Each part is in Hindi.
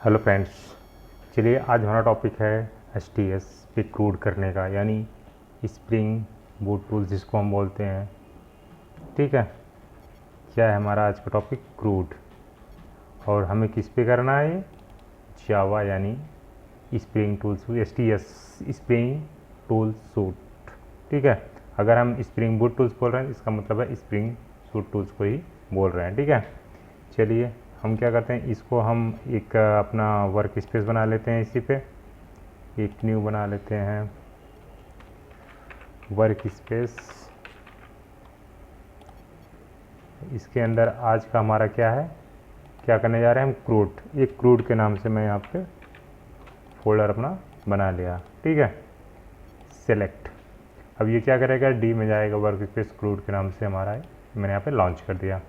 हेलो फ्रेंड्स, चलिए आज हमारा टॉपिक है HTS पे क्रूड करने का, यानी स्प्रिंग बूट टूल्स जिसको हम बोलते हैं। ठीक है, क्या है हमारा आज का टॉपिक? क्रूड। और हमें किस पे करना है? ये जावा यानी spring tools, HTS spring tool suit. ठीक है, अगर हम स्प्रिंग बूट टूल्स बोल रहे हैं इसका मतलब है स्प्रिंग सूट टूल्स को ही बोल रहे हैं। ठीक है, चलिए हम क्या करते हैं, इसको हम एक अपना वर्क स्पेस बना लेते हैं। इसी पे एक न्यू बना लेते हैं वर्क स्पेस। इसके अंदर आज का हमारा क्या है, क्या करने जा रहे हैं हम? क्रूड। एक क्रूड के नाम से मैं यहाँ पे फोल्डर अपना बना लिया। ठीक है, सेलेक्ट। अब ये क्या करेगा, डी में जाएगा, वर्क स्पेस क्रूड के नाम से हमारा है, मैंने यहाँ पे लॉन्च कर दिया।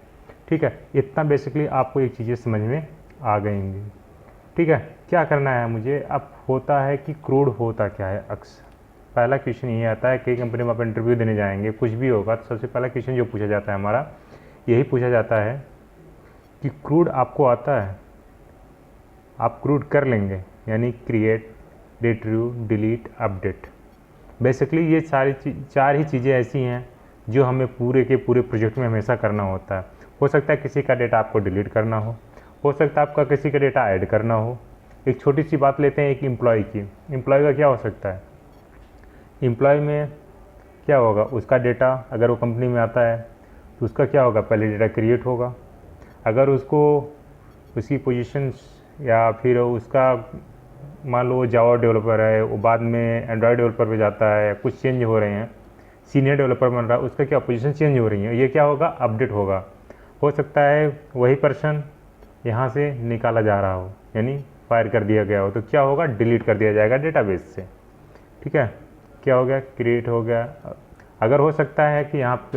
ठीक है, इतना बेसिकली आपको एक चीज़ें समझ में आ गई। ठीक है, क्या करना है मुझे अब? होता है कि क्रूड होता क्या है? अक्सर पहला क्वेश्चन ये आता है, कई कंपनी में आप इंटरव्यू देने जाएंगे, कुछ भी होगा तो सबसे पहला क्वेश्चन जो पूछा जाता है हमारा, यही पूछा जाता है कि क्रूड आपको आता है? आप क्रूड कर लेंगे, यानी create, retrieve, delete, update. Basically ये चार ही चीज़ें ऐसी हैं जो हमें पूरे के पूरे प्रोजेक्ट में हमेशा करना होता है। हो सकता है किसी का डेटा आपको डिलीट करना हो सकता है आपका किसी का डेटा ऐड करना हो। एक छोटी सी बात लेते हैं, एक एम्प्लॉय की। एम्प्लॉय का क्या हो सकता है? एम्प्लॉय में क्या होगा, उसका डेटा अगर वो कंपनी में आता है तो उसका क्या होगा, पहले डेटा क्रिएट होगा। अगर उसको उसकी पोजीशन या फिर उसका, मान लो जावा डेवलपर है, वो बाद में एंड्रॉयड डेवलपर पे जाता है, कुछ चेंज हो रहे हैं, सीनियर डेवलपर बन रहा है, उसका क्या पोजीशन चेंज हो रही है, ये क्या होगा, अपडेट होगा। हो सकता है वही पर्सन यहाँ से निकाला जा रहा हो, यानी फायर कर दिया गया हो, तो क्या होगा, डिलीट कर दिया जाएगा डेटाबेस से। ठीक है, क्या हो गया, क्रिएट हो गया। अगर हो सकता है कि यहाँ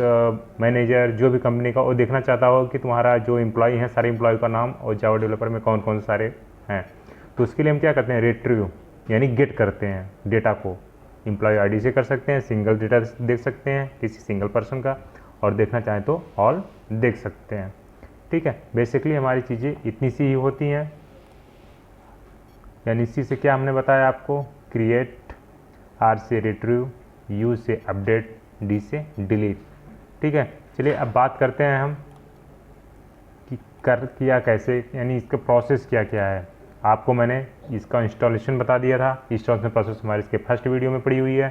मैनेजर जो भी कंपनी का, वो देखना चाहता हो कि तुम्हारा जो एम्प्लॉय हैं, सारे एम्प्लॉय का नाम और जावा डेवलपर में कौन कौन सारे हैं, तो उसके लिए हम क्या करते हैं, रिट्रीव यानी गेट करते हैं डेटा को। एम्प्लॉय आईडी से कर सकते हैं, सिंगल डेटा देख सकते हैं किसी सिंगल पर्सन का, और देखना चाहें तो ऑल देख सकते हैं। ठीक है, बेसिकली हमारी चीज़ें इतनी सी ही होती हैं। यानी सी से क्या हमने बताया आपको, क्रिएट, आर से रिट्रीव, यू से अपडेट, डी से डिलीट। ठीक है, चलिए अब बात करते हैं हम कि कर किया कैसे, यानी इसका प्रोसेस क्या क्या है। आपको मैंने इसका इंस्टॉलेशन बता दिया था, इंस्टॉलेशन प्रोसेस हमारे इसके फर्स्ट वीडियो में पड़ी हुई है।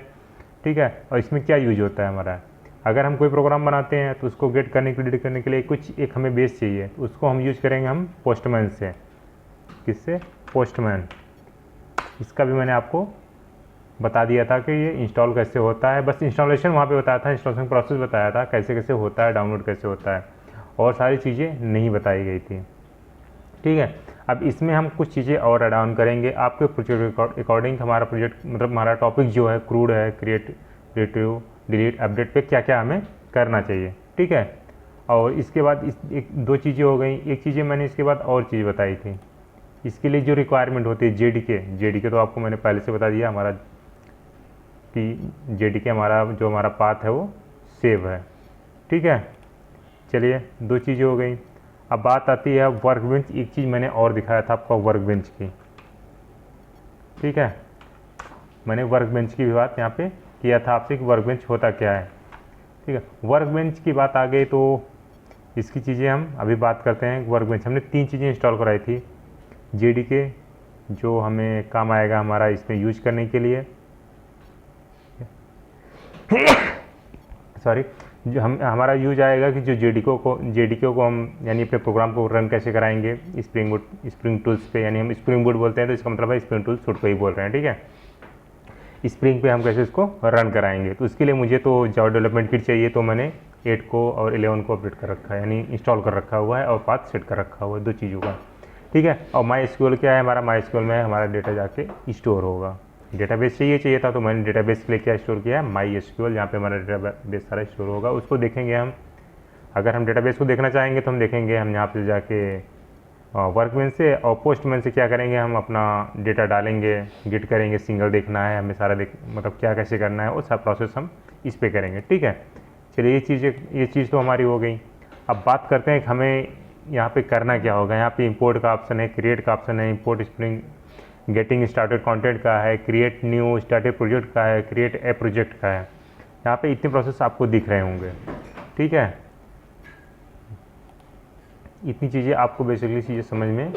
ठीक है, और इसमें क्या यूज होता है हमारा, अगर हम कोई प्रोग्राम बनाते हैं तो उसको गेट करने के लिए, डिलीट करने के लिए कुछ एक हमें बेस चाहिए, तो उसको हम यूज करेंगे हम पोस्टमैन से। किससे? पोस्टमैन। इसका भी मैंने आपको बता दिया था कि ये इंस्टॉल कैसे होता है, बस इंस्टॉलेशन वहाँ पे बताया था, इंस्टॉलेशन प्रोसेस बताया था कैसे कैसे होता है, डाउनलोड कैसे होता है, और सारी चीज़ें नहीं बताई गई थी। ठीक है, अब इसमें हम कुछ चीज़ें और ऐड ऑन करेंगे आपके प्रोजेक्ट अकॉर्डिंग। हमारा प्रोजेक्ट मतलब हमारा टॉपिक जो है क्रूड है, क्रिएट, रिट्रीव, डिलीट, अपडेट पे क्या क्या हमें करना चाहिए। ठीक है, और इसके बाद एक दो चीज़ें हो गई, एक चीज़ें मैंने इसके बाद और चीज़ बताई थी। इसके लिए जो रिक्वायरमेंट होती है, जेडीके तो आपको मैंने पहले से बता दिया हमारा कि जेडीके हमारा जो हमारा पाथ है वो सेव है। ठीक है, चलिए दो चीज़ें हो गई। अब बात आती है वर्क बेंच। एक चीज़ मैंने और दिखाया था आपको वर्क बेंच की। ठीक है, मैंने वर्क बेंच की भी बात यहाँ पे किया था आपसे कि वर्क बेंच होता क्या है। ठीक है, वर्क बेंच की बात आ गई तो इसकी चीज़ें हम अभी बात करते हैं। वर्क बेंच हमने 3 चीज़ें इंस्टॉल कराई थी। जेडीके जो हमें काम आएगा हमारा इसमें यूज करने के लिए, सॉरी, जो हमारा यूज आएगा कि जो जेडीके को हम यानी अपने प्रोग्राम को रन कैसे कराएंगे स्प्रिंग टूल्स पे, यानी हम स्प्रिंग बूट बोलते हैं तो इसका मतलब है स्प्रिंग टूल्स सूट को ही बोल रहे हैं। ठीक है, स्प्रिंग पे हम कैसे इसको रन कराएंगे, तो उसके लिए मुझे तो जावा डेवलपमेंट किट चाहिए, तो मैंने 8 को और 11 को अपडेट कर रखा है, यानी इंस्टॉल कर रखा हुआ है और पाथ सेट कर रखा हुआ है, 2 चीज़ों का। ठीक है, और माई एसक्यूएल क्या है हमारा, माई एसक्यूएल में हमारा डेटा जाके स्टोर होगा। डेटाबेस चाहिए था तो मैंने डेटाबेस के लिए क्या स्टोर किया है, माई एसक्यूएल, जहाँ पे हमारा डेटाबेस सारा स्टोर होगा। उसको देखेंगे हम। अगर हम डेटाबेस को देखना चाहेंगे तो हम देखेंगे, हम यहाँ पे जाके वर्कमैन से और पोस्टमैन से क्या करेंगे, हम अपना डेटा डालेंगे, गिट करेंगे, सिंगल देखना है हमें सारा मतलब क्या कैसे करना है वो सारा प्रोसेस हम इस पे करेंगे। ठीक है, चलिए ये चीज़ तो हमारी हो गई। अब बात करते हैं कि हमें यहाँ पे करना क्या होगा। यहाँ पे इंपोर्ट का ऑप्शन है, क्रिएट का ऑप्शन है, import spring, getting started content का है, क्रिएट न्यू स्टार्टेड प्रोजेक्ट का है, क्रिएट ए प्रोजेक्ट का है। यहाँ पे इतने प्रोसेस आपको दिख रहे होंगे, ठीक है। इतनी चीज़ें आपको बेसिकली चीज़ें समझ में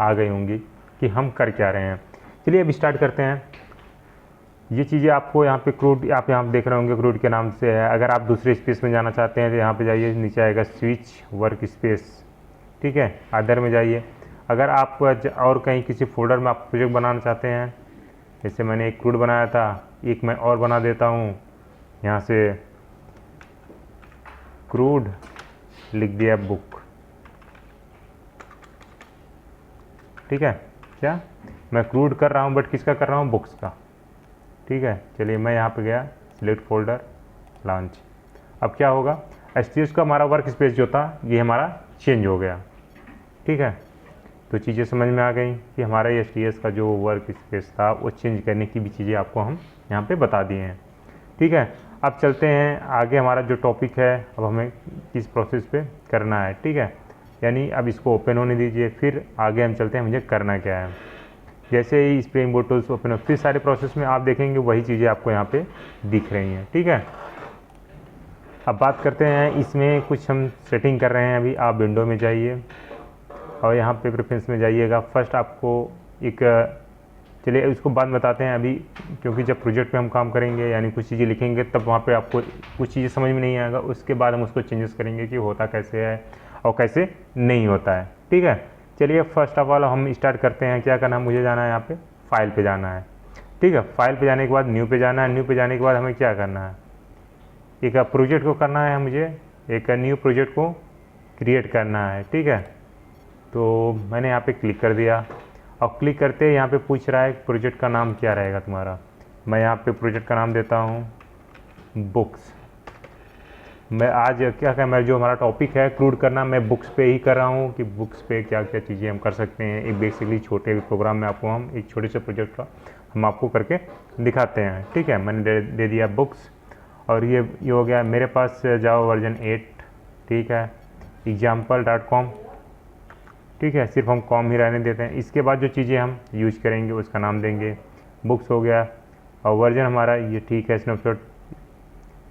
आ गई होंगी कि हम कर क्या रहे हैं। चलिए अब स्टार्ट करते हैं। ये चीज़ें आपको यहाँ पे क्रूड, आप यहाँ देख रहे होंगे क्रूड के नाम से है। अगर आप दूसरे स्पेस में जाना चाहते हैं तो यहाँ पे जाइए, नीचे आएगा स्विच वर्क स्पेस, ठीक है, अदर में जाइए। अगर आप और कहीं किसी फोल्डर में आप प्रोजेक्ट बनाना चाहते हैं, जैसे मैंने एक क्रूड बनाया था, एक मैं और बना देता हूँ। यहाँ से क्रूड लिख दिया बुक, ठीक है। क्या मैं क्रूड कर रहा हूँ बट किसका कर रहा हूँ, बुक्स का, ठीक है। चलिए मैं यहाँ पे गया, सिलेक्ट फोल्डर, लॉन्च। अब क्या होगा, HTS का हमारा वर्क स्पेस जो था ये हमारा चेंज हो गया, ठीक है। तो चीज़ें समझ में आ गई कि हमारा HTS का जो वर्क स्पेस था वो चेंज करने की भी चीज़ें आपको हम यहाँ पे बता दिए हैं, ठीक है। अब चलते हैं आगे, हमारा जो टॉपिक है अब हमें किस प्रोसेस पे करना है, ठीक है। यानी अब इसको ओपन होने दीजिए, फिर आगे हम चलते हैं मुझे करना क्या है। जैसे ही स्प्रिंग बोट टूल्स ओपन हो, फिर सारे प्रोसेस में आप देखेंगे वही चीज़ें आपको यहाँ पे दिख रही हैं, ठीक है। अब बात करते हैं, इसमें कुछ हम सेटिंग कर रहे हैं अभी। आप विंडो में जाइए और यहाँ पे प्रेफरेंस में जाइएगा। फर्स्ट आपको एक, चलिए उसको बाद बताते हैं अभी, क्योंकि जब प्रोजेक्ट पे हम काम करेंगे यानी कुछ चीज़ें लिखेंगे तब वहाँ पे आपको कुछ चीज़ें समझ में नहीं आएगा। उसके बाद हम उसको चेंजेस करेंगे कि होता कैसे है और कैसे नहीं होता है, ठीक है। चलिए फर्स्ट ऑफ ऑल हम स्टार्ट करते हैं। क्या करना है, मुझे जाना है यहाँ पे फाइल पे जाना है, ठीक है। फाइल पे जाने के बाद न्यू पे जाना है। न्यू पे जाने के बाद हमें क्या करना है, एक प्रोजेक्ट को करना है, मुझे एक न्यू प्रोजेक्ट को क्रिएट करना है, ठीक है। तो मैंने यहाँ पे क्लिक कर दिया और क्लिक करते ही यहाँ पे पूछ रहा है प्रोजेक्ट का नाम क्या रहेगा तुम्हारा। मैं यहाँ पे प्रोजेक्ट का नाम देता हूँ बुक्स। मैं आज क्या क्या मैं जो हमारा टॉपिक है क्रूड करना, मैं बुक्स पे ही कर रहा हूँ कि बुक्स पे क्या क्या चीज़ें हम कर सकते हैं। एक बेसिकली छोटे प्रोग्राम में आपको हम एक छोटे से प्रोजेक्ट का हम आपको करके दिखाते हैं, ठीक है। मैंने दे दिया बुक्स और ये हो गया मेरे पास जावा वर्जन 8, ठीक है, example.com, ठीक है। सिर्फ हम कॉम ही रहने देते हैं। इसके बाद जो चीज़ें हम यूज करेंगे उसका नाम देंगे, बुक्स हो गया और वर्जन हमारा ये, ठीक है। स्नैपशॉट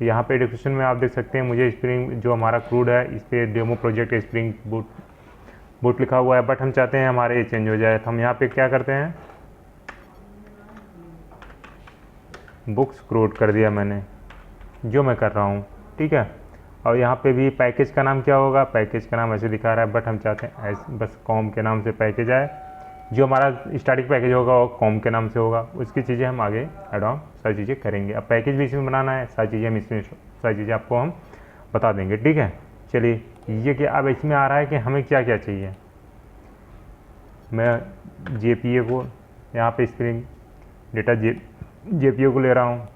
यहाँ पे डिस्क्रिप्शन में आप देख सकते हैं, मुझे स्प्रिंग जो हमारा क्रूड है इस पर डेमो प्रोजेक्ट स्प्रिंग बूट लिखा हुआ है, बट हम चाहते हैं हमारे ये चेंज हो जाए। तो हम यहाँ पे क्या करते हैं, बुक्स क्रूड कर दिया मैंने, जो मैं कर रहा हूँ, ठीक है। और यहाँ पे भी पैकेज का नाम क्या होगा, पैकेज का नाम ऐसे दिखा रहा है, बट हम चाहते हैं ऐसे बस कॉम के नाम से पैकेज आए। जो हमारा स्टैटिक पैकेज होगा वो कॉम के नाम से होगा। उसकी चीज़ें हम आगे एड ऑन सारी चीज़ें करेंगे। अब पैकेज भी इसमें बनाना है, सारी चीज़ें हम इसमें, सारी चीज़ें आपको हम बता देंगे, ठीक है। चलिए ये कि अब इसमें आ रहा है कि हमें क्या क्या चाहिए। मैं JPA को यहाँ पे स्प्रिंग डेटा JPA को ले रहा हूँ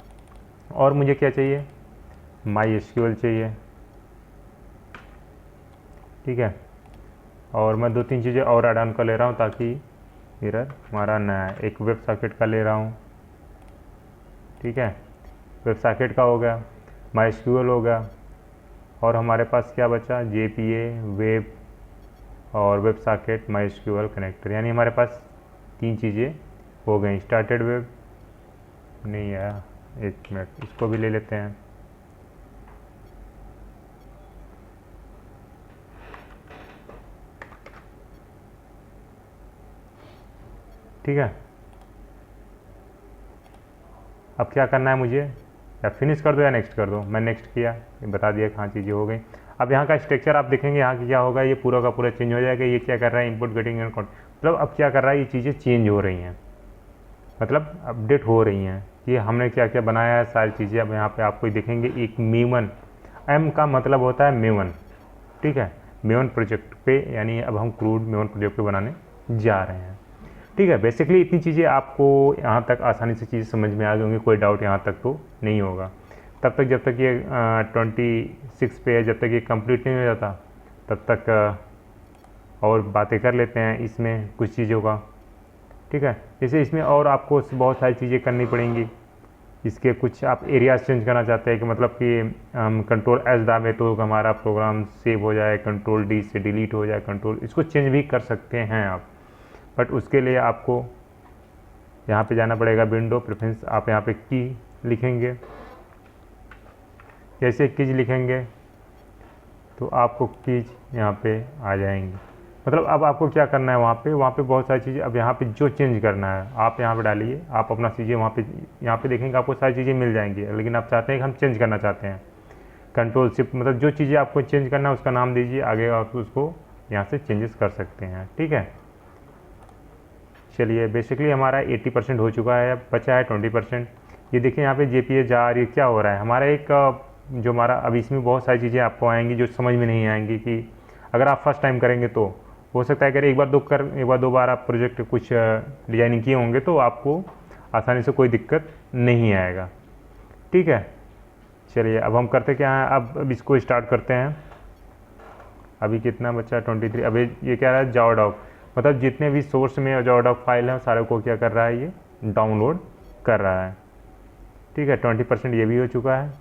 और मुझे क्या चाहिए, MySQL चाहिए, ठीक है। और मैं 2-3 चीज़ें और ऐड ऑन कर ले रहा हूँ ताकि एरर हमारा नया है। एक वेब सॉकेट का ले रहा हूँ, ठीक है, वेब सॉकेट का हो गया, MySQL हो गया और हमारे पास क्या बचा, JPA, वेब और वेब सॉकेट, MySQL कनेक्टर। यानी हमारे पास 3 चीज़ें हो गई। स्टार्टेड वेब नहीं आया, एक मिनट, इसको भी ले लेते हैं, ठीक है। अब क्या करना है मुझे, या फिनिश कर दो या नेक्स्ट कर दो। मैं नेक्स्ट किया, ये बता दिया कहाँ चीज़ें हो गई। अब यहाँ का स्ट्रक्चर आप देखेंगे, यहाँ की क्या होगा, ये पूरा का पूरा चेंज हो जाएगा। ये क्या कर रहा है, इनपुट गेटिंग एंड मतलब अब क्या कर रहा है, ये चीज़ें चेंज हो रही हैं, मतलब अपडेट हो रही हैं। ये हमने क्या क्या बनाया है सारी चीज़ें अब यहाँ पे आपको देखेंगे। एक मेवन, M का मतलब होता है मेवन, ठीक है, मेवन प्रोजेक्ट पे, यानी अब हम क्रूड मेवन प्रोजेक्ट पे बनाने जा रहे हैं, ठीक है। बेसिकली इतनी चीज़ें आपको यहाँ तक आसानी से चीज़ें समझ में आ गई होंगी, कोई डाउट यहाँ तक तो नहीं होगा। तब तक जब तक ये 26 पे है, जब तक ये कंप्लीट नहीं हो जाता तब तक और बातें कर लेते हैं इसमें कुछ चीज़ों का, ठीक है। जैसे इसमें और आपको बहुत सारी चीज़ें करनी पड़ेंगी, इसके कुछ आप एरियाज चेंज करना चाहते हैं कि मतलब कि हम कंट्रोल एस दाबे तो हमारा प्रोग्राम सेव हो जाए, कंट्रोल डी से डिलीट हो जाए, कंट्रोल इसको चेंज भी कर सकते हैं आप। बट उसके लिए आपको यहाँ पे जाना पड़ेगा, विंडो प्रेफरेंस, आप यहाँ पे की लिखेंगे। जैसे कीज लिखेंगे तो आपको कीज यहाँ पे आ जाएंगे। मतलब अब आपको क्या करना है, वहाँ पे बहुत सारी चीज़ें, अब यहाँ पे जो चेंज करना है आप यहाँ पे डालिए, आप अपना चीज़ें वहाँ पे, यहाँ पे देखेंगे आपको सारी चीज़ें मिल जाएंगी। लेकिन आप चाहते हैं कि हम चेंज करना चाहते हैं, कंट्रोल शिफ्ट, मतलब जो चीज़ें आपको चेंज करना है उसका नाम दीजिए, आगे आप उसको यहाँ से चेंजेस कर सकते हैं। ठीक है, चलिए बेसिकली हमारा 80% हो चुका है, बचा है 20%। ये देखिए यहाँ पे JPA जार, ये क्या हो रहा है हमारा एक जो हमारा, अब इसमें बहुत सारी चीज़ें आपको आएंगी जो समझ में नहीं आएंगी, कि अगर आप फर्स्ट टाइम करेंगे तो हो सकता है अगर एक बार दो बार आप प्रोजेक्ट कुछ डिजाइनिंग किए होंगे तो आपको आसानी से कोई दिक्कत नहीं आएगा। ठीक है, चलिए अब हम करते क्या है, अब इसको स्टार्ट करते हैं। अभी कितना बचा, 23। अभी ये क्या रहा है, जावाडॉक, मतलब जितने भी सोर्स में जावाडॉक फाइल है सारे को क्या कर रहा है, ये डाउनलोड कर रहा है। ठीक है, 20% ये भी हो चुका है।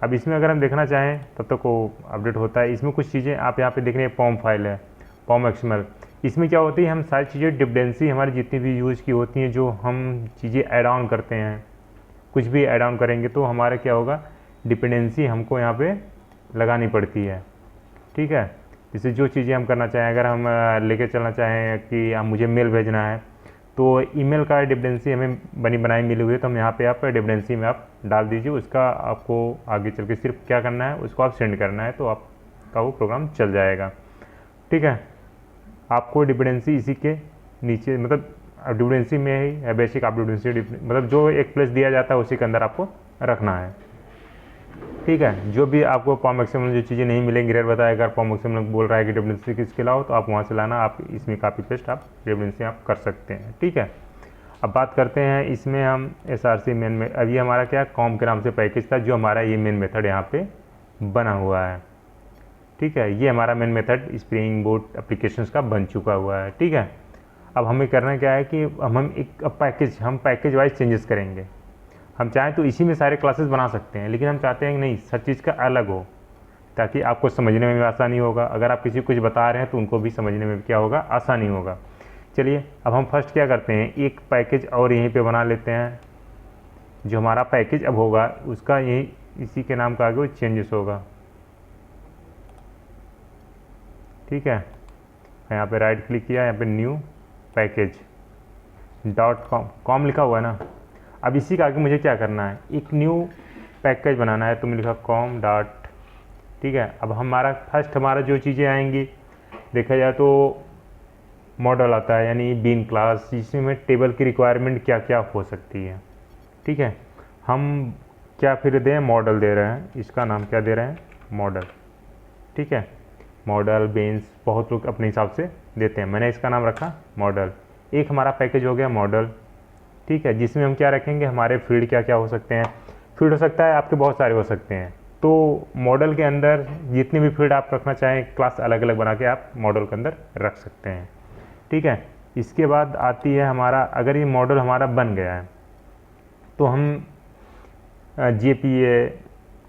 अब इसमें अगर हम देखना चाहें तब तक वो अपडेट होता है। इसमें कुछ चीज़ें आप यहाँ पे देख रहे हैं, पॉम फाइल है, पॉम XML। इसमें क्या होती है, हम सारी चीज़ें डिपेंडेंसी हमारी जितनी भी यूज़ की होती हैं, जो हम चीज़ें ऐड ऑन करते हैं, कुछ भी ऐड ऑन करेंगे तो हमारा क्या होगा, डिपेंडेंसी हमको यहाँ पे लगानी पड़ती है। ठीक है, जैसे जो चीज़ें हम करना चाहें, अगर हम लेके चलना चाहें कि मुझे मेल भेजना है तो ईमेल का डिपेंडेंसी हमें बनी बनाई मिली हुई है, तो हम यहाँ पे आप डिपेंडेंसी में आप डाल दीजिए, उसका आपको आगे चल के सिर्फ क्या करना है, उसको आप सेंड करना है तो आपका वो प्रोग्राम चल जाएगा। ठीक है, आपको डिपेंडेंसी इसी के नीचे, मतलब डिपेंडेंसी में ही है बेसिक, आप डिपेंडेंसी मतलब जो एक प्लेस दिया जाता है उसी के अंदर आपको रखना है। ठीक है, जो भी आपको पॉम XML जो चीज़ें नहीं मिलेंगी, एरर बताएगा, पॉम XML बोल रहा है कि डिपेंडेंसी किसके लाओ, तो आप वहाँ से लाना, आप इसमें कॉपी पेस्ट आप डिपेंडेंसी आप कर सकते हैं। ठीक है, अब बात करते हैं इसमें हम SRC मेन में, अभी हमारा क्या कॉम के नाम से पैकेज था जो हमारा ये मेन मेथड यहाँ पे बना हुआ है। ठीक है, ये हमारा main method spring boat applications का बन चुका हुआ है। ठीक है, अब हमें करना क्या है कि हम एक पैकेज वाइज चेंजेस करेंगे। हम चाहें तो इसी में सारे क्लासेस बना सकते हैं, लेकिन हम चाहते हैं कि नहीं, हर चीज़ का अलग हो, ताकि आपको समझने में भी आसानी होगा। अगर आप किसी को कुछ बता रहे हैं तो उनको भी समझने में क्या होगा, आसानी होगा। चलिए अब हम फर्स्ट क्या करते हैं, एक पैकेज और यहीं पे बना लेते हैं। जो हमारा पैकेज अब होगा उसका यही इसी के नाम का आगे वो चेंजेस होगा। ठीक है, यहाँ पे राइट क्लिक किया, यहाँ पे न्यू पैकेज .com लिखा हुआ है ना। अब इसी का आगे मुझे क्या करना है, एक न्यू पैकेज बनाना है, तो मैंने लिखा com डॉट। ठीक है, अब हमारा जो चीज़ें आएंगी, देखा जाए तो मॉडल आता है, यानी बीन क्लास, जिसमें टेबल की रिक्वायरमेंट क्या क्या हो सकती है। ठीक है, हम क्या फिर दें, मॉडल दे रहे हैं, इसका नाम क्या दे रहे हैं, मॉडल। ठीक है, मॉडल बेंस बहुत लोग अपने हिसाब से देते हैं, मैंने इसका नाम रखा मॉडल। एक हमारा पैकेज हो गया मॉडल। ठीक है, जिसमें हम क्या रखेंगे, हमारे फील्ड क्या क्या हो सकते हैं। फील्ड हो सकता है आपके बहुत सारे हो सकते हैं, तो मॉडल के अंदर जितने भी फील्ड आप रखना चाहें, क्लास अलग अलग बना के आप मॉडल के अंदर रख सकते हैं। ठीक है, इसके बाद आती है हमारा, अगर ये मॉडल हमारा बन गया है तो हम JPA,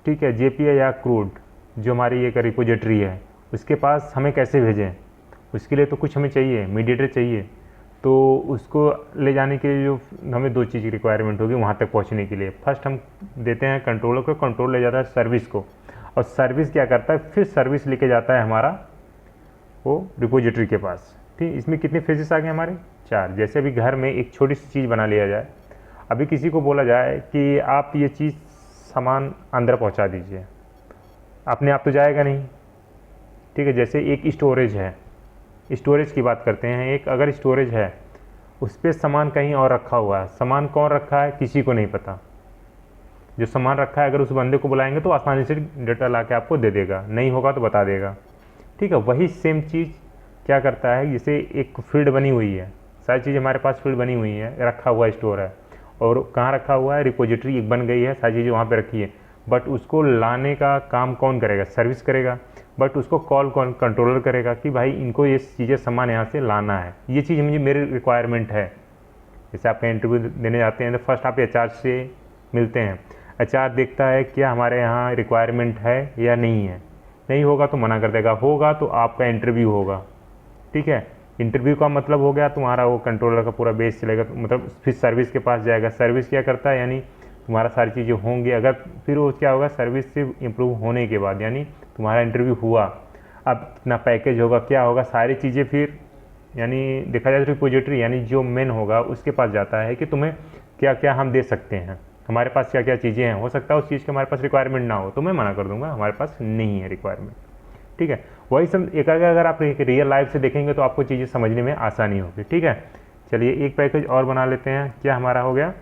ठीक है, JPA या क्रूड जो हमारी एक रिपोजिटरी है उसके पास हमें कैसे भेजें, उसके लिए तो कुछ हमें चाहिए, मीडिएटर चाहिए। तो उसको ले जाने के लिए जो हमें दो चीज़ की रिक्वायरमेंट होगी वहाँ तक पहुँचने के लिए, फर्स्ट हम देते हैं कंट्रोलर को, कंट्रोल ले जाता है सर्विस को, और सर्विस क्या करता है, फिर सर्विस लेके जाता है हमारा वो रिपोजिटरी के पास। ठीक, इसमें कितने फेजेस आ गए हमारे, 4। जैसे अभी घर में एक छोटी सी चीज़ बना लिया जाए, अभी किसी को बोला जाए कि आप ये चीज़ सामान अंदर पहुंचा दीजिए, अपने आप तो जाएगा नहीं। ठीक है, जैसे एक स्टोरेज है, स्टोरेज की बात करते हैं, एक अगर स्टोरेज है उस पर सामान कहीं और रखा हुआ है, सामान कौन रखा है किसी को नहीं पता, जो सामान रखा है अगर उस बंदे को बुलाएंगे तो आसानी से डेटा ला के आपको दे देगा, नहीं होगा तो बता देगा। ठीक है, वही सेम चीज़ क्या करता है, जैसे एक फील्ड बनी हुई है, सारी चीज़ हमारे पास फील्ड बनी हुई है, रखा हुआ स्टोर है, और कहाँ रखा हुआ है, रिपोजिटरी एक बन गई है, सारी चीज़ें वहाँ पे रखी है, बट उसको लाने का काम कौन करेगा, सर्विस करेगा, बट उसको कॉल कौन, कंट्रोलर करेगा कि भाई इनको ये चीज़ें सामान यहाँ से लाना है, ये चीज़ मुझे मेरी रिक्वायरमेंट है। जैसे आप इंटरव्यू देने जाते हैं तो फर्स्ट आप HR से मिलते हैं। एचआर देखता है क्या हमारे यहाँ रिक्वायरमेंट है या नहीं है, नहीं होगा तो मना कर देगा, होगा तो आपका इंटरव्यू होगा। ठीक है, इंटरव्यू का मतलब हो गया तुम्हारा वो कंट्रोलर का पूरा बेस चलेगा, मतलब फिर सर्विस के पास जाएगा। सर्विस क्या करता है, यानी तुम्हारा सारी चीज़ें होंगी, अगर फिर वो क्या होगा, सर्विस से इम्प्रूव होने के बाद यानी तुम्हारा इंटरव्यू हुआ, अब कितना पैकेज होगा, क्या होगा, सारी चीज़ें फिर यानी देखा जाए तो रिपोजिटरी यानी जो मेन होगा उसके पास जाता है कि तुम्हें क्या क्या हम दे सकते हैं, हमारे पास क्या क्या चीज़ें हैं। हो सकता है उस चीज़ की हमारे पास रिक्वायरमेंट ना हो तो मैं मना कर दूंगा, हमारे पास नहीं है रिक्वायरमेंट। ठीक है, वही सब एक अगर आप रियल लाइफ से देखेंगे तो आपको चीज़ें समझने में आसानी होगी। ठीक है, चलिए एक पैकेज और बना लेते हैं। क्या हमारा हो गया,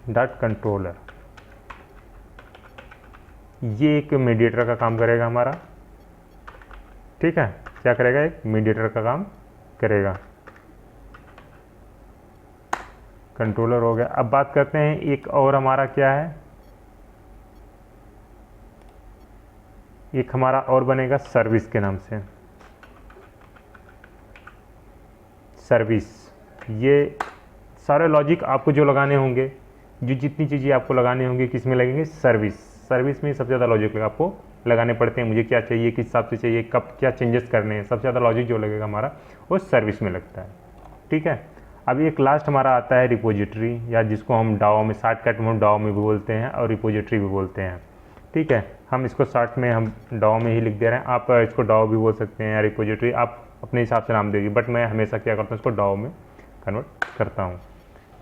डॉट कंट्रोलर। ये एक मीडिएटर का काम करेगा हमारा। ठीक है, क्या करेगा, एक मीडिएटर का काम करेगा। कंट्रोलर हो गया। अब बात करते हैं एक और हमारा क्या है, एक हमारा और बनेगा सर्विस के नाम से। सर्विस, ये सारे लॉजिक आपको जो लगाने होंगे, जो जितनी चीज़ें आपको लगानी होंगी किस में लगेंगे, सर्विस। सर्विस में सबसे ज़्यादा लॉजिक आपको लगाने पड़ते हैं, मुझे क्या चाहिए, किस हिसाब से चाहिए, कब क्या चेंजेस करने हैं, सबसे ज़्यादा लॉजिक जो लगेगा हमारा वो सर्विस में लगता है। ठीक है, अब एक लास्ट हमारा आता है रिपोजिटरी, या जिसको हम डाओ में शॉर्टकट में डाओ में भी बोलते हैं और रिपोजिटरी भी बोलते हैं। ठीक है, हम इसको शॉर्ट में हम डाओ में ही लिख दे रहे हैं, आप इसको डाओ भी बोल सकते हैं या रिपोजिटरी, आप अपने हिसाब से नाम देगी, बट मैं हमेशा क्या करता हूँ, इसको डाओ में कन्वर्ट करता हूँ।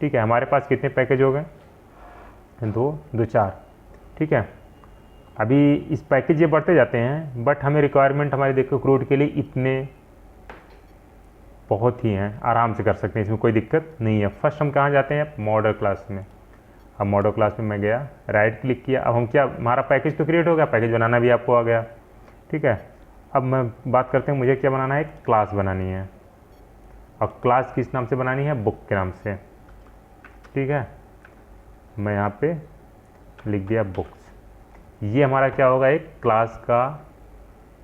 ठीक है, हमारे पास कितने पैकेज हो गए, 2 4। ठीक है, अभी इस पैकेज ये बढ़ते जाते हैं, बट हमें रिक्वायरमेंट हमारे देखो क्रूड के लिए इतने बहुत ही हैं, आराम से कर सकते हैं, इसमें कोई दिक्कत नहीं है। फर्स्ट हम कहाँ जाते हैं, मॉडल क्लास में। अब मॉडल क्लास में मैं गया, राइट क्लिक किया, अब हम क्या, हमारा पैकेज तो क्रिएट हो गया, पैकेज बनाना भी आपको आ गया। ठीक है, अब मैं बात करते हैं मुझे क्या बनाना है, क्लास बनानी है, और क्लास किस नाम से बनानी है, बुक के नाम से। ठीक है, मैं यहाँ पे लिख दिया बुक्स। ये हमारा क्या होगा, एक क्लास का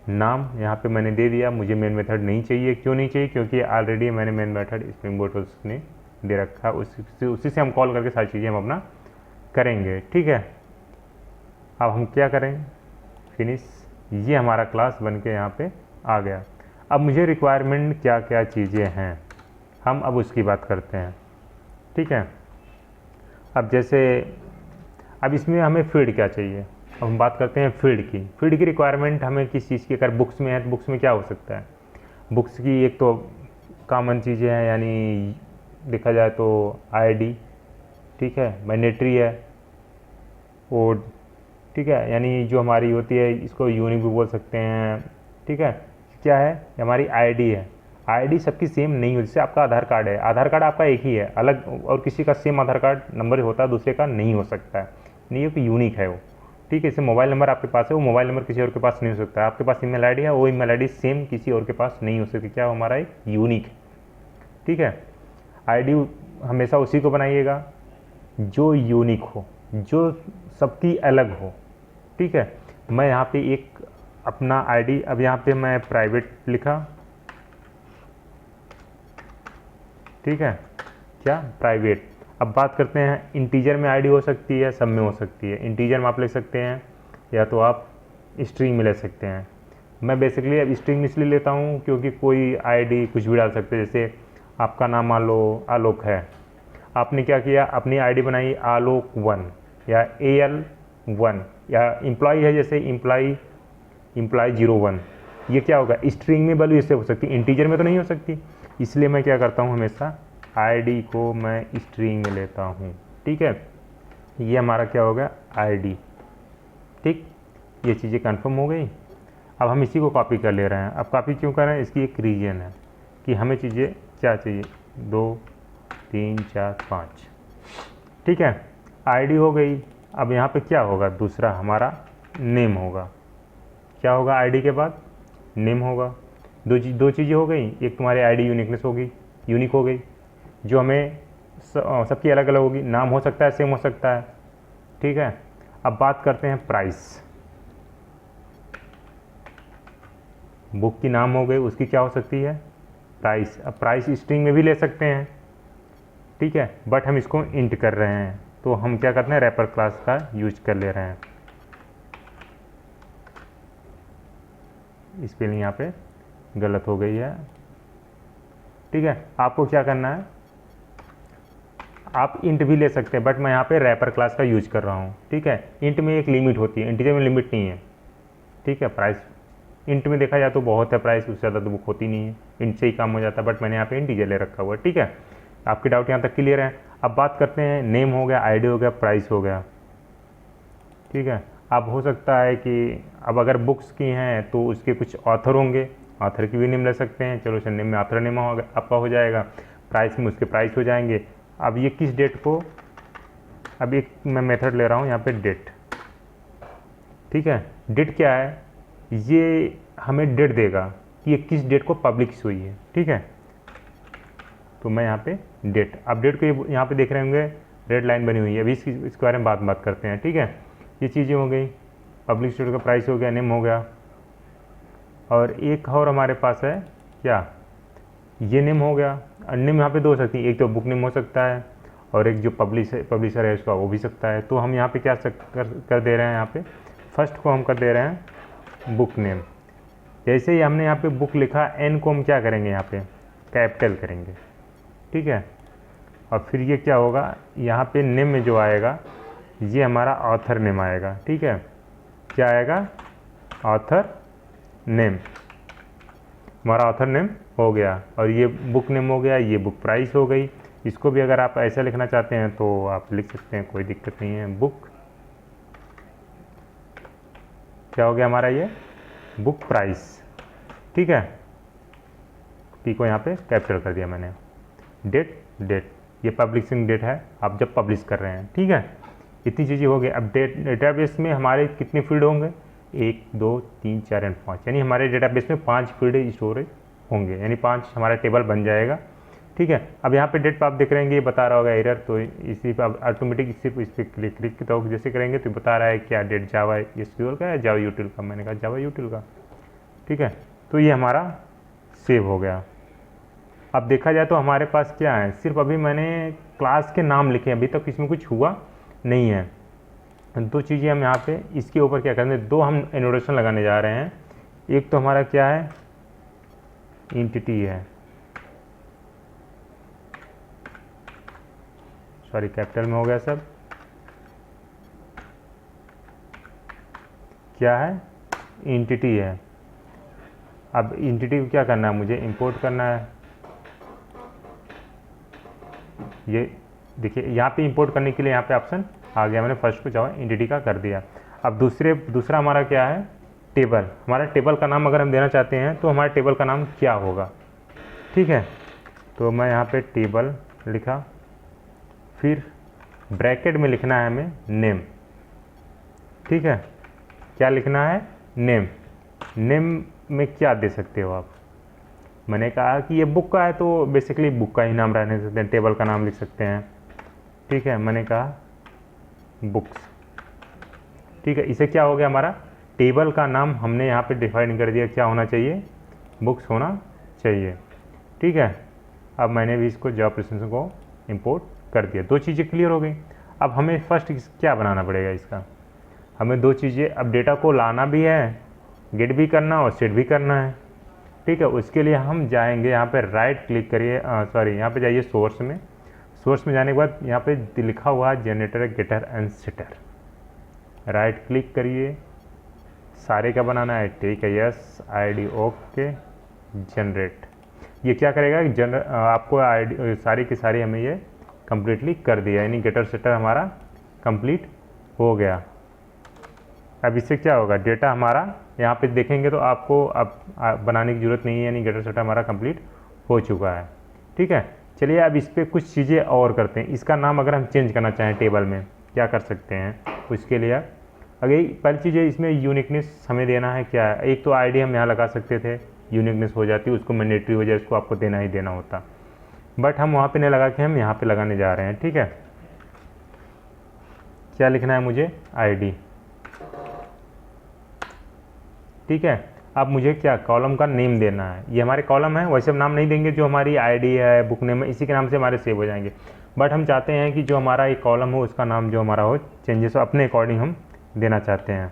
नाम यहाँ पे मैंने दे दिया। मुझे मेन मेथड नहीं चाहिए, क्यों नहीं चाहिए, क्योंकि ऑलरेडी मैंने मेन मेथड स्प्रिंग बोट उसने दे रखा, उसी से हम कॉल करके सारी चीज़ें हम अपना करेंगे। ठीक है, अब हम क्या करें, फिनिश। ये हमारा क्लास बन के यहाँ पे आ गया। अब मुझे रिक्वायरमेंट क्या क्या चीज़ें हैं, हम अब उसकी बात करते हैं। ठीक है, अब जैसे अब इसमें हमें फील्ड क्या चाहिए, अब हम बात करते हैं फील्ड की। फील्ड की रिक्वायरमेंट हमें किस चीज़ की, अगर बुक्स में है तो बुक्स में क्या हो सकता है, बुक्स की एक तो कॉमन चीज़ें हैं, यानी देखा जाए तो आईडी। ठीक है, मैंडेटरी है वो। ठीक है, यानी जो हमारी होती है, इसको यूनिक भी बोल सकते हैं। ठीक है, क्या है, हमारी आईडी है। आईडी सबकी सेम नहीं होती, जैसे आपका आधार कार्ड है, आधार कार्ड आपका एक ही है, अलग और किसी का सेम आधार कार्ड नंबर होता है, दूसरे का नहीं हो सकता है, नहीं है कि यूनिक है वो। ठीक है, जैसे मोबाइल नंबर आपके पास है, वो मोबाइल नंबर किसी और के पास नहीं हो सकता है। आपके पास ईमेल आईडी है, वो ईमेल आईडी सेम किसी और के पास नहीं हो सकती, क्या हमारा एक यूनिक है। ठीक है, आईडी हमेशा उसी को बनाइएगा जो यूनिक हो, जो सबकी अलग हो। ठीक है, मैं यहाँ पे एक अपना आईडी, अब यहाँ पे मैं प्राइवेट लिखा। ठीक है, क्या, प्राइवेट। अब बात करते हैं, इंटीजर में आईडी हो सकती है, सब में हो सकती है। इंटीजर में आप ले सकते हैं या तो आप स्ट्रिंग में ले सकते हैं। मैं बेसिकली अब स्ट्रिंग इसलिए लेता हूँ क्योंकि कोई आईडी कुछ भी डाल सकते हैं। जैसे आपका नाम मान लो आलोक है, आपने क्या किया, अपनी आईडी बनाई आलोक 1 या AL1, या एम्प्लॉय है जैसे एम्प्लॉय 01। ये क्या होगा, स्ट्रिंग में वैल्यू इससे हो सकती है, इंटीजर में तो नहीं हो सकती। इसलिए मैं क्या करता हूँ, हमेशा आईडी को मैं स्ट्रिंग में लेता हूँ। ठीक है, ये हमारा क्या होगा, आईडी। ठीक, ये चीज़ें कंफर्म हो गई। अब हम इसी को कॉपी कर ले रहे हैं। अब कॉपी क्यों कर रहे हैं, इसकी एक रीजन है कि हमें चीज़ें क्या चाहिए, 2 3 4 5। ठीक है, आईडी हो गई। अब यहाँ पे क्या होगा, दूसरा हमारा नेम होगा। क्या होगा, आईडी के बाद नेम होगा। दो चीज़ें हो गई, एक तुम्हारी आईडी यूनिकनेस होगी, यूनिक हो गई, जो हमें सबकी अलग अलग होगी। नाम हो सकता है, सेम हो सकता है। ठीक है, अब बात करते हैं प्राइस। बुक की नाम हो गई, उसकी क्या हो सकती है, प्राइस। अब प्राइस स्ट्रिंग में भी ले सकते हैं। ठीक है, बट हम इसको इंट कर रहे हैं तो हम क्या करते हैं, रैपर क्लास का यूज कर ले रहे हैं। स्पेलिंग यहाँ पे गलत हो गई है, ठीक है। आपको क्या करना है, आप इंट भी ले सकते हैं, बट मैं यहाँ पे रैपर क्लास का यूज कर रहा हूँ, ठीक है। इंट में एक लिमिट होती है, इंटीजर में लिमिट नहीं है, ठीक है। प्राइस इंट में देखा जाए तो बहुत है प्राइस, उससे ज़्यादा तो बुक होती नहीं है, इंट से ही काम हो जाता है, बट मैंने यहाँ पे इंटीजर ले रखा हुआ है, ठीक है। आपके डाउट यहाँ तक क्लियर है। अब बात करते हैं, नेम हो गया, आईडी हो गया, प्राइस हो गया, ठीक है। अब हो सकता है कि अब अगर बुक्स की हैं तो उसके कुछ ऑथर होंगे, ऑथर की भी नेम ले सकते हैं। चलो सर, नेम में ऑथर नेम होगा आपका हो जाएगा, प्राइस में उसके प्राइस हो जाएंगे। अब ये किस डेट को, अब एक मैं मेथड ले रहा हूँ यहाँ पे डेट, ठीक है। डेट क्या है, ये हमें डेट देगा कि ये किस डेट को पब्लिश हुई है, ठीक है। तो मैं यहाँ पे डेट, अब डेट को यहाँ पे देख रहे होंगे रेड लाइन बनी हुई है, अभी इसके बारे में बात करते हैं, ठीक है। ये चीज़ें हो गई, पब्लिश डेट का प्राइस हो गया, नेम हो गया, और एक और हमारे पास है क्या, ये नेम हो गया। नेम यहाँ पे दो हो सकती है, एक तो बुक नेम हो सकता है और एक जो पब्लिशर है उसका वो भी सकता है। तो हम यहाँ पे क्या कर दे रहे हैं, यहाँ पे फर्स्ट को हम कर दे रहे हैं बुक नेम। जैसे ही हमने यहाँ पे बुक लिखा, एन को हम क्या करेंगे, यहाँ पे कैपिटल करेंगे, ठीक है। और फिर ये क्या होगा, यहाँ पे नेम में जो आएगा ये हमारा ऑथर नेम आएगा, ठीक है। क्या आएगा, ऑथर नेम, हमारा ऑथर नेम हो गया, और ये बुक नेम हो गया, ये बुक प्राइस हो गई। इसको भी अगर आप ऐसा लिखना चाहते हैं तो आप लिख सकते हैं, कोई दिक्कत नहीं है। बुक क्या हो गया हमारा, ये बुक प्राइस, ठीक है। पी को यहाँ पे कैप्चर कर दिया मैंने। डेट ये पब्लिशिंग डेट है, आप जब पब्लिश कर रहे हैं, ठीक है। इतनी चीज़ें हो गई। अब डेटाबेस में हमारे कितने फील्ड होंगे, 1 2 3 4 एंड 5, यानी हमारे डेटाबेस में 5 फील्ड स्टोरेज होंगे, यानी 5 हमारा टेबल बन जाएगा, ठीक है। अब यहाँ पे डेट पर आप देख रहे हैं ये बता रहा होगा एरर, तो इसी पर ऑटोमेटिक सिर्फ इस पर क्लिक तो जैसे करेंगे तो बता रहा है क्या डेट, जावा एसक्यूएल का है, जावा यूटिल का। मैंने कहा जावा यूटिल का, ठीक है। तो ये हमारा सेव हो गया। अब देखा जाए तो हमारे पास क्या है, सिर्फ अभी मैंने क्लास के नाम लिखे, अभी तक इसमें कुछ हुआ नहीं है। दो चीज़ें हम यहाँ पे इसके ऊपर क्या करेंगे, दो हम एनोटेशन लगाने जा रहे हैं। एक तो हमारा क्या है, एंटिटी है, सॉरी कैपिटल में हो गया सब, क्या है, एंटिटी है। अब एंटिटी को क्या करना है, मुझे इंपोर्ट करना है। ये देखिए यहाँ पे इंपोर्ट करने के लिए यहाँ पे ऑप्शन आ गया, मैंने फर्स्ट को जावा एंटिटी का कर दिया। अब दूसरा हमारा क्या है, टेबल। हमारा टेबल का नाम अगर हम देना चाहते हैं तो हमारे टेबल का नाम क्या होगा, ठीक है। तो मैं यहाँ पे टेबल लिखा, फिर ब्रैकेट में लिखना है हमें नेम, ठीक है। क्या लिखना है, नेम। नेम में क्या दे सकते हो आप, मैंने कहा कि ये बुक का है तो बेसिकली बुक का ही नाम रहने सकते हैं, टेबल का नाम लिख सकते हैं, ठीक है। मैंने कहा बुक्स, ठीक है। इसे क्या हो गया, हमारा टेबल का नाम हमने यहाँ पे डिफाइन कर दिया, क्या होना चाहिए, बुक्स होना चाहिए, ठीक है। अब मैंने भी इसको जावा प्रेजेंटेशन को इंपोर्ट कर दिया। दो चीज़ें क्लियर हो गई। अब हमें फर्स्ट क्या बनाना पड़ेगा इसका, हमें दो चीज़ें, अब डेटा को लाना भी है, गेट भी करना और सेट भी करना है, ठीक है। उसके लिए हम जाएंगे यहाँ पे, राइट क्लिक करिए, सॉरी यहाँ पे जाइए सोर्स में। सोर्स में जाने के बाद यहाँ पे लिखा हुआ है generator getter and setter, right click करिए। सारे का बनाना है, ठीक है, यस, आईडी ओके, जनरेट। ये क्या करेगा, आपको आईडी सारी की सारी हमें ये कम्प्लीटली कर दिया, यानी गेटर सेटर हमारा कंप्लीट हो गया। अब इससे क्या होगा, डेटा हमारा यहाँ पे देखेंगे तो आपको अब बनाने की ज़रूरत नहीं है, यानी गेटर सेटर हमारा कंप्लीट हो चुका है, ठीक है। चलिए अब इस पर कुछ चीज़ें और करते हैं। इसका नाम अगर हम चेंज करना चाहें टेबल में, क्या कर सकते हैं, उसके लिए अगर पहली चीज़ है इसमें यूनिकनेस हमें देना है। क्या है, एक तो आईडी हम यहाँ लगा सकते थे, यूनिकनेस हो जाती, उसको मैंडेटरी हो जाए, उसको आपको देना ही देना होता, बट हम वहाँ पे नहीं लगा के हम यहाँ पे लगाने जा रहे हैं, ठीक है। क्या लिखना है मुझे, आईडी, ठीक है। अब मुझे क्या, कॉलम का नेम देना है, ये हमारे कॉलम है, वैसे हम नाम नहीं देंगे, जो हमारी आईडी है, बुक नेम है, इसी के नाम से हमारे सेव हो जाएंगे। बट हम चाहते हैं कि जो हमारा एक कॉलम हो उसका नाम जो हमारा हो चेंजेस हो अपने अकॉर्डिंग हम देना चाहते हैं।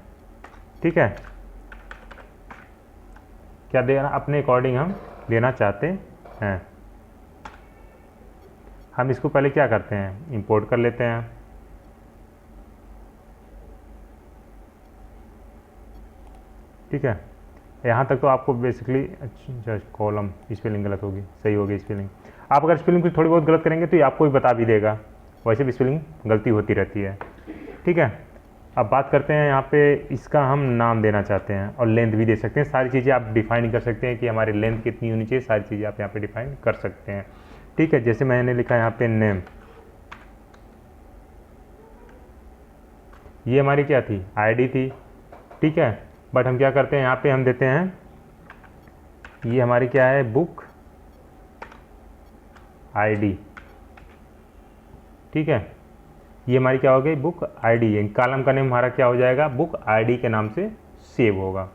ठीक है, क्या देना, अपने अकॉर्डिंग हम देना चाहते हैं। हम इसको पहले क्या करते हैं, इंपोर्ट कर लेते हैं। ठीक है, यहाँ तक तो आपको बेसिकली, अच्छा कॉलम स्पेलिंग गलत होगी, सही होगी स्पेलिंग। आप अगर स्पेलिंग कुछ थोड़ी बहुत गलत करेंगे तो ये आपको भी बता भी देगा, वैसे भी स्पेलिंग गलती होती रहती है। ठीक है, अब बात करते हैं यहाँ पे इसका हम नाम देना चाहते हैं और लेंथ भी दे सकते हैं। सारी चीज़ें आप डिफाइन कर सकते हैं कि हमारी लेंथ कितनी होनी चाहिए, सारी चीज़ें आप यहाँ पे डिफाइन कर सकते हैं। ठीक है, जैसे मैंने लिखा यहाँ पे नेम, ये हमारी क्या थी, आईडी थी। ठीक है, बट हम क्या करते हैं यहाँ पे हम देते हैं, ये हमारी क्या है, बुक आईडी। ठीक है, ये हमारी क्या हो गई, बुक आईडी। कॉलम का नेम हमारा क्या हो जाएगा, बुक आईडी के नाम से सेव होगा।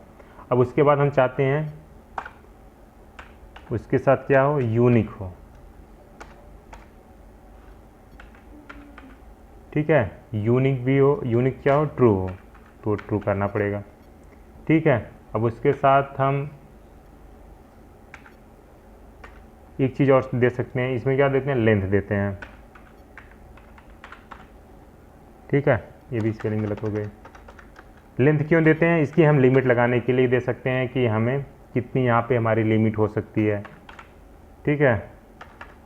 अब उसके बाद हम चाहते हैं उसके साथ क्या हो, यूनिक हो। ठीक है, यूनिक भी हो, यूनिक क्या हो, ट्रू हो, तो ट्रू करना पड़ेगा। ठीक है, अब उसके साथ हम एक चीज़ और दे सकते हैं, इसमें क्या देते हैं, लेंथ देते हैं। ठीक है, ये भी स्पेलिंग गलत हो गई। लेंथ क्यों देते हैं, इसकी हम लिमिट लगाने के लिए दे सकते हैं कि हमें कितनी यहाँ पे हमारी लिमिट हो सकती है। ठीक है,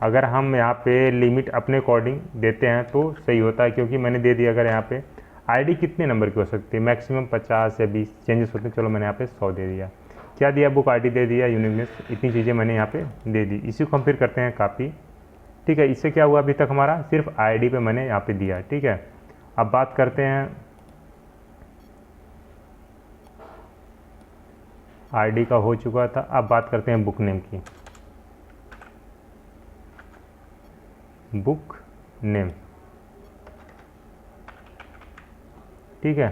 अगर हम यहाँ पे लिमिट अपने अकॉर्डिंग देते हैं तो सही होता है, क्योंकि मैंने दे दिया अगर यहाँ पे आईडी कितने नंबर की हो सकती है, मैक्सिमम 50 या 20 चेंजेस होते हैं। चलो मैंने यहाँ पे 100 दे दिया, क्या दिया, बुक आईडी दे दिया, यूनिकनेस, इतनी चीज़ें मैंने यहाँ पे दे दी। इसी को हम फिर करते हैं कॉपी। ठीक है, इससे क्या हुआ, अभी तक हमारा सिर्फ आईडी पे मैंने यहाँ पे दिया। ठीक है, अब बात करते हैं, आईडी का हो चुका था, अब बात करते हैं बुक नेम की। बुक नेम, ठीक है,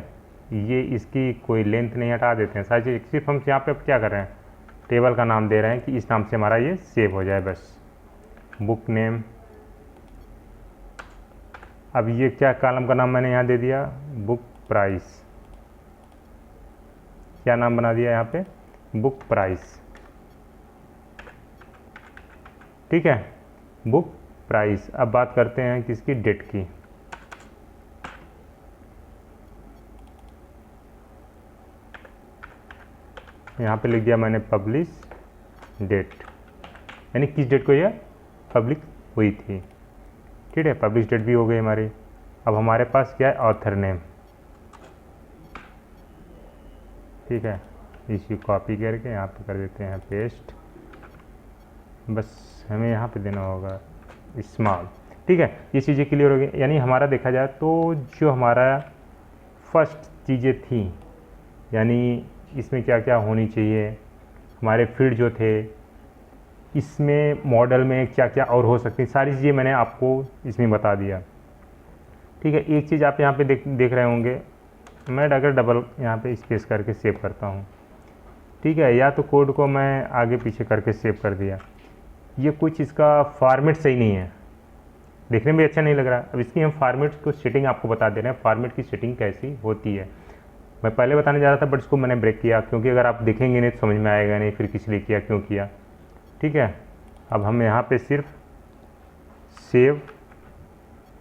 ये इसकी कोई लेंथ नहीं, हटा देते हैं सारी चीज़। सिर्फ हम यहाँ पे क्या कर रहे हैं, टेबल का नाम दे रहे हैं कि इस नाम से हमारा ये सेव हो जाए बस, बुक नेम। अब ये क्या, कॉलम का नाम मैंने यहाँ दे दिया, बुक प्राइस। क्या नाम बना दिया यहाँ पे, बुक प्राइस। ठीक है, बुक प्राइस। अब बात करते हैं किसकी, डेट की। यहाँ पे लिख दिया मैंने पब्लिश डेट, यानी किस डेट को यह पब्लिक हुई थी। ठीक है, पब्लिश डेट भी हो गई हमारी। अब हमारे पास क्या है, ऑथर नेम। ठीक है, इसी कॉपी करके यहाँ पे कर देते हैं पेस्ट, बस हमें यहाँ पे देना होगा स्मॉल। ठीक है, ये चीज़ें क्लियर हो गई। यानी हमारा देखा जाए तो जो हमारा फर्स्ट चीज़ें थी, यानी इसमें क्या क्या होनी चाहिए, हमारे फील्ड जो थे, इसमें मॉडल में क्या क्या और हो सकती, सारी चीज़ें मैंने आपको इसमें बता दिया। ठीक है, एक चीज़ आप यहाँ पे देख रहे होंगे, मैं अगर डबल यहाँ पे स्पेस करके सेव करता हूँ, ठीक है, या तो कोड को मैं आगे पीछे करके सेव कर दिया, ये कुछ इसका फॉर्मेट सही नहीं है, देखने में अच्छा नहीं लग रहा। अब इसकी हम फॉर्मेट को सेटिंग आपको बता दे रहे हैं, फॉर्मेट की सेटिंग कैसी होती है। मैं पहले बताने जा रहा था बट इसको मैंने ब्रेक किया, क्योंकि अगर आप देखेंगे नहीं तो समझ में आएगा नहीं फिर किस लिए किया, क्यों किया। ठीक है, अब हम यहाँ पे सिर्फ सेव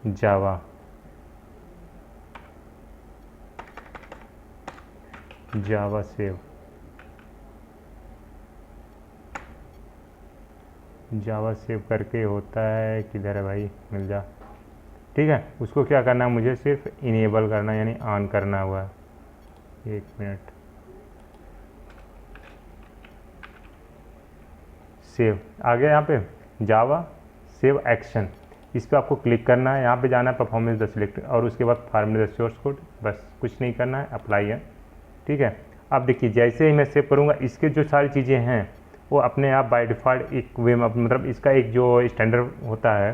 जावा, जावा सेव, जावा सेव करके होता है, किधर है भाई, मिल जा। ठीक है, उसको क्या करना है, मुझे सिर्फ इनेबल करना यानी ऑन करना हुआ। एक मिनट, सेव आ गया यहाँ पे, जावा सेव एक्शन, इस पर आपको क्लिक करना है, यहाँ पे जाना है परफॉर्मेंस द सिलेक्ट और उसके बाद फॉर्मेट द सोर्स कोड, बस कुछ नहीं करना है, अप्लाई है। ठीक है, अब देखिए जैसे ही मैं सेव करूँगा इसके जो सारी चीज़ें हैं वो अपने आप बाय डिफ़ॉल्ट एक वे में, मतलब इसका एक जो स्टैंडर्ड होता है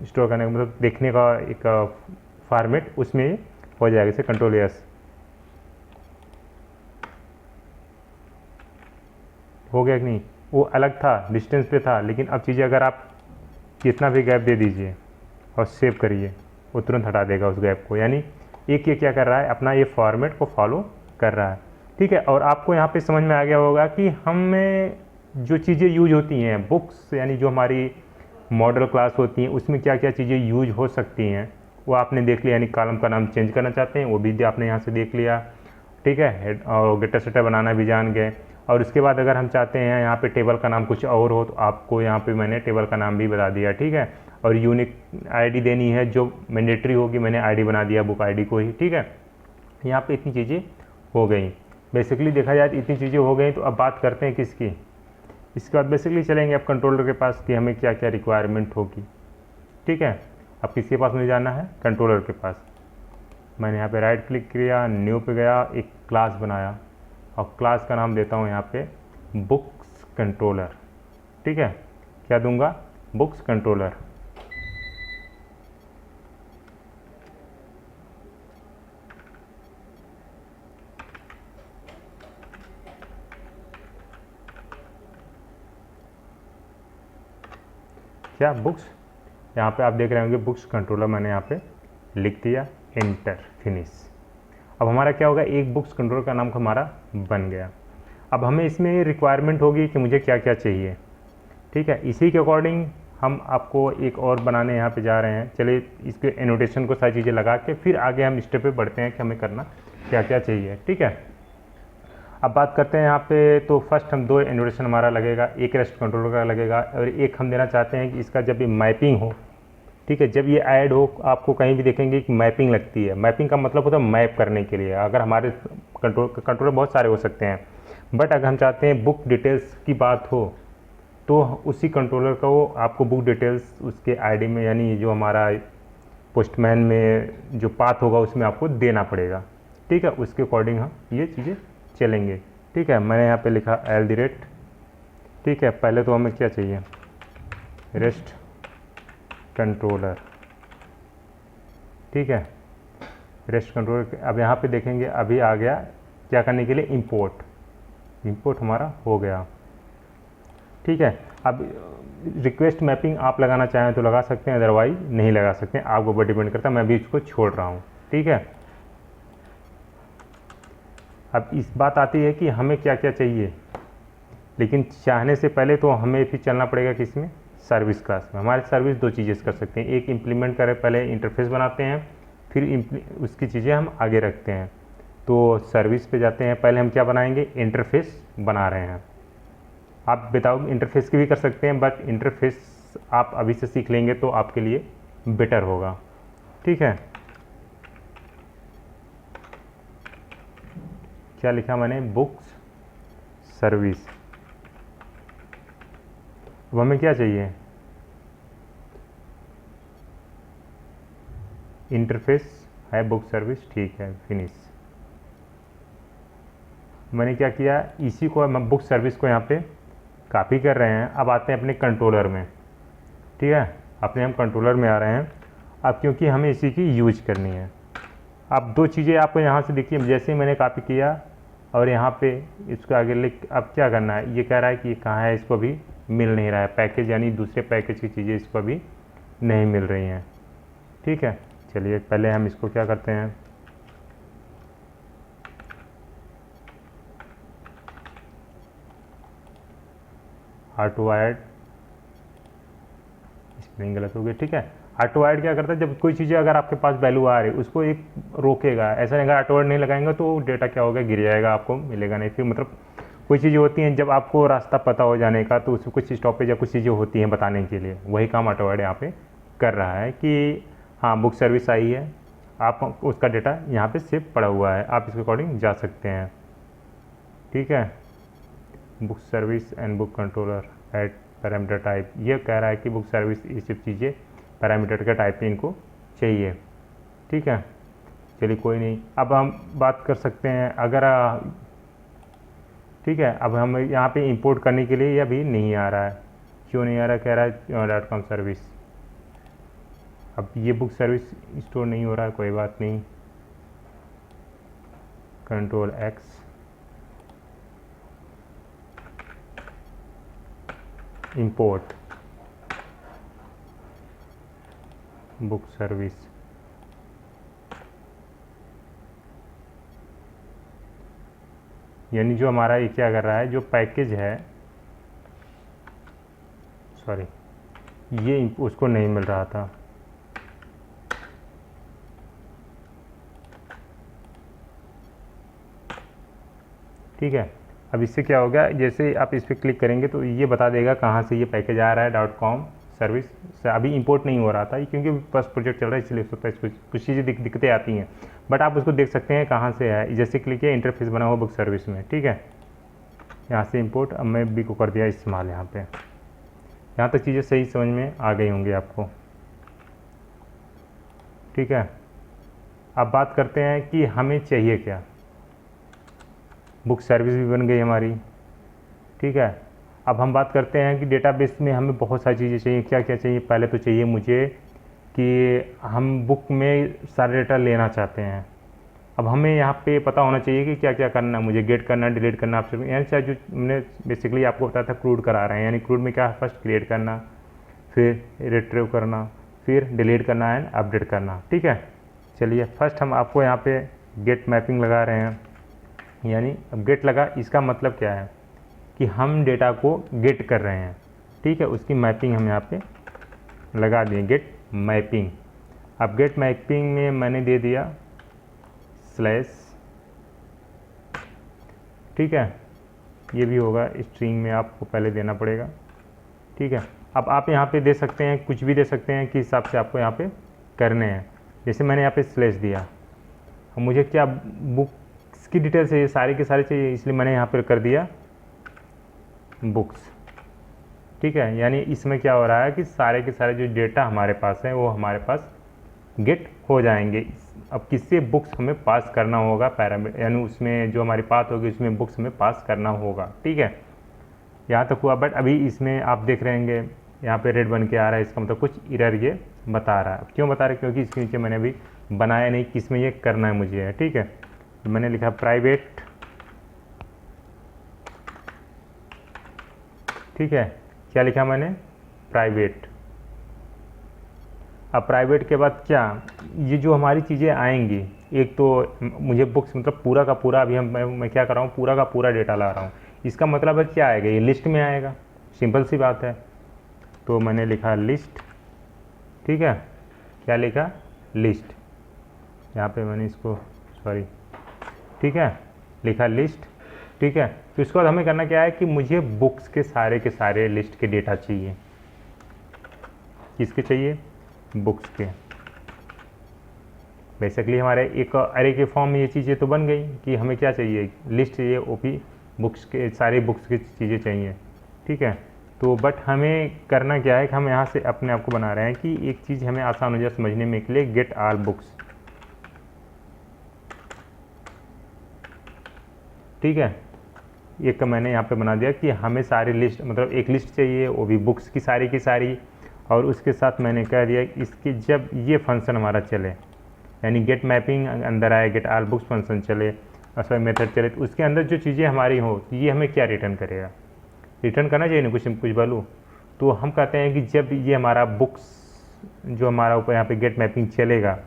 स्टोर करने का, मतलब देखने का एक फॉर्मेट, उसमें हो जाएगा। जैसे कंट्रोल एस हो गया कि नहीं, वो अलग था, डिस्टेंस पे था, लेकिन अब चीज़ें अगर आप कितना भी गैप दे दीजिए, और सेव करिए, वो तुरंत हटा देगा उस गैप को। यानी एक ये क्या कर रहा है, अपना ये फॉर्मेट को फॉलो कर रहा है। ठीक है, और आपको यहाँ पे समझ में आ गया होगा कि हमें जो चीज़ें यूज होती हैं बुक्स, यानी जो हमारी मॉडल क्लास होती हैं उसमें क्या क्या चीज़ें यूज हो सकती हैं वो आपने देख लिया। यानी कॉलम का नाम चेंज करना चाहते हैं वो भी आपने यहाँ से देख लिया। ठीक है, हेड और गेटर सेटर बनाना भी जान गए। और उसके बाद अगर हम चाहते हैं यहाँ पे टेबल का नाम कुछ और हो तो आपको यहाँ पे मैंने टेबल का नाम भी बता दिया। ठीक है, और यूनिक आईडी देनी है जो मैंडेटरी होगी, मैंने आईडी बना दिया बुक आईडी को ही। ठीक है, यहाँ पे इतनी चीज़ें हो गई। बेसिकली देखा जाए तो इतनी चीज़ें हो गई। तो अब बात करते हैं किसकी, इसके बाद बेसिकली चलेंगे अब कंट्रोलर के पास कि हमें क्या क्या रिक्वायरमेंट होगी। ठीक है, अब किसके पास मुझे जाना है, कंट्रोलर के पास। मैंने यहाँ पे राइट क्लिक किया, न्यू पे गया, एक क्लास बनाया और क्लास का नाम देता हूँ यहाँ पे बुक्स कंट्रोलर। ठीक है, क्या दूंगा, बुक्स कंट्रोलर। क्या बुक्स, यहाँ पे आप देख रहे होंगे बुक्स कंट्रोलर मैंने यहाँ पे लिख दिया, एंटर, फिनिश। अब हमारा क्या होगा, एक बुक्स कंट्रोलर का नाम हमारा बन गया। अब हमें इसमें रिक्वायरमेंट होगी कि मुझे क्या क्या चाहिए। ठीक है, इसी के अकॉर्डिंग हम आपको एक और बनाने यहाँ पे जा रहे हैं। चलिए इसके एनोटेशन को सारी चीज़ें लगा के फिर आगे हम स्टेप पे बढ़ते हैं कि हमें करना क्या क्या चाहिए। ठीक है, अब बात करते हैं यहाँ पे। तो फर्स्ट हम दो एनोटेशन हमारा लगेगा, एक रेस्ट कंट्रोलर का लगेगा और एक हम देना चाहते हैं कि इसका जब ये मैपिंग हो। ठीक है, जब ये ऐड हो आपको कहीं भी देखेंगे कि मैपिंग लगती है। मैपिंग का मतलब होता है मैप करने के लिए। अगर हमारे कंट्रोलर बहुत सारे हो सकते हैं, बट अगर हम चाहते हैं बुक डिटेल्स की बात हो तो उसी कंट्रोलर का वो आपको बुक डिटेल्स उसके आईडी में, यानी जो हमारा पोस्टमैन में जो पाथ होगा उसमें आपको देना पड़ेगा। ठीक है, उसके अकॉर्डिंग हम ये चीज़ें चलेंगे। ठीक है, मैंने यहाँ पे लिखा @। ठीक है, पहले तो हमें क्या चाहिए, रेस्ट कंट्रोलर। ठीक है, रेस्ट कंट्रोलर। अब यहाँ पे देखेंगे अभी आ गया क्या करने के लिए, इंपोर्ट। इंपोर्ट हमारा हो गया। ठीक है, अब रिक्वेस्ट मैपिंग आप लगाना चाहें तो लगा सकते हैं, अदरवाइज नहीं लगा सकते हैं, आपके ऊपर डिपेंड करता है। मैं भी इसको छोड़ रहा हूँ। ठीक है, अब इस बात आती है कि हमें क्या क्या चाहिए, लेकिन चाहने से पहले तो हमें फिर चलना पड़ेगा किसमें, सर्विस क्लास में। हमारे सर्विस दो चीज़ें कर सकते हैं, एक इम्प्लीमेंट करें, पहले इंटरफेस बनाते हैं फिर उसकी चीज़ें हम आगे रखते हैं। तो सर्विस पे जाते हैं, पहले हम क्या बनाएंगे, इंटरफेस बना रहे हैं। आप विदाउट इंटरफेस की भी कर सकते हैं, बट इंटरफेस आप अभी से सीख लेंगे तो आपके लिए बेटर होगा। ठीक है, क्या लिखा मैंने, बुक्स सर्विस। अब हमें क्या चाहिए, इंटरफेस है, बुक सर्विस। ठीक है, फिनिश। मैंने क्या किया, इसी को हम बुक सर्विस को यहाँ पे कॉपी कर रहे हैं। अब आते हैं अपने कंट्रोलर में। ठीक है, अपने हम कंट्रोलर में आ रहे हैं अब, क्योंकि हमें इसी की यूज करनी है। अब दो चीज़ें आपको यहाँ से देखिए, जैसे ही मैंने कॉपी किया और यहाँ पे इसको आगे लिख, अब क्या करना है, ये कह रहा है कि ये कहाँ है, इसको भी मिल नहीं रहा है पैकेज, यानी दूसरे पैकेज की चीज़ें इसको भी नहीं मिल रही हैं। ठीक है, चलिए पहले हम इसको क्या करते हैं, ऑटो ऐड, स्पेलिंग गलत हो गई। ठीक है, ऑटो ऐड क्या करता है, जब कोई चीज़ें अगर आपके पास वैल्यू आ रही है उसको एक रोकेगा। ऐसा नहीं, अगर ऑटो ऐड नहीं लगाएंगे तो डेटा क्या होगा, गिर जाएगा, आपको मिलेगा नहीं। फिर मतलब कोई चीज़ें होती हैं जब आपको रास्ता पता हो जाने का तो उसमें कुछ स्टॉपेज या कुछ चीज़ें होती हैं बताने के लिए, वही काम ऑटो ऐड यहाँ पे कर रहा है कि हाँ बुक सर्विस आई है, आप उसका डेटा यहाँ पे सेव पड़ा हुआ है, आप इसके अकॉर्डिंग जा सकते हैं। ठीक है, book service and book controller at parameter type, ये कह रहा है कि बुक सर्विस ये सब चीज़ें पैरामीटर का टाइप पे इनको चाहिए। ठीक है, चलिए कोई नहीं। अब हम बात कर सकते हैं अगर ठीक है, अब हम यहाँ पे इंपोर्ट करने के लिए ये अभी नहीं आ रहा है, क्यों नहीं आ रहा, कह रहा है .com सर्विस। अब ये बुक सर्विस स्टोर नहीं हो रहा है, कोई बात नहीं, control X, import. Book service, यानी जो हमारा ये क्या कर रहा है, जो पैकेज है, सॉरी ये उसको नहीं मिल रहा था, ठीक है। अब इससे क्या होगा, जैसे आप इस पर क्लिक करेंगे तो ये बता देगा कहाँ से ये पैकेज आ रहा है .com सर्विस से। अभी इंपोर्ट नहीं हो रहा था क्योंकि फर्स्ट प्रोजेक्ट चल रहा है, इसलिए होता है कुछ चीज़ें दिक्कतें आती हैं, बट आप उसको देख सकते हैं कहाँ से है। जैसे क्लिक किया इंटरफेस बना हुआ बुक सर्विस में, ठीक है, यहाँ से इंपोर्ट। अब मैं भी को कर दिया इस्तेमाल। यहाँ तक चीज़ें सही समझ में आ गई होंगी आपको, ठीक है। अब बात करते हैं कि हमें चाहिए क्या। बुक सर्विस भी बन गई हमारी, ठीक है। अब हम बात करते हैं कि डेटाबेस में हमें बहुत सारी चीज़ें चाहिए। क्या क्या चाहिए, पहले तो चाहिए मुझे कि हम बुक में सारे डेटा लेना चाहते हैं। अब हमें यहाँ पे पता होना चाहिए कि क्या क्या करना है मुझे, गेट करना, डिलीट करना, आप यानी चाहे जो हमने बेसिकली आपको बताया था क्रूड करा रहे हैं, यानी क्रूड में क्या है, फर्स्ट क्रिएट करना, फिर रिट्रीव करना, फिर डिलीट करना एंड अपडेट करना, ठीक है। चलिए फर्स्ट हम आपको यहाँ पे गेट मैपिंग लगा रहे हैं, यानी अब गेट लगा, इसका मतलब क्या है कि हम डेटा को गेट कर रहे हैं, ठीक है। उसकी मैपिंग हम यहाँ पे लगा दिए, गेट मैपिंग। अब गेट मैपिंग में मैंने दे दिया स्लैश, ठीक है। ये भी होगा, स्ट्रिंग में आपको पहले देना पड़ेगा, ठीक है। अब आप यहाँ पे दे सकते हैं, कुछ भी दे सकते हैं कि हिसाब से आपको यहाँ पे करने हैं। जैसे मैंने यहाँ पे स्लैश दिया, अब मुझे क्या बुक्स की डिटेल चाहिए, सारे के सारे चाहिए, इसलिए मैंने यहाँ पर कर दिया बुक्स, ठीक है। यानी इसमें क्या हो रहा है कि सारे के सारे जो डेटा हमारे पास है वो हमारे पास गेट हो जाएंगे। अब किससे बुक्स हमें पास करना होगा, पैरामीटर, यानी उसमें जो हमारी पाथ होगी उसमें बुक्स हमें पास करना होगा, ठीक है। यहाँ तक हुआ, बट अभी इसमें आप देख रहे होंगे यहाँ पे रेड बन के आ रहा है, इसका मतलब कुछ एरर ये बता रहा है। क्यों बता रहा है, क्योंकि इसके नीचे मैंने अभी बनाया नहीं किस में ये करना है मुझे, ठीक है। तो मैंने लिखा प्राइवेट, ठीक है। क्या लिखा मैंने, प्राइवेट। अब प्राइवेट के बाद क्या, ये जो हमारी चीज़ें आएंगी, एक तो मुझे बुक्स मतलब पूरा का पूरा, अभी मैं क्या कर रहा हूँ, पूरा का पूरा डेटा ला रहा हूँ। इसका मतलब है क्या आएगा, ये लिस्ट में आएगा, सिंपल सी बात है। तो मैंने लिखा लिस्ट, ठीक है। क्या लिखा, लिस्ट। यहाँ पे मैंने इसको, सॉरी, ठीक है, लिखा लिस्ट, ठीक है। तो इसके बाद हमें करना क्या है कि मुझे बुक्स के सारे लिस्ट के डेटा चाहिए। किसके चाहिए, बुक्स के। बेसिकली हमारे एक अरे के फॉर्म में ये चीज़ें तो बन गई कि हमें क्या चाहिए, लिस्ट चाहिए, ओपी बुक्स के सारे बुक्स की चीज़ें चाहिए, ठीक है। तो बट हमें करना क्या है कि हम यहाँ से अपने आप को बना रहे हैं कि एक चीज़ हमें आसान हो जाए समझने में के लिए, गेट ऑल बुक्स, ठीक है। एक मैंने यहाँ पे बना दिया कि हमें सारी लिस्ट, मतलब एक लिस्ट चाहिए वो भी बुक्स की सारी, और उसके साथ मैंने कह दिया इसकी जब ये फंक्शन हमारा चले, यानी गेट मैपिंग अंदर आए, गेट ऑल बुक्स फंक्शन चले, सॉरी मेथड चले, तो उसके अंदर जो चीज़ें हमारी हो तो ये हमें क्या रिटर्न करेगा, रिटर्न करना चाहिए ना कुछ वैल्यू। तो हम कहते हैं कि जब ये हमारा बुक्स जो हमारा ऊपर यहाँ पे गेट मैपिंग चलेगा,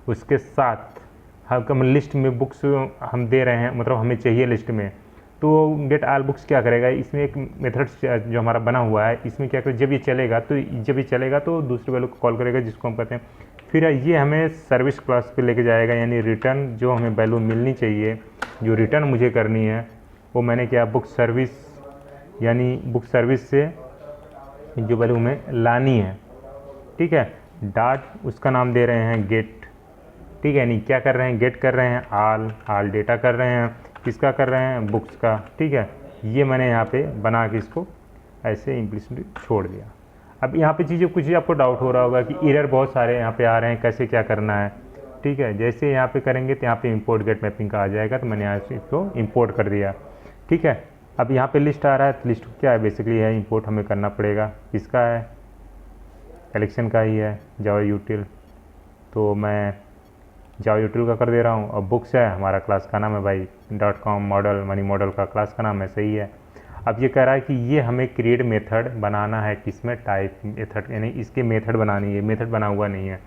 उसके साथ हम लिस्ट में बुक्स हम दे रहे हैं, मतलब हमें चाहिए लिस्ट में, तो गेट ऑल बुक्स क्या करेगा, इसमें एक मेथड जो हमारा बना हुआ है, इसमें क्या करेगा, जब ये चलेगा तो दूसरी वैल्यू को कॉल करेगा जिसको हम कहते हैं, फिर ये हमें सर्विस क्लास पे लेके जाएगा, यानी रिटर्न जो हमें वैल्यू मिलनी चाहिए, जो रिटर्न मुझे करनी है वो मैंने क्या, बुक सर्विस, यानी बुक सर्विस से जो वैल्यू हमें लानी है, ठीक है। डॉट उसका नाम दे रहे हैं गेट, ठीक है। यानी क्या कर रहे हैं, गेट कर रहे हैं ऑल डेटा कर रहे हैं, किसका कर रहे हैं, बुक्स का, ठीक है। ये मैंने यहाँ पे बना के इसको ऐसे इम्प्लिसिट छोड़ दिया। अब यहाँ पे चीज़ें कुछ आपको डाउट हो रहा होगा कि एरर बहुत सारे यहाँ पे आ रहे हैं, कैसे क्या करना है, ठीक है। जैसे यहाँ पे करेंगे तो यहाँ पे इंपोर्ट गेट मैपिंग का आ जाएगा, तो मैंने यहाँ से इसको इंपोर्ट कर दिया, ठीक है। अब यहाँ पे लिस्ट आ रहा है, तो लिस्ट क्या है, बेसिकली है इंपोर्ट हमें करना पड़ेगा, किसका है, कलेक्शन का ही है, जावा यूटिल, तो मैं जावा यूटिल का कर दे रहा हूँ। और बुक्स है हमारा क्लास का नाम है भाई, .com मॉडल मनी मॉडल का क्लास का नाम है, सही है। अब ये कह रहा है कि ये हमें क्रिएट मेथड बनाना है, किसमें, टाइप मेथड, यानी इसके मेथड बनानी है, मेथड बना हुआ नहीं है।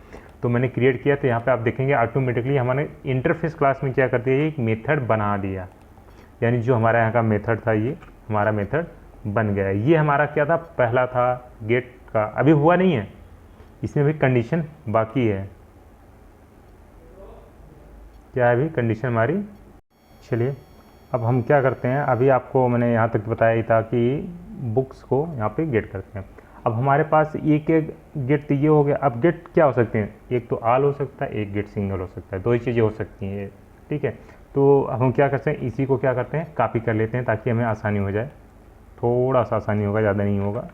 तो मैंने क्रिएट किया, तो यहाँ पे आप देखेंगे ऑटोमेटिकली हमारे इंटरफेस क्लास में क्या कर दिया, एक मेथड बना दिया, यानी जो हमारा यहाँ का मेथड था ये हमारा मेथड बन गया। ये हमारा क्या था, पहला था गेट का, अभी हुआ नहीं है, इसमें भी कंडीशन बाकी है। क्या है अभी कंडीशन हमारी। चलिए अब हम क्या करते हैं, अभी आपको मैंने यहाँ तक बताया ही था कि बुक्स को यहाँ पे गेट करते हैं। अब हमारे पास एक एक गेट तो ये हो गया। अब गेट क्या हो सकते हैं, एक तो आल हो सकता है, एक गेट सिंगल हो सकता है, दो ही चीज़ें हो सकती हैं, ठीक है। तो अब हम क्या करते हैं, इसी को क्या करते हैं, कॉपी कर लेते हैं ताकि हमें आसानी हो जाए, थोड़ा सा आसानी होगा, ज़्यादा नहीं होगा।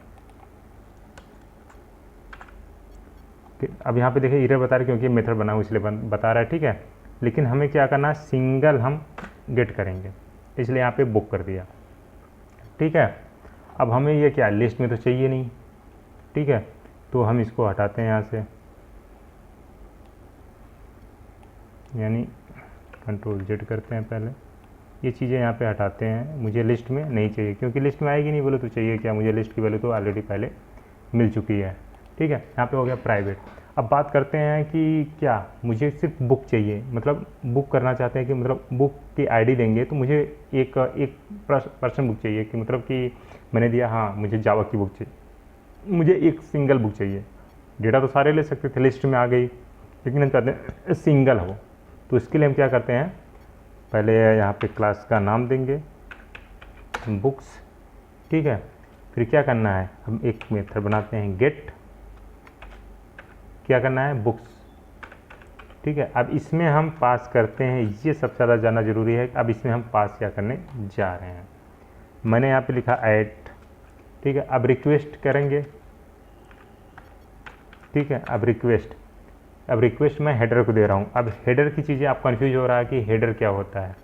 अब यहाँ पे देखिए एरर बता रहा है क्योंकि मेथड बना हुआ इसलिए बता रहा है, ठीक है। लेकिन हमें क्या करना है, सिंगल हम गेट करेंगे, इसलिए यहाँ पे बुक कर दिया, ठीक है। अब हमें ये क्या लिस्ट में तो चाहिए नहीं, ठीक है, तो हम इसको हटाते हैं यहाँ से, यानी Ctrl+Z करते हैं पहले, ये चीज़ें यहाँ पे हटाते हैं, मुझे लिस्ट में नहीं चाहिए क्योंकि लिस्ट में आएगी नहीं, बोले तो चाहिए क्या, मुझे लिस्ट की वैल्यू तो ऑलरेडी पहले मिल चुकी है, ठीक है। यहाँ पे हो गया प्राइवेट। अब बात करते हैं कि क्या मुझे सिर्फ बुक चाहिए, मतलब बुक करना चाहते हैं कि मतलब बुक की आईडी देंगे तो मुझे एक पर्सन बुक चाहिए, कि मतलब कि मैंने दिया हाँ मुझे जावा की बुक चाहिए, मुझे एक सिंगल बुक चाहिए। डेटा तो सारे ले सकते थे, लिस्ट में आ गई, लेकिन हम चाहते हैं सिंगल हो। तो इसके लिए हम क्या करते हैं, पहले यहाँ पे क्लास का नाम देंगे बुक्स, ठीक है। फिर क्या करना है, हम एक मेथड बनाते हैं गेट, क्या करना है, बुक्स, ठीक है। अब इसमें हम पास करते हैं, ये सबसे ज़्यादा जानना जरूरी है। अब इसमें हम पास क्या करने जा रहे हैं, मैंने यहाँ पे लिखा ऐड, ठीक है। अब रिक्वेस्ट करेंगे, ठीक है। अब रिक्वेस्ट मैं हेडर को दे रहा हूँ। अब हेडर की चीज़ें आप कंफ्यूज हो रहा है कि हेडर क्या होता है,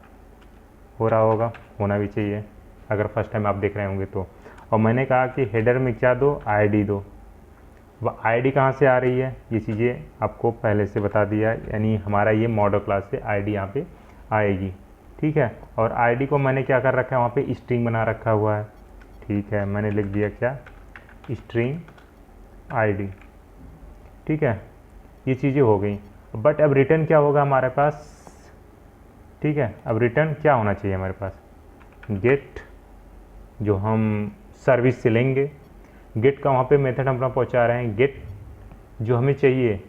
हो रहा होगा, होना भी चाहिए अगर फर्स्ट टाइम आप देख रहे होंगे तो। और मैंने कहा कि हेडर में क्या दो, आईडी दो। वह आईडी कहाँ से आ रही है, ये चीज़ें आपको पहले से बता दिया, यानी हमारा ये मॉडल क्लास से आईडी यहाँ पे आएगी, ठीक है। और आईडी को मैंने क्या कर रखा है, वहाँ पे स्ट्रिंग बना रखा हुआ है, ठीक है। मैंने लिख दिया क्या, स्ट्रिंग आईडी, ठीक है। ये चीज़ें हो गई। बट अब रिटर्न क्या होगा हमारे पास, ठीक है। अब रिटर्न क्या होना चाहिए हमारे पास, गेट, जो हम सर्विस से लेंगे, गेट का वहाँ पे मेथड हम अपना पहुँचा रहे हैं, गेट जो हमें चाहिए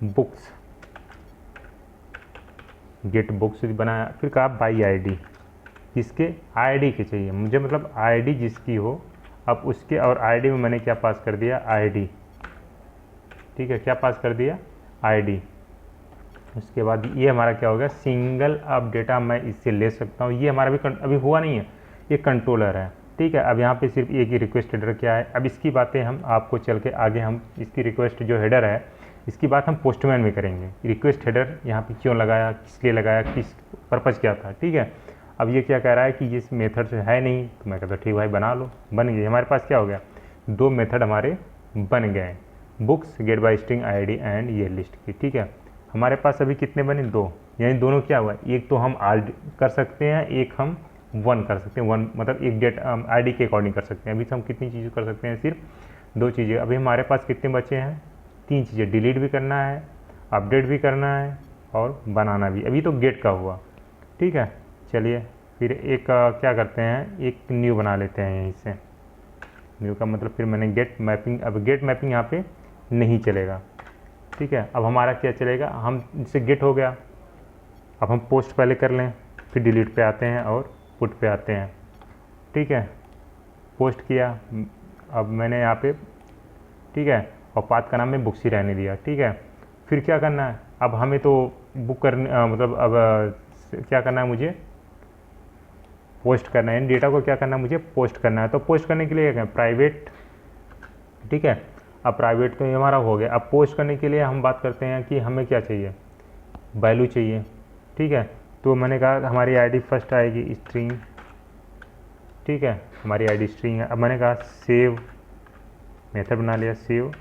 बुक्स, गेट बुक्स बनाया। फिर कहा बाई आईडी, किसके, आईडी के चाहिए मुझे, मतलब आईडी जिसकी हो। अब उसके और आईडी में मैंने क्या पास कर दिया, आईडी, ठीक है। क्या पास कर दिया, आईडी। उसके बाद ये हमारा क्या हो गया, सिंगल। अब डेटा मैं इससे ले सकता हूँ, ये हमारा भी अभी हुआ नहीं है, ये कंट्रोलर है, ठीक है। अब यहाँ पे सिर्फ एक ही रिक्वेस्ट हेडर क्या है, अब इसकी बातें हम आपको चल के आगे हम इसकी रिक्वेस्ट जो हेडर है इसकी बात हम पोस्टमैन में करेंगे। रिक्वेस्ट हेडर यहाँ पे क्यों लगाया, किस लिए लगाया, किस पर्पज़ क्या था, ठीक है। अब ये क्या कह रहा है कि ये मेथड से है नहीं, तो मैं कहता ठीक भाई बना लो, बन गई। हमारे पास क्या हो गया, दो मेथड हमारे बन गए, books get by string ID and ये लिस्ट की, ठीक है। हमारे पास अभी कितने बने, दो, यानी दोनों क्या हुआ, एक तो हम आड कर सकते हैं, एक हम वन कर सकते हैं, वन मतलब एक गेट आईडी के अकॉर्डिंग कर सकते हैं। अभी तो हम कितनी चीज़ें कर सकते हैं, सिर्फ दो चीज़ें। अभी हमारे पास कितने बचे हैं, तीन चीज़ें, डिलीट भी करना है, अपडेट भी करना है और बनाना भी। अभी तो गेट का हुआ, ठीक है। चलिए फिर एक क्या करते हैं, एक न्यू बना लेते हैं यहीं से। न्यू का मतलब फिर मैंने गेट मैपिंग, अब गेट मैपिंग यहाँ पे नहीं चलेगा, ठीक है। अब हमारा क्या चलेगा, हम इससे गेट हो गया। अब हम पोस्ट पहले कर लें, फिर डिलीट पे आते हैं और पुट पे आते हैं, ठीक है। पोस्ट किया, अब मैंने यहाँ पे, ठीक है, और पाथ का नाम में बुक्स ही रहने दिया, ठीक है। फिर क्या करना है, अब हमें तो बुक करने मतलब अब क्या करना है, मुझे पोस्ट करना है, इन डेटा को क्या करना है, मुझे पोस्ट करना है। तो पोस्ट करने के लिए क्या, प्राइवेट, ठीक है। अब प्राइवेट तो ये हमारा हो गया। अब पोस्ट करने के लिए हम बात करते हैं कि हमें क्या चाहिए, वैल्यू चाहिए, ठीक है। तो मैंने कहा हमारी आईडी फर्स्ट आएगी स्ट्रिंग, ठीक है, हमारी आईडी स्ट्रिंग है। अब मैंने कहा सेव, मेथड बना लिया सेव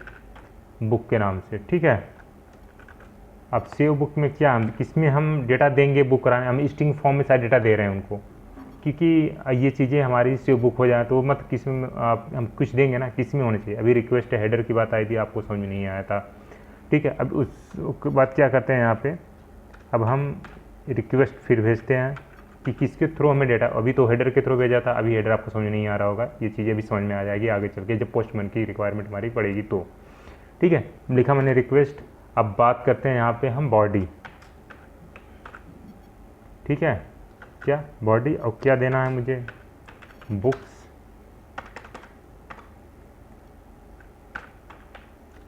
बुक के नाम से, ठीक है। अब सेव बुक में क्या, किस में हम डेटा देंगे बुक कराने, हम स्ट्रिंग फॉर्म में सारा डेटा दे रहे हैं उनको, क्योंकि ये चीज़ें हमारी सेव बुक हो जाए तो मत किसी में हम कुछ देंगे ना, किसी में होनी चाहिए। अभी रिक्वेस्ट हेडर की बात आई थी, आपको समझ में नहीं आया था, ठीक है। अब उसके बाद क्या करते हैं यहाँ पे, अब हम रिक्वेस्ट फिर भेजते हैं कि किसके थ्रू हमें डेटा, अभी तो हेडर के थ्रू भेजा था, अभी हेडर आपको समझ नहीं आ रहा होगा, ये चीज़ें भी समझ में आ जाएगी आगे चल के जब पोस्टमैन की रिक्वायरमेंट हमारी पड़ेगी तो, ठीक है। लिखा मैंने रिक्वेस्ट। अब बात करते हैं यहाँ पे हम बॉडी, ठीक है, क्या बॉडी, और क्या देना है मुझे, बुक्स,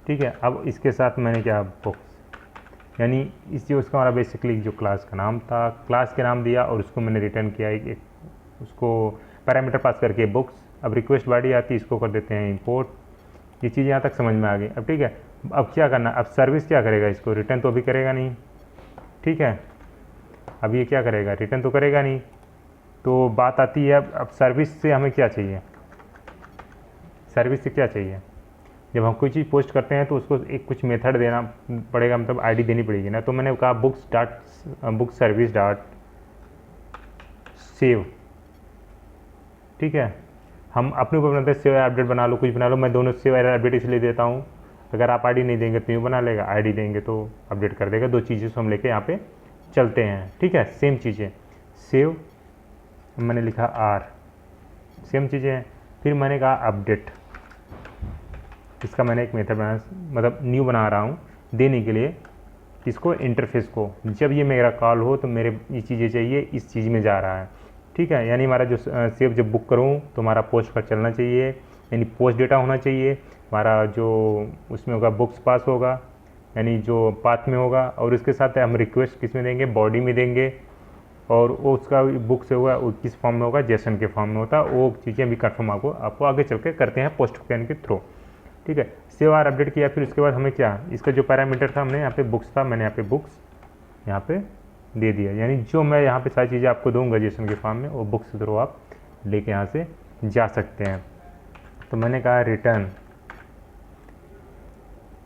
ठीक है। अब इसके साथ मैंने क्या, बुक्स, यानी इस जो उसका हमारा बेसिकली जो क्लास का नाम था, क्लास के नाम दिया और उसको मैंने रिटर्न किया एक उसको पैरामीटर पास करके बुक्स। अब रिक्वेस्ट बॉडी आती है, इसको कर देते हैं इंपोर्ट। ये चीज़ यहाँ तक समझ में आ गई। अब ठीक है, अब क्या करना, अब सर्विस क्या करेगा, इसको रिटर्न तो अभी करेगा नहीं, ठीक है। अब ये क्या करेगा, रिटर्न तो करेगा नहीं। तो बात आती है अब सर्विस से हमें क्या चाहिए, सर्विस से क्या चाहिए, जब हम कोई चीज़ पोस्ट करते हैं तो उसको एक कुछ मेथड देना पड़ेगा, मतलब आईडी देनी पड़ेगी ना। तो मैंने कहा बुक सर्विस डॉट सेव, ठीक है। हम अपने ऊपर बनाते हैं, सेव अपडेट बना लो, कुछ बना लो, मैं दोनों सेव अपडेट इसलिए देता हूँ, अगर आप आईडी नहीं देंगे तो यूँ बना लेगा, आईडी देंगे तो अपडेट कर देगा। दो चीज़ें से हम लेके यहाँ पे चलते हैं, ठीक है। सेम चीज़ें सेव, मैंने लिखा आर, सेम चीज़ें हैं। फिर मैंने कहा अपडेट, इसका मैंने एक मेथड बनाया, मतलब न्यू बना रहा हूँ देने के लिए इसको, इंटरफेस को। जब ये मेरा कॉल हो तो मेरे ये चीज़ें चाहिए, इस चीज़ में जा रहा है, ठीक है। यानी हमारा जो सेव जब बुक करूँ तो हमारा पोस्ट का चलना चाहिए, यानी पोस्ट डेटा होना चाहिए हमारा, जो उसमें होगा बुक्स पास होगा, यानी जो पाथ में होगा। और इसके साथ हम रिक्वेस्ट किस में देंगे, बॉडी में देंगे, और वो उसका बुक से होगा वो किस फॉर्म में होगा, जेसन के फॉर्म में होता है। वो चीज़ें अभी कन्फर्म आपको आगे चल के करते हैं पोस्ट कैन के थ्रू, ठीक है। सेव आर अपडेट किया, फिर उसके बाद हमें क्या, इसका जो पैरामीटर था हमने यहाँ पे बुक्स था, मैंने यहाँ पे बुक्स यहाँ पे दे दिया। यानी जो मैं यहाँ पे सारी चीज़ें आपको दूंगा जेसन के फॉर्म में, वो बुक्स के थ्रू आप लेके यहाँ से जा सकते हैं। तो मैंने कहा रिटर्न,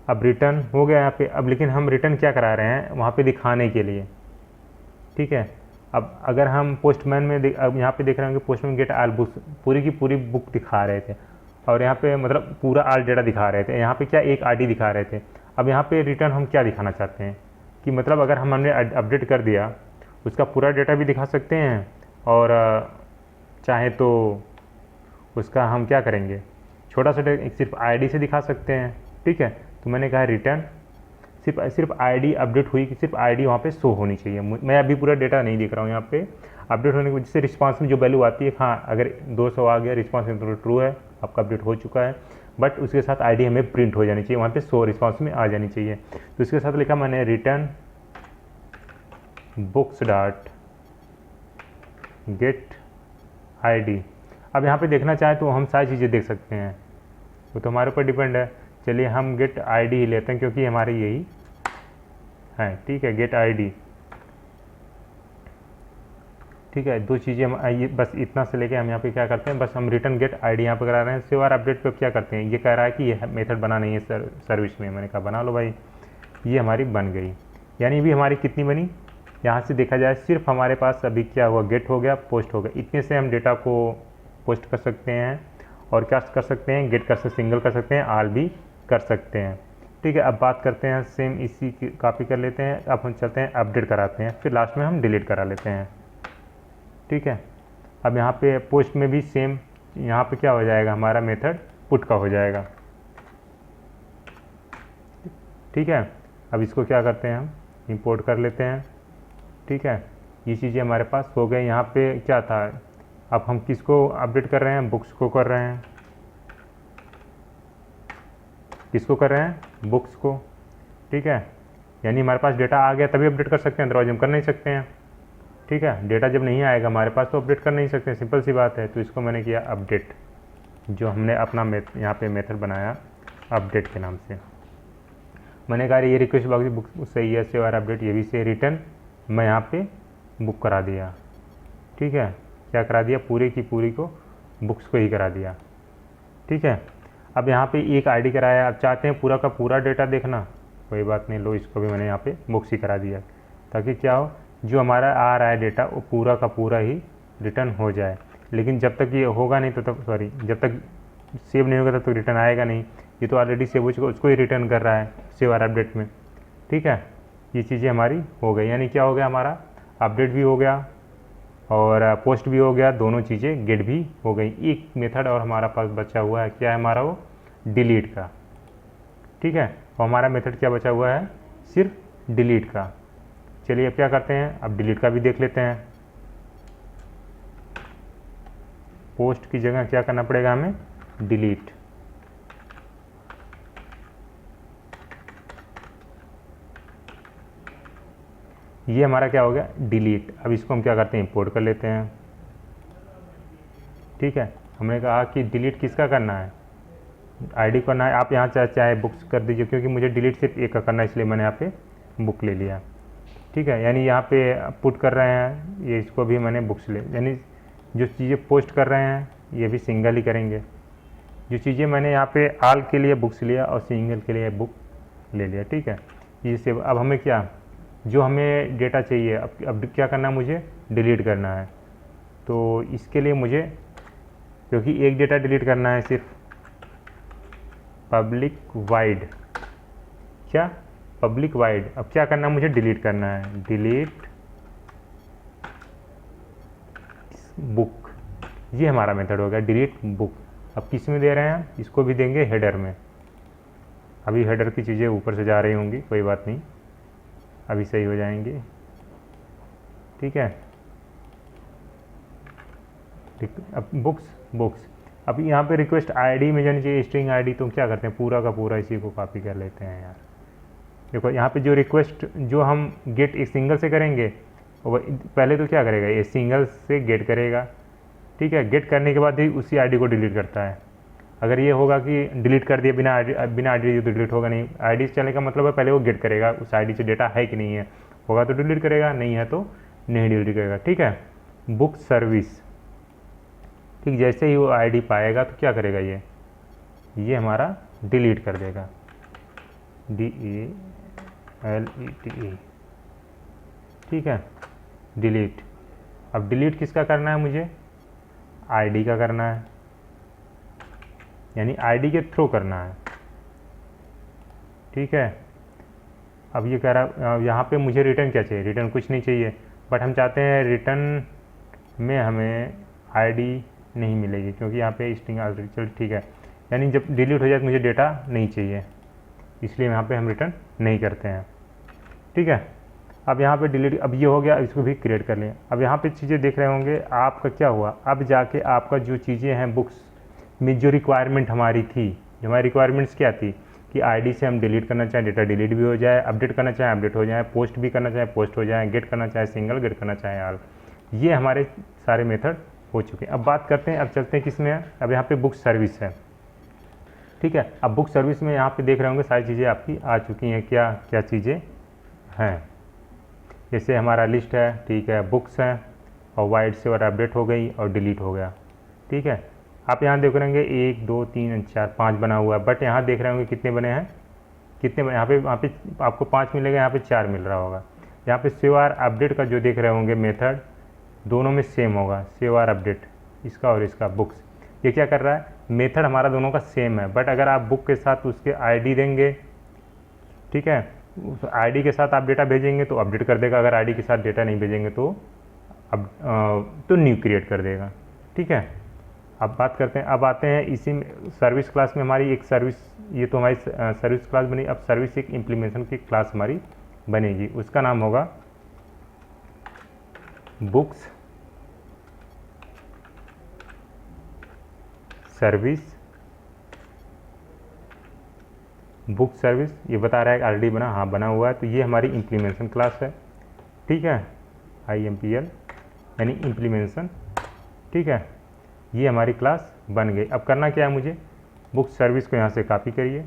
अब रिटर्न हो गया यहाँ पे। अब लेकिन हम रिटर्न क्या करा रहे हैं वहाँ पे दिखाने के लिए, ठीक है। अब अगर हम पोस्टमैन में अब यहाँ पे देख रहे हैं कि पोस्टमैन गेट ऑल बुक्स, पूरी की पूरी बुक दिखा रहे थे, और यहाँ पे मतलब पूरा ऑल डेटा दिखा रहे थे। यहाँ पे क्या, एक आईडी दिखा रहे थे। अब यहाँ पे रिटर्न हम क्या दिखाना चाहते हैं कि मतलब अगर हमने अपडेट कर दिया, उसका पूरा डेटा भी दिखा सकते हैं, और चाहे तो उसका हम क्या करेंगे, छोटा सा सिर्फ आईडी से दिखा सकते हैं, ठीक है। तो मैंने कहा रिटर्न, सिर्फ आईडी अपडेट हुई कि सिर्फ आईडी वहाँ पे शो होनी चाहिए। मैं अभी पूरा डेटा नहीं देख रहा हूँ यहाँ पे। अपडेट होने की वजह से रिस्पांस में जो वैल्यू आती है, हाँ अगर 200 आ गया रिस्पांस में तो ट्रू है, आपका अपडेट हो चुका है, बट उसके साथ आईडी हमें प्रिंट हो जानी चाहिए, वहाँ पे शो रिस्पांस में आ जानी चाहिए। तो इसके साथ लिखा मैंने return books dot gate ID. अब यहाँ पे देखना चाहें तो हम सारी चीज़ें देख सकते हैं, वो तो हमारे ऊपर डिपेंड है। चलिए हम गेट आईडी ही लेते हैं क्योंकि हमारी यही है, ठीक है। गेट आईडी, ठीक है। दो चीज़ें हम ये बस इतना से लेके हम यहाँ पे क्या करते हैं, बस हम रिटर्न गेट आईडी यहाँ पे करा रहे हैं। सेव आर अपडेट पे क्या करते हैं, ये कह रहा है कि ये मेथड बना नहीं है सर्विस में। मैंने कहा बना लो भाई, ये हमारी बन गई। यानी भी हमारी कितनी बनी, यहाँ से देखा जाए सिर्फ हमारे पास अभी क्या हुआ, गेट हो गया, पोस्ट हो गया। इतने से हम डेटा को पोस्ट कर सकते हैं, और क्या कर सकते हैं, गेट कर सकते, सिंगल कर सकते हैं, आल भी कर सकते हैं, ठीक है। अब बात करते हैं सेम इसी की कॉपी कर लेते हैं। अब हम चलते हैं अपडेट कराते हैं, फिर लास्ट में हम डिलीट करा लेते हैं, ठीक है। अब यहाँ पे पोस्ट में भी सेम, यहाँ पे क्या हो जाएगा, हमारा मेथड पुट का हो जाएगा, ठीक है। अब इसको क्या करते हैं, हम इंपोर्ट कर लेते हैं, ठीक है। ये चीज़ें हमारे पास हो गए। यहाँ पे क्या था, अब हम किसको अपडेट कर रहे हैं, बुक्स को कर रहे हैं, किसको कर रहे हैं, बुक्स को, ठीक है। यानी हमारे पास डेटा आ गया तभी अपडेट कर सकते हैं, अदरवाइज हम कर नहीं सकते हैं, ठीक है। डेटा जब नहीं आएगा हमारे पास तो अपडेट कर नहीं सकते, सिंपल सी बात है। तो इसको मैंने किया अपडेट, जो हमने अपना यहाँ पे मेथड बनाया अपडेट के नाम से। मैंने कहा ये रिक्वेस्ट बॉक्स बुक सही है, सेव आर अपडेट ये भी से, रिटर्न मैं यहाँ पे बुक करा दिया, ठीक है। क्या करा दिया, पूरी की पूरी को बुक्स को ही करा दिया, ठीक है। अब यहाँ पे एक आईडी कराया, अब चाहते हैं पूरा का पूरा डेटा देखना, कोई बात नहीं, लो इसको भी मैंने यहाँ पे बुक्स ही करा दिया, ताकि क्या हो, जो हमारा आ रहा है डेटा वो पूरा का पूरा ही रिटर्न हो जाए। लेकिन जब तक ये होगा नहीं तो तक सॉरी जब तक सेव नहीं होगा तब तक रिटर्न आएगा नहीं। ये तो ऑलरेडी सेव हो चुका, उसको ही रिटर्न कर रहा है सेव आर अपडेट में। ठीक है, ये चीज़ें हमारी हो गई, यानी क्या हो गया, हमारा अपडेट भी हो गया और पोस्ट भी हो गया, दोनों चीज़ें गेट भी हो गई। एक मेथड और हमारा पास बचा हुआ है, क्या है हमारा, वो डिलीट का। ठीक है, और हमारा मेथड क्या बचा हुआ है, सिर्फ डिलीट का। चलिए अब क्या करते हैं, अब डिलीट का भी देख लेते हैं। पोस्ट की जगह क्या करना पड़ेगा हमें, डिलीट। ये हमारा क्या हो गया, डिलीट। अब इसको हम क्या करते हैं, इंपोर्ट कर लेते हैं। ठीक है, हमने कहा कि डिलीट किसका करना है, आईडी करना है। आप यहाँ चाहे बुक्स कर दीजिए, क्योंकि मुझे डिलीट सिर्फ एक का करना है, इसलिए मैंने यहाँ पे बुक ले लिया। ठीक है, यानी यहाँ पे पुट कर रहे हैं, ये इसको भी मैंने बुक्स ले, यानी जो चीज़ें पोस्ट कर रहे हैं ये भी सिंगल ही करेंगे। जो चीज़ें मैंने यहाँ पे आल के लिए बुक्स लिया और सिंगल के लिए बुक ले लिया। ठीक है, ये से अब हमें क्या, जो हमें डेटा चाहिए अब क्या करना है, मुझे डिलीट करना है। तो इसके लिए मुझे, क्योंकि एक डेटा डिलीट करना है सिर्फ, पब्लिक वाइड, क्या, पब्लिक वाइड। अब क्या करना है, मुझे डिलीट करना है, डिलीट बुक। ये हमारा मेथड हो गया, डिलीट बुक। अब किस में दे रहे हैं, इसको भी देंगे हेडर में। अभी हेडर की चीज़ें ऊपर से जा रही होंगी, कोई बात नहीं, अभी सही हो जाएंगे। ठीक है, ठीक। अब बुक्स अब यहाँ पे रिक्वेस्ट आईडी में जानी चाहिए, स्ट्रिंग आईडी। तो क्या करते हैं, पूरा का पूरा इसी को कॉपी कर लेते हैं यार। देखो यहाँ पे जो रिक्वेस्ट जो हम गेट एक सिंगल से करेंगे, वो पहले तो क्या करेगा, ये सिंगल से गेट करेगा। ठीक है, गेट करने के बाद ही उसी आईडी को डिलीट करता है। अगर ये होगा कि डिलीट कर दिया बिना आईडी तो डिलीट होगा नहीं। आईडी चलने का मतलब है पहले वो गेट करेगा उस आईडी से डेटा है कि नहीं है, होगा तो डिलीट करेगा, नहीं है तो नहीं डिलीट करेगा। ठीक है, बुक सर्विस। ठीक, जैसे ही वो आईडी पाएगा तो क्या करेगा, ये हमारा डिलीट कर देगा, DELETE। ठीक है, डिलीट। अब डिलीट किसका करना है, मुझे आईडी का करना है, यानी आईडी के थ्रू करना है। ठीक है, अब ये कह रहा, यहाँ पे मुझे रिटर्न क्या चाहिए, रिटर्न कुछ नहीं चाहिए, बट हम चाहते हैं रिटर्न में हमें आईडी नहीं मिलेगी, क्योंकि यहाँ पे स्ट्रिंग ऑलरेडी, चल ठीक है, यानी जब डिलीट हो जाए तो मुझे डेटा नहीं चाहिए, इसलिए यहाँ पे हम रिटर्न नहीं करते हैं। ठीक है, अब यहाँ पे डिलीट, अब ये हो गया, इसको भी क्रिएट कर लें। अब यहाँ पे चीज़ें देख रहे होंगे, आपका क्या हुआ, अब जाके आपका जो चीज़ें हैं बुक्स में, जो रिक्वायरमेंट हमारी थी, जो हमारी रिक्वायरमेंट्स क्या थी कि आईडी से हम डिलीट करना चाहें, डेटा डिलीट भी हो जाए, अपडेट करना चाहें अपडेट हो जाए, पोस्ट भी करना चाहें पोस्ट हो जाए, गेट करना चाहें सिंगल, गेट करना चाहें आल। ये हमारे सारे मेथड हो चुके हैं। अब बात करते हैं, अब चलते हैं किस में है, अब यहाँ पे बुक सर्विस है। ठीक है, अब बुक सर्विस में यहाँ पे देख रहे होंगे सारी चीज़ें आपकी आ चुकी हैं, क्या क्या चीज़ें हैं, जैसे हमारा लिस्ट है। ठीक है, बुक्स हैं और वाइड से और अपडेट हो गई और डिलीट हो गया। ठीक है, आप यहाँ देख रहे होंगे 1 2 3 4 5 बना हुआ है, बट यहाँ देख रहे होंगे कितने बने हैं, कितने यहाँ पे आपको 5 मिलेगा, यहाँ पे 4 मिल रहा होगा। यहाँ पे सेव आर अपडेट का जो देख रहे होंगे मेथड, दोनों में सेम होगा, सेव आर अपडेट इसका और इसका बुक्स। ये क्या कर रहा है, मेथड हमारा दोनों का सेम है, बट अगर आप बुक के साथ उसके आईडी देंगे, ठीक है, उस आईडी के साथ आप डेटा भेजेंगे तो अपडेट कर देगा, अगर आईडी के साथ डेटा नहीं भेजेंगे तो अब तो न्यू क्रिएट कर देगा। ठीक है, अब बात करते हैं, अब आते हैं इसी में सर्विस क्लास में हमारी एक सर्विस, ये तो हमारी सर्विस क्लास बनी। अब सर्विस एक इम्प्लीमेंटेशन की क्लास हमारी बनेगी, उसका नाम होगा बुक्स सर्विस। बुक सर्विस ये बता रहा है ऑलरेडी बना, हाँ बना हुआ है, तो ये हमारी इम्प्लीमेंटेशन क्लास है। ठीक है, IMPL यानी इम्प्लीमेंटेशन। ठीक है, ये हमारी क्लास बन गई। अब करना क्या है मुझे, बुक सर्विस को यहाँ से कॉपी करिए।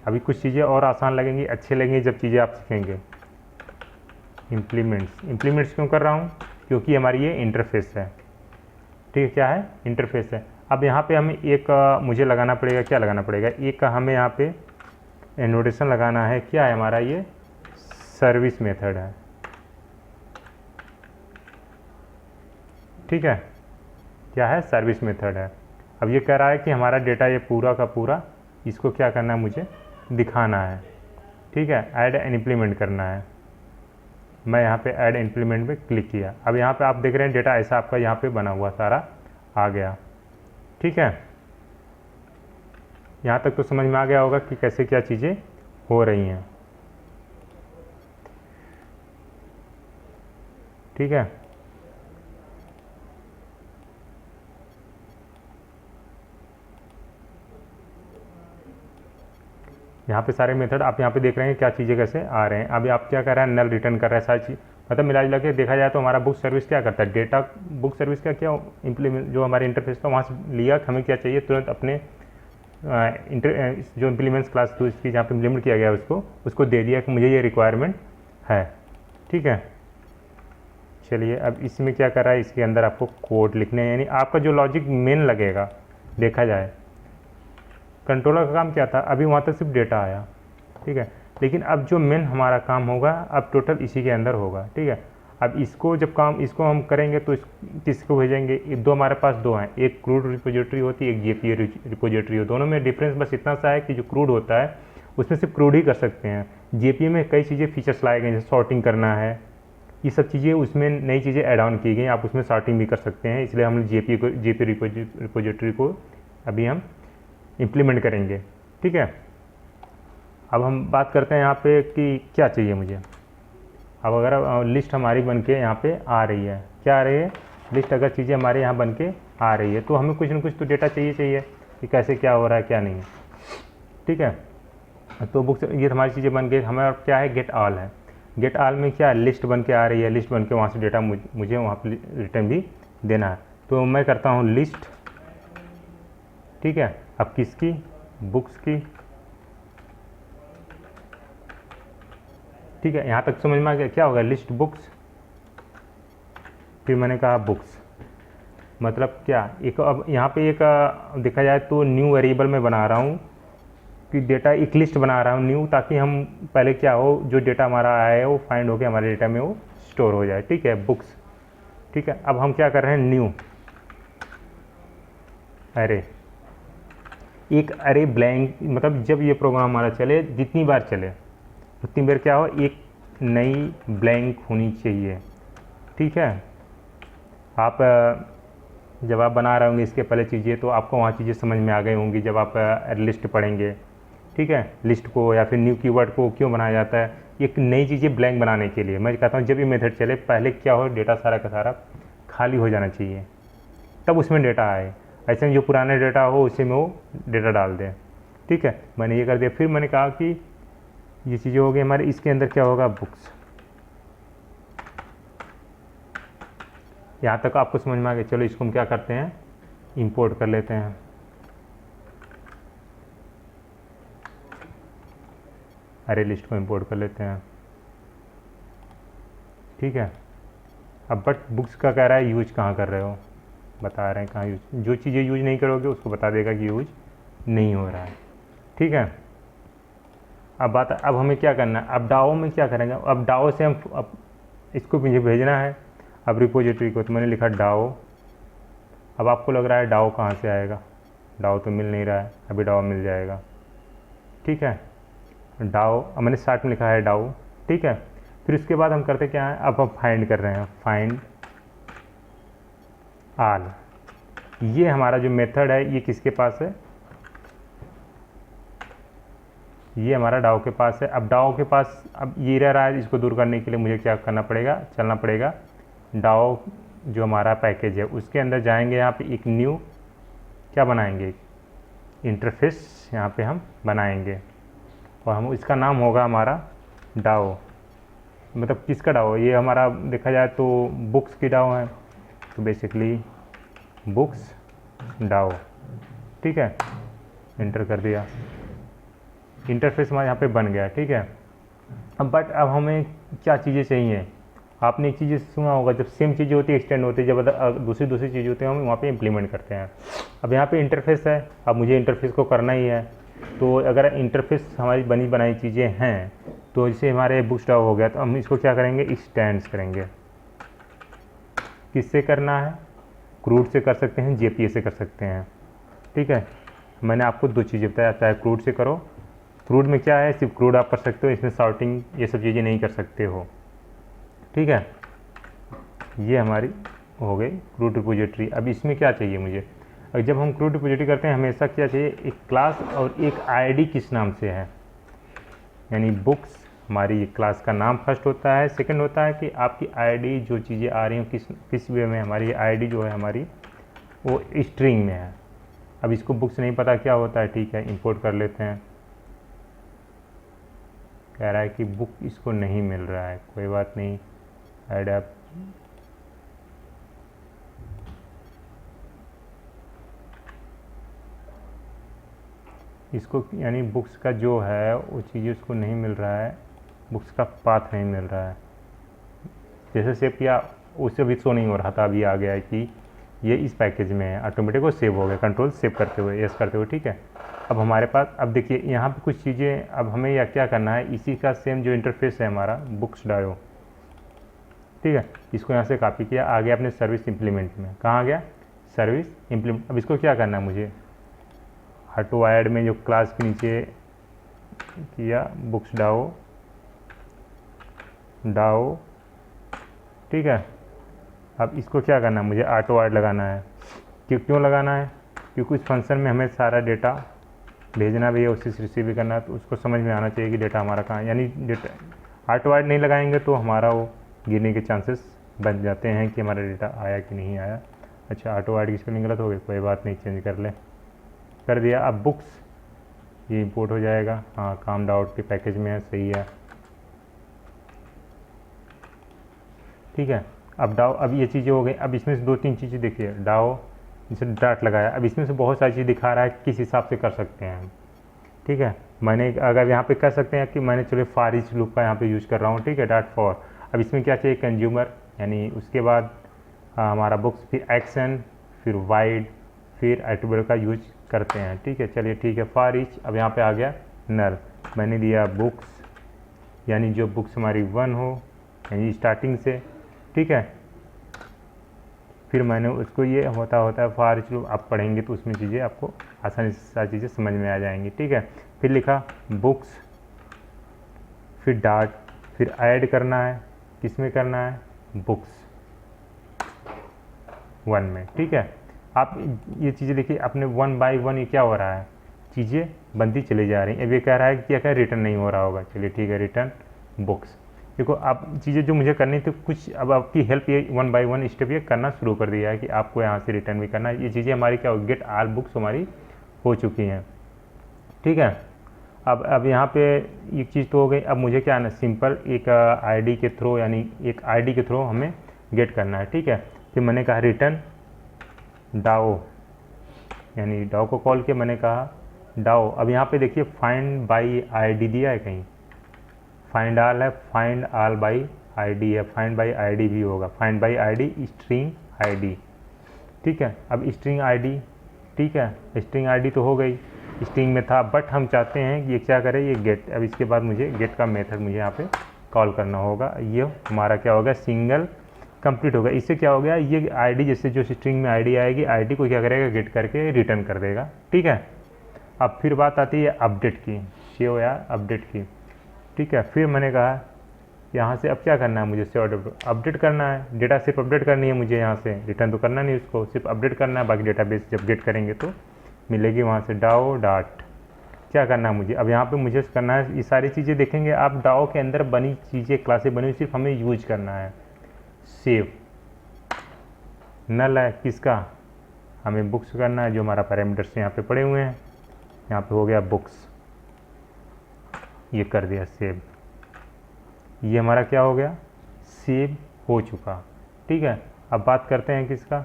अभी कुछ चीज़ें और आसान लगेंगी, अच्छे लगेंगी जब चीज़ें आप सीखेंगे। इम्प्लीमेंट्स क्यों कर रहा हूँ, क्योंकि हमारी ये इंटरफेस है। ठीक है, क्या है, इंटरफेस है। अब यहाँ पे हमें एक मुझे लगाना पड़ेगा, क्या लगाना पड़ेगा, एक हमें यहाँ पे एनोटेशन लगाना है। क्या है हमारा, ये सर्विस मेथड है। ठीक है, क्या है, सर्विस मेथड है। अब ये कह रहा है कि हमारा डेटा ये पूरा का पूरा इसको क्या करना है, मुझे दिखाना है। ठीक है, ऐड एंड इम्प्लीमेंट करना है। मैं यहाँ पे ऐड इम्प्लीमेंट पे क्लिक किया। अब यहाँ पे आप देख रहे हैं डेटा ऐसा आपका यहाँ पे बना हुआ सारा आ गया। ठीक है, यहाँ तक तो समझ में आ गया होगा कि कैसे क्या चीज़ें हो रही हैं। ठीक है, यहाँ पे सारे मेथड आप यहाँ पे देख रहे हैं क्या चीज़ें कैसे आ रहे हैं। अभी आप क्या कर रहे हैं, नल रिटर्न कर रहे हैं सारी चीज़। मतलब मिला जुला के देखा जाए तो हमारा बुक सर्विस क्या करता है, डेटा बुक सर्विस का क्या इम्प्लीमेंट, जो हमारे इंटरफेस था वहाँ से लिया, हमें क्या चाहिए तुरंत अपने जो इम्प्लीमेंट्स क्लास 2 इसकी जहाँ पे इम्प्लीमेंट किया गया उसको दे दिया कि मुझे ये रिक्वायरमेंट है। ठीक है, चलिए अब इसमें क्या कर रहा है, इसके अंदर आपको कोड लिखने हैं, यानी आपका जो लॉजिक मेन लगेगा। देखा जाए कंट्रोलर का काम क्या था, अभी वहाँ तक सिर्फ डेटा आया। ठीक है, लेकिन अब जो मेन हमारा काम होगा अब टोटल इसी के अंदर होगा। ठीक है, अब इसको जब काम इसको हम करेंगे तो किसको भेजेंगे, दो हमारे पास दो हैं, एक क्रूड रिपोजिटरी होती है, एक जेपीए रिपोजिटरी हो। दोनों में डिफरेंस बस इतना सा है कि जो क्रूड होता है उसमें सिर्फ क्रूड ही कर सकते हैं। जेपीए में कई चीज़ें फीचर्स लाए गए, जैसे सॉर्टिंग करना है, ये सब चीज़ें उसमें नई चीज़ें ऐड ऑन की गई, आप उसमें सॉर्टिंग भी कर सकते हैं। इसलिए हम जेपी रिपोजिटरी को अभी हम इम्प्लीमेंट करेंगे। ठीक है, अब हम बात करते हैं यहाँ पे कि क्या चाहिए मुझे। अब अगर लिस्ट हमारी बन के यहाँ पे आ रही है, क्या आ रही है, लिस्ट अगर चीज़ें हमारे यहाँ बन के आ रही है तो हमें कुछ ना कुछ तो डेटा चाहिए कि कैसे क्या हो रहा है क्या नहीं है। ठीक है, तो बुक्स ये हमारी चीज़ें बन गई। हमारा क्या है, गेट ऑल है। गेट ऑल में क्या लिस्ट बन के आ रही है, लिस्ट बन के वहाँ से डेटा मुझे वहाँ पर रिटर्न भी देना है। तो मैं करता हूँ लिस्ट। ठीक है, अब किसकी, बुक्स की। ठीक है, यहाँ तक समझ में आ गया क्या होगा, लिस्ट बुक्स, फिर मैंने कहा बुक्स। मतलब क्या, एक अब यहाँ पे एक देखा जाए तो न्यू वेरिएबल में बना रहा हूँ कि डेटा एक लिस्ट बना रहा हूँ न्यू, ताकि हम पहले क्या हो, जो डेटा हमारा आया है वो फाइंड होकर हमारे डेटा में वो स्टोर हो जाए। ठीक है, बुक्स। ठीक है, अब हम क्या कर रहे हैं, न्यू अरे, एक अरे ब्लैंक, मतलब जब ये प्रोग्राम हमारा चले, जितनी बार चले उतनी बार क्या हो, एक नई ब्लैंक होनी चाहिए। ठीक है, आप जब आप बना रहे होंगे इसके पहले चीज़ें तो आपको वहाँ चीज़ें समझ में आ गई होंगी जब आप लिस्ट पढ़ेंगे। ठीक है, लिस्ट को या फिर न्यू कीवर्ड को क्यों बनाया जाता है, एक नई चीज़ें ब्लैंक बनाने के लिए। मैं कहता हूँ जब ये मेथड चले पहले क्या हो, डेटा सारा का सारा खाली हो जाना चाहिए, तब उसमें डेटा आए। ऐसे में जो पुराने डेटा हो उसी में वो डेटा डाल दें। ठीक है, मैंने ये कर दिया। फिर मैंने कहा कि ये चीज़ें हो गई हमारे, इसके अंदर क्या होगा, बुक्स। यहाँ तक आपको समझ में आ गया। चलो इसको हम क्या करते हैं, इंपोर्ट कर लेते हैं। अरे लिस्ट को इंपोर्ट कर लेते हैं। ठीक है, अब बट बुक्स का कह रहा है यूज कहाँ कर रहे हो, बता रहे हैं कहाँ यूज। जो चीज़ें यूज नहीं करोगे उसको बता देगा कि यूज नहीं हो रहा है। ठीक है, अब हमें क्या करना है, अब डाओ में क्या करेंगे, अब डाओ से हम अब इसको मुझे भेजना है अब रिपोजिटरी को, तो मैंने लिखा डाओ। अब आपको लग रहा है डाओ कहाँ से आएगा, डाओ तो मिल नहीं रहा है, अभी डाओ मिल जाएगा। ठीक है, डाओ, अब मैंने स्टार्ट में लिखा है डाओ। ठीक है, फिर उसके बाद हम करते क्या है, अब हम फाइंड कर रहे हैं, फाइंड आल। ये हमारा जो मेथड है ये किसके पास है, ये हमारा डाओ के पास है। अब डाओ के पास अब ये रह रहा है, इसको दूर करने के लिए मुझे क्या करना पड़ेगा, चलना पड़ेगा डाओ जो हमारा पैकेज है उसके अंदर जाएंगे। यहाँ पे एक न्यू क्या बनाएंगे, इंटरफेस यहाँ पे हम बनाएंगे और हम इसका नाम होगा हमारा डाओ। मतलब किसका डाओ, ये हमारा देखा जाए तो बुक्स की डाओ है, तो बेसिकली बुक्स डाओ। ठीक है, इंटर कर दिया, इंटरफेस हमारे यहाँ पे बन गया। ठीक है, अब हमें क्या चीज़ें चाहिए, आपने एक चीज़ सुना होगा, जब सेम चीज़ें होती है एक्सटेंड होती है, जब दूसरी चीज़ें होती है हम वहाँ पे इम्प्लीमेंट करते हैं। अब यहाँ पे इंटरफेस है, अब मुझे इंटरफेस को करना ही है। तो अगर इंटरफेस हमारी बनी बनाई चीज़ें हैं, तो जैसे हमारे बुक्स डाओ हो गया, तो हम इसको क्या करेंगे, एक्सटेंड्स करेंगे। किससे करना है, क्रूड से कर सकते हैं, JPA से कर सकते हैं, ठीक है। मैंने आपको 2 चीज़ें बताया, चाहे क्रूड से करो, क्रूड में क्या है सिर्फ क्रूड आप कर सकते हो, इसमें सॉर्टिंग ये सब चीज़ें नहीं कर सकते हो, ठीक है। ये हमारी हो गई क्रूड रिपोजिटरी। अब इसमें क्या चाहिए मुझे, और जब हम क्रूड रिपोजिटरी करते हैं हमेशा क्या चाहिए, एक क्लास और एक ID किस नाम से है, यानी बुक्स हमारी क्लास का नाम फर्स्ट होता है, सेकंड होता है कि आपकी ID जो चीज़ें आ रही हैं किस वे में, हमारी ID जो है हमारी वो स्ट्रिंग में है। अब इसको बुक्स नहीं पता क्या होता है, ठीक है, इंपोर्ट कर लेते हैं। कह रहा है कि बुक इसको नहीं मिल रहा है, कोई बात नहीं, ऐड आप इसको, यानी बुक्स का जो है वो चीज़ उसको नहीं मिल रहा है, बुक्स का पाथ नहीं मिल रहा है। जैसे सेव किया उससे भी शो नहीं हो रहा था, अभी आ गया है कि ये इस पैकेज में है, ऑटोमेटिक वो सेव हो गया, कंट्रोल सेव करते हुए, यस करते हुए, ठीक है। अब हमारे पास, अब देखिए यहाँ पे कुछ चीज़ें, अब हमें या क्या करना है, इसी का सेम जो इंटरफेस है हमारा बुक्स डायो, ठीक है, इसको यहाँ से कॉपी किया, आ गया अपने सर्विस इम्प्लीमेंट में। कहाँ आ गया, सर्विस इम्प्लीमेंट। अब इसको क्या करना है मुझे, ऑटो ऐड में जो क्लास के नीचे किया बुक्स डाओ, ठीक है। अब इसको क्या करना है मुझे, ऑटो ऐड लगाना है। क्यों लगाना है, क्योंकि उस फंक्शन में हमें सारा डेटा भेजना भी है, उसी से रिसीव भी करना है, तो उसको समझ में आना चाहिए कि डेटा हमारा कहाँ है। यानी डेटा ऑटो ऐड नहीं लगाएंगे तो हमारा वो गिरने के चांसेस बन जाते हैं कि हमारा डेटा आया कि नहीं आया। अच्छा, ऑटो ऐड की स्पेलिंग गलत हो गई, कोई बात नहीं, चेंज कर ले, कर दिया। अब बुक्स ये इंपोर्ट हो जाएगा, हाँ काम डाउट के पैकेज में है, सही है, ठीक है। अब डाओ, अब ये चीज़ें हो गई। अब इसमें से 2-3 चीज़ें देखिए, डाओ जैसे डॉट लगाया, अब इसमें से बहुत सारी चीज़ दिखा रहा है, किस हिसाब से कर सकते हैं, ठीक है। मैंने अगर यहाँ पे कर सकते हैं कि मैंने चलो फॉर ईच लूप का यहाँ पे यूज़ कर रहा हूँ, ठीक है, डॉट फॉर। अब इसमें क्या चाहिए, कंज्यूमर, यानी उसके बाद हमारा बुक्स, फिर एक्शन, फिर वाइड, फिर एट्रीब्यूट का यूज करते हैं, ठीक है। चलिए ठीक है, फॉर ईच। अब यहाँ पे आ गया नल, मैंने दिया बुक्स, यानी जो बुक्स हमारी 1 हो, यानी स्टार्टिंग से, ठीक है। फिर मैंने उसको, ये होता है फॉर ईच लूप, आप पढ़ेंगे तो उसमें चीज़ें आपको आसानी से सारी चीज़ें समझ में आ जाएंगी, ठीक है। फिर लिखा बुक्स, फिर डॉट, फिर ऐड करना है, किस में करना है, बुक्स 1 में, ठीक है। आप ये चीज़ें देखिए अपने 1 बाय 1 ये क्या हो रहा है, चीज़ें बनती चली जा रही हैं। अब ये कह रहा है कि क्या रिटर्न नहीं हो रहा होगा, चलिए ठीक है, रिटर्न बुक्स। देखो आप चीज़ें जो मुझे करनी थी कुछ, अब आपकी हेल्प ये 1 बाय 1 स्टेप ये करना शुरू कर दिया है कि आपको यहाँ से रिटर्न भी करना है। ये चीज़ें हमारी क्या हो, गेट ऑल बुक्स हमारी हो चुकी हैं, ठीक है। अब यहाँ पे एक चीज़ तो हो गई। अब मुझे क्या है ना, सिंपल एक ID के थ्रू, यानी एक ID के थ्रू हमें गेट करना है, ठीक है। फिर मैंने कहा रिटर्न डाओ, यानी डाओ को कॉल किया, मैंने कहा डाओ। अब यहाँ पे देखिए फाइंड बाई ID दिया है, कहीं फाइंड ऑल है, फाइंड ऑल बाई ID है, फाइंड बाई ID भी होगा, find by ID string ID, ठीक है। अब स्ट्रिंग ID, ठीक है, स्ट्रिंग ID तो हो गई, स्ट्रिंग में था, बट हम चाहते हैं कि ये क्या करे, ये गेट। अब इसके बाद मुझे गेट का मेथड मुझे यहाँ पे कॉल करना होगा, ये हमारा क्या होगा, सिंगल कंप्लीट होगा। इससे क्या हो गया, ये ID जैसे जो स्ट्रिंग में ID आएगी, ID को क्या करेगा, गेट करके रिटर्न कर देगा, ठीक है। अब फिर बात आती है अपडेट की, सेव या अपडेट की, ठीक है। फिर मैंने कहा यहाँ से अब क्या करना है मुझे, सेव अपडेट करना है, डेटा सिर्फ अपडेट करनी है मुझे, यहाँ से रिटर्न तो करना नहीं, उसको सिर्फ अपडेट करना है, बाकी डेटाबेस जब गेट करेंगे तो मिलेगी वहाँ से। डाओ डॉट क्या करना है मुझे, अब यहाँ पे मुझे करना है, ये सारी चीज़ें देखेंगे आप, डाओ के अंदर बनी चीज़ें, क्लासें बनी हुई, सिर्फ हमें यूज करना है। सेव नल है किसका, हमें बुक्स करना है, जो हमारा पैरामीटर्स यहाँ पे पड़े हुए हैं, यहाँ पे हो गया बुक्स, ये कर दिया सेव, ये हमारा क्या हो गया, सेव हो चुका, ठीक है। अब बात करते हैं किसका,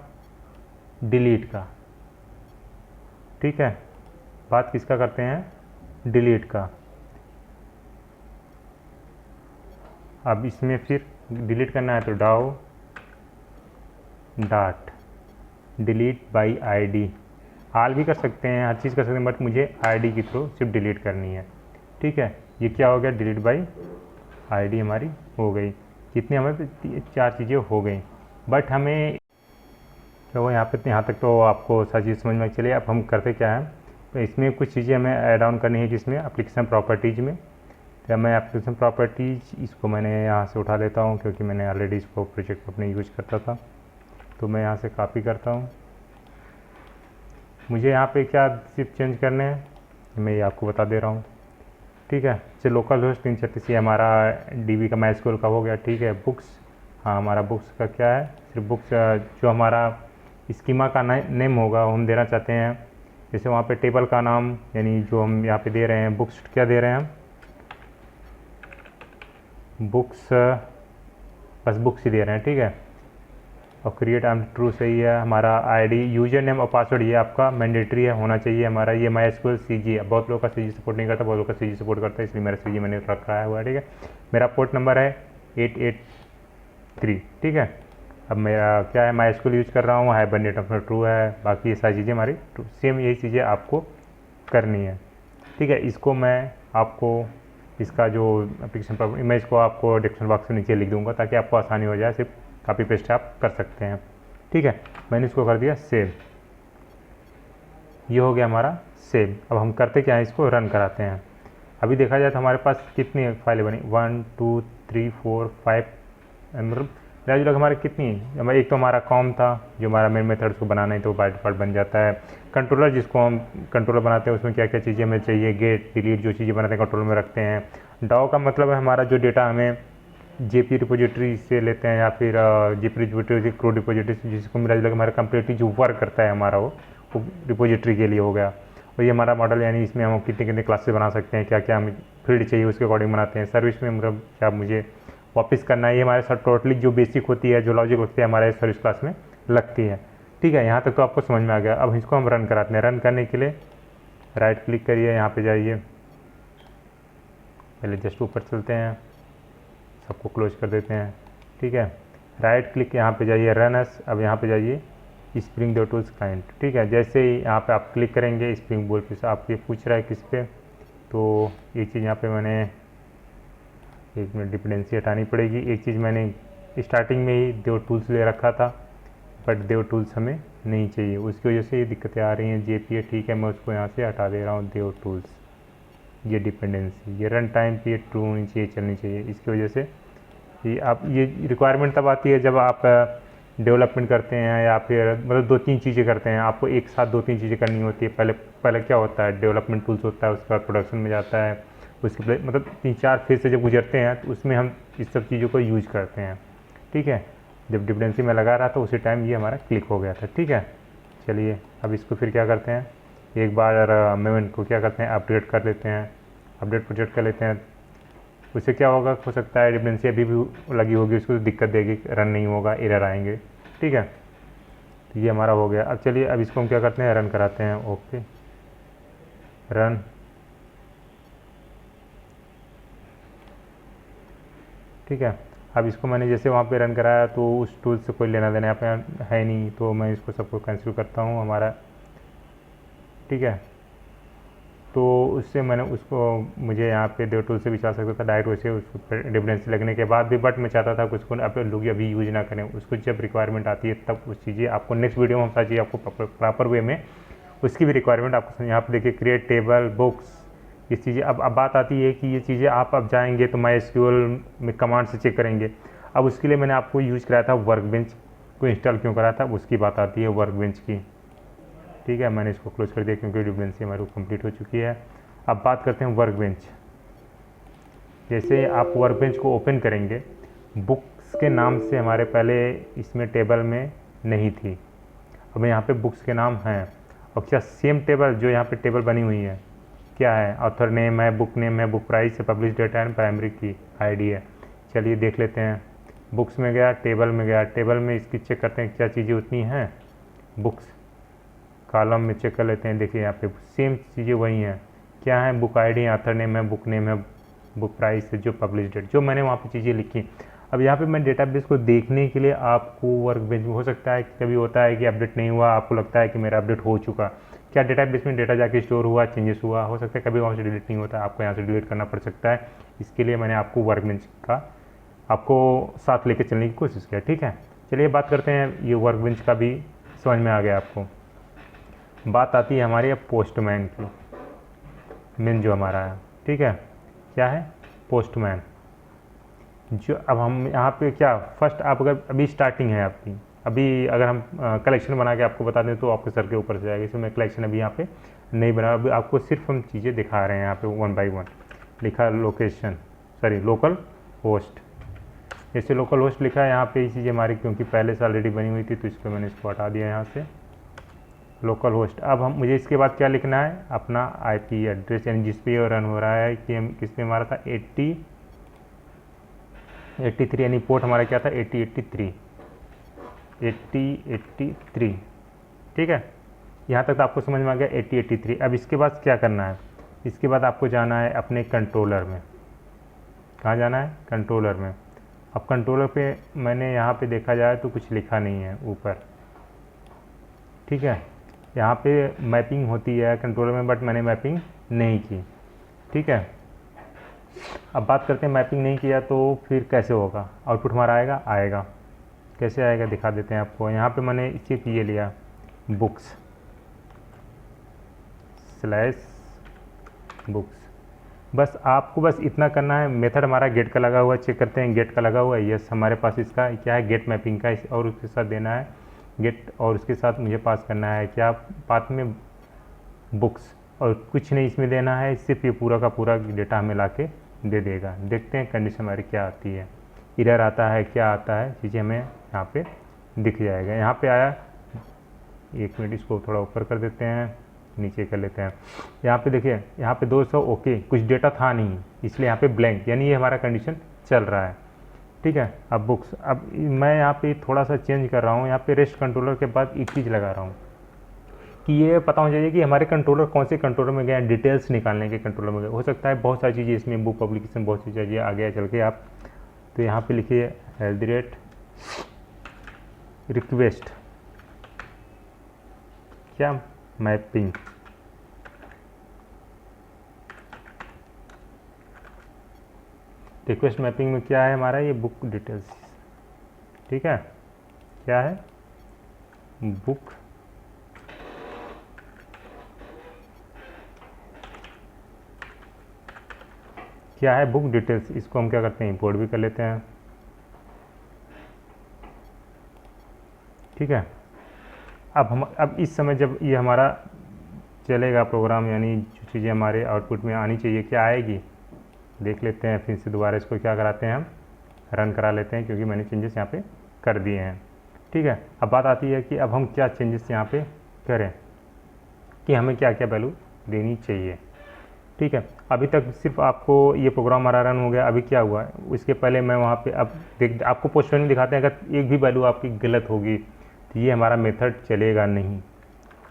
डिलीट का, ठीक है। बात किसका करते हैं, डिलीट का। अब इसमें फिर डिलीट करना है तो DAO dot delete by ID, all भी कर सकते हैं, हर चीज़ कर सकते हैं, बट मुझे ID के थ्रू सिर्फ डिलीट करनी है, ठीक है। ये क्या हो गया, डिलीट बाई ID हमारी हो गई। कितनी हमें 4 चीज़ें हो गई, बट हमें तो यहाँ तक तो आपको सारी चीज़ समझ में आई। चलिए अब हम करते क्या है, तो इसमें कुछ चीज़ें हमें ऐड ऑन करनी है, जिसमें एप्लीकेशन प्रॉपर्टीज़ में। तो मैं एप्लीकेशन प्रॉपर्टीज़ इसको मैंने यहाँ से उठा लेता हूँ, क्योंकि मैंने ऑलरेडी इसको प्रोजेक्ट अपने यूज करता था। तो मैं यहाँ से कॉपी करता हूँ। मुझे यहाँ पे क्या सिर्फ चेंज करने हैं, मैं ये आपको बता दे रहा हूँ। ठीक है, चलिए लोकल होस्ट 336 हमारा डीबी का माइस्क्यूएल का हो गया। ठीक है, बुक्स, हाँ हमारा बुक्स का क्या है, सिर्फ बुक्स जो हमारा स्कीमा का नेम होगा हम देना चाहते हैं। जैसे वहाँ पे टेबल का नाम, यानी जो हम यहाँ पे दे रहे हैं बुक्स, क्या दे रहे हैं हम, बुक्स, बस बुक्स ही दे रहे हैं। ठीक है, और क्रिएट एम ट्रू सही है। हमारा आईडी, यूजर नेम और पासवर्ड ये आपका मैंडेटरी है, होना चाहिए हमारा। ये माइस्क्यूएल सीजी है, बहुत लोगों का सीजी सपोर्ट नहीं करता, बहुत लोगों का सीजी सपोर्ट करता है, इसलिए मेरा सीजी मैंने रखा हुआ है। ठीक है, मेरा पोर्ट नंबर है 883। ठीक है, अब मेरा क्या है, माइस्क्यूएल यूज कर रहा हूँ, हाइबरनेट अपना ट्रू है, बाकी ये सारी चीज़ें हमारी सेम यही चीज़ें आपको करनी है। ठीक है, इसको मैं आपको इसका जो एप्लीकेशन मैं इसको आपको डिस्क्रिप्शन बॉक्स में नीचे लिख दूंगा, ताकि आपको आसानी हो जाए, सिर्फ कॉपी पेस्ट आप कर सकते हैं। ठीक है, मैंने इसको कर दिया सेव, ये हो गया हमारा सेव। अब हम करते क्या है, इसको रन कराते हैं। अभी देखा जाए तो हमारे पास कितनी फाइलें बनी, 1 2 3 4 5, मतलब मिला हमारे कितनी, एक तो हमारा कॉम था, जो हमारा मेन मेथड को बनाना है तो बाय डिफ़ॉल्ट बन जाता है। कंट्रोलर, जिसको हम कंट्रोलर बनाते हैं, उसमें क्या क्या चीज़ें हमें चाहिए, गेट डिलीट, जो चीज़ें बनाते हैं कंट्रोलर में रखते हैं। डाओ का मतलब है हमारा जो डेटा हमें जेपी रिपोजिटरी से लेते हैं, या फिर जेपी रिपोजिटरी क्रो रिपोजिटरी, जिसको मिला जुला हमारा कंप्लीटली जो वर्क करता है हमारा वो रिपोजिटरी के लिए हो गया। और ये हमारा मॉडल, यानी इसमें हम कितने कितने क्लासेस बना सकते हैं, क्या क्या हमें फील्ड चाहिए उसके अकॉर्डिंग बनाते हैं। सर्विस में मतलब क्या मुझे वापस करना है, ये हमारे साथ टोटली जो बेसिक होती है, जो लॉजिक होती है, हमारे सर्विस क्लास में लगती है। ठीक है, यहाँ तक तो आपको समझ में आ गया। अब इसको हम रन कराते हैं। रन करने के लिए राइट क्लिक करिए, यहाँ पे जाइए, पहले जस्ट ऊपर चलते हैं, सबको क्लोज कर देते हैं। ठीक है, राइट क्लिक यहाँ पे जाइए, रन एस। अब यहाँ पे जाइए स्प्रिंग बोट टूल्स क्लाइंट। ठीक है, जैसे ही यहाँ पे आप क्लिक करेंगे स्प्रिंग बोट पे, आप ये पूछ रहा है किस पे, तो ये चीज़ यहाँ पे मैंने एक मिनट डिपेंडेंसी हटानी पड़ेगी। एक चीज़ मैंने स्टार्टिंग में ही देव टूल्स ले रखा था, बट देव टूल्स हमें नहीं चाहिए, उसकी वजह से ये दिक्कतें आ रही हैं। जेपीए, ठीक है, मैं उसको यहाँ से हटा दे रहा हूँ। देव टूल्स, ये डिपेंडेंसी, ये रन टाइम पे ट्रू होनी चाहिए, चलनी चाहिए। इसकी वजह से ये रिक्वायरमेंट तब आती है जब आप डेवलपमेंट करते हैं, या फिर मतलब 2-3 चीज़ें करते हैं, आपको एक साथ 2-3 चीज़ें करनी होती है। पहले क्या होता है, डेवलपमेंट टूल्स होता है, उसके बाद प्रोडक्शन में जाता है, उसके मतलब 3-4 फेज से जब गुजरते हैं, तो उसमें हम इस सब चीज़ों को यूज करते हैं। ठीक है, जब डिपेंडेंसी में लगा रहा था उसी टाइम ये हमारा क्लिक हो गया था। ठीक है, चलिए अब इसको फिर क्या करते हैं, एक बार मेमेंट को क्या करते हैं, अपडेट कर लेते हैं, अपडेट प्रोजेक्ट कर लेते हैं। उससे क्या होगा, हो सकता है डिपेंडेंसी अभी भी लगी होगी, उसको दिक्कत देगी, रन नहीं होगा, एरर आएंगे। ठीक है, तो ये हमारा हो गया। अब चलिए अब इसको हम क्या करते हैं, रन कराते हैं। Okay, run. ठीक है, अब इसको मैंने जैसे वहाँ पे रन कराया, तो उस टूल से कोई लेना देना यहाँ पे है नहीं, तो मैं इसको सबको कैंसिल करता हूँ हमारा। ठीक है, तो उससे मैंने उसको, मुझे यहाँ पे देव टूल से भी चला सकता था डायरेक्ट, वैसे उसको डिपेंडेंसी लगने के बाद भी, बट मैं चाहता था कि उसको अब लोग अभी यूज ना करें, उसको जब रिक्वायरमेंट आती है तब उस चीज़ें आपको नेक्स्ट वीडियो में हम सारी चीज़ें आपको प्रॉपर वे में उसकी भी रिक्वायरमेंट आपको यहाँ पे देखिए, क्रिएट टेबल, बुक्स, ये चीज़ें। अब बात आती है कि ये चीज़ें आप अब जाएंगे तो माइस्क्यूएल में कमांड से चेक करेंगे। अब उसके लिए मैंने आपको यूज़ कराया था वर्कबेंच को, इंस्टॉल क्यों कराया था उसकी बात आती है, वर्कबेंच की। ठीक है, मैंने इसको क्लोज कर दिया क्योंकि डिपेंडेंसी हमारी कंप्लीट हो चुकी है। अब बात करते हैं वर्कबेंच। जैसे आप वर्कबेंच को ओपन करेंगे, बुक्स के नाम से हमारे पहले इसमें टेबल में नहीं थी, अब यहाँ पे बुक्स के नाम हैं। और क्या सेम टेबल जो यहाँ पे टेबल बनी हुई है, क्या है, ऑथर नेम है, बुक नेम है, बुक प्राइस है, पब्लिश डेट एंड प्राइमरी की आईडी है। चलिए देख लेते हैं, बुक्स में गया, टेबल में गया, टेबल में इसकी चेक करते हैं क्या चीज़ें उतनी हैं, बुक्स कॉलम में चेक कर लेते हैं। देखिए यहाँ पे सेम चीज़ें वही हैं, क्या है, बुक आईडी, ऑथर नेम है, बुक नेम है, बुक प्राइस है, जो पब्लिश डेट, जो मैंने वहाँ पे चीज़ें लिखी। अब यहाँ पे मैं डेटाबेस को देखने के लिए आपको वर्कबेंच में, हो सकता है कभी होता है कि अपडेट नहीं हुआ, आपको लगता है कि मेरा अपडेट हो चुका, क्या डेटाबेस में डेटा जाके स्टोर हुआ, चेंजेस हुआ, हो सकता है कभी वहाँ से डिलीट नहीं होता, आपको यहाँ से डिलीट करना पड़ सकता है। इसके लिए मैंने आपको वर्कबेंच का आपको साथ लेके चलने की कोशिश किया। ठीक है, चलिए बात करते हैं ये वर्कबेंच का भी समझ में आ गया आपको। बात आती है हमारी अब पोस्टमैन की, मेन जो हमारा है, ठीक है, क्या है पोस्टमैन। जो अब हम यहाँ पे क्या फर्स्ट, आप अगर अभी स्टार्टिंग है आपकी, अभी अगर हम कलेक्शन बना के आपको बता दें तो आपके सर के ऊपर से जाएगा। इसमें मैं कलेक्शन अभी यहाँ पे नहीं बना, अभी आपको सिर्फ हम चीज़ें दिखा रहे हैं। यहाँ पे 1 बाई 1 लिखा लोकेशन, सॉरी लोकल होस्ट। जैसे लोकल होस्ट लिखा है यहाँ पे, ये चीज़ हमारी क्योंकि पहले से ऑलरेडी बनी हुई थी तो इसको मैंने इसको हटा दिया यहाँ से, लोकल होस्ट। अब हम मुझे इसके बाद क्या लिखना है, अपना आईपी एड्रेस, यानी जिस पे रन हो रहा है कि हम किस पे हमारा था 8083, यानी पोर्ट हमारा क्या था 8083, ठीक है। यहाँ तक तो आपको समझ में आ गया 8083। अब इसके बाद क्या करना है, इसके बाद आपको जाना है अपने कंट्रोलर में। कहाँ जाना है, कंट्रोलर में। अब कंट्रोलर पे मैंने यहाँ पे देखा जाए तो कुछ लिखा नहीं है ऊपर, ठीक है। यहाँ पे मैपिंग होती है कंट्रोलर में, बट मैंने मैपिंग नहीं की, ठीक है। अब बात करते हैं मैपिंग नहीं किया तो फिर कैसे होगा, आउटपुट हमारा आएगा कैसे आएगा दिखा देते हैं आपको। यहाँ पे मैंने सिर्फ ये लिया बुक्स /बुक्स, बस आपको बस इतना करना है। मेथड हमारा गेट का लगा हुआ है, चेक करते हैं गेट का लगा हुआ है, यस हमारे पास इसका क्या है गेट मैपिंग का, और उसके साथ देना है गेट, और उसके साथ मुझे पास करना है क्या पाथ में बुक्स, और कुछ नहीं इसमें देना है, सिर्फ ये पूरा का पूरा डेटा हमें ला के दे देगा। देखते हैं कंडीशन हमारी क्या आती है, इरर आता है क्या आता है, चीज़ें हमें यहाँ पे दिख जाएगा। यहाँ पे आया, एक मिनट इसको थोड़ा ऊपर कर देते हैं, नीचे कर लेते हैं। यहाँ पे देखिए यहाँ पे 200 ओके, कुछ डेटा था नहीं इसलिए यहाँ पे ब्लैंक, यानी ये हमारा कंडीशन चल रहा है, ठीक है। अब बुक्स, अब मैं यहाँ पे थोड़ा सा चेंज कर रहा हूँ, यहाँ पे रेस्ट कंट्रोलर के बाद एक चीज़ लगा रहा हूँ कि ये पता होना चाहिए कि हमारे कंट्रोलर कौन से कंट्रोलर में गए, डिटेल्स निकालने के कंट्रोलर में गए। हो सकता है बहुत सारी चीज़ें इसमें बुक पब्लिकेशन बहुत सी चीज़ें आ गया चल के आप, तो यहाँ पे लिखिए @request क्या मैपिंग, रिक्वेस्ट मैपिंग में क्या है हमारा ये बुक डिटेल्स, ठीक है। क्या है बुक क्या है बुक डिटेल्स, इसको हम क्या करते हैं इंपोर्ट भी कर लेते हैं, ठीक है। अब इस समय जब ये हमारा चलेगा प्रोग्राम, यानी जो चीज़ें हमारे आउटपुट में आनी चाहिए क्या आएगी देख लेते हैं। फिर से दोबारा इसको क्या कराते हैं हम रन करा लेते हैं, क्योंकि मैंने चेंजेस यहाँ पे कर दिए हैं, ठीक है। अब बात आती है कि अब हम क्या चेंजेस यहाँ पे करें, कि हमें क्या क्या वैल्यू देनी चाहिए, ठीक है। अभी तक सिर्फ आपको ये प्रोग्राम हमारा रन हो गया, अभी क्या हुआ इसके पहले मैं वहाँ पे अब आपको पोस्टमैन में दिखाते हैं, अगर एक भी वैल्यू आपकी गलत होगी तो ये हमारा मेथड चलेगा नहीं,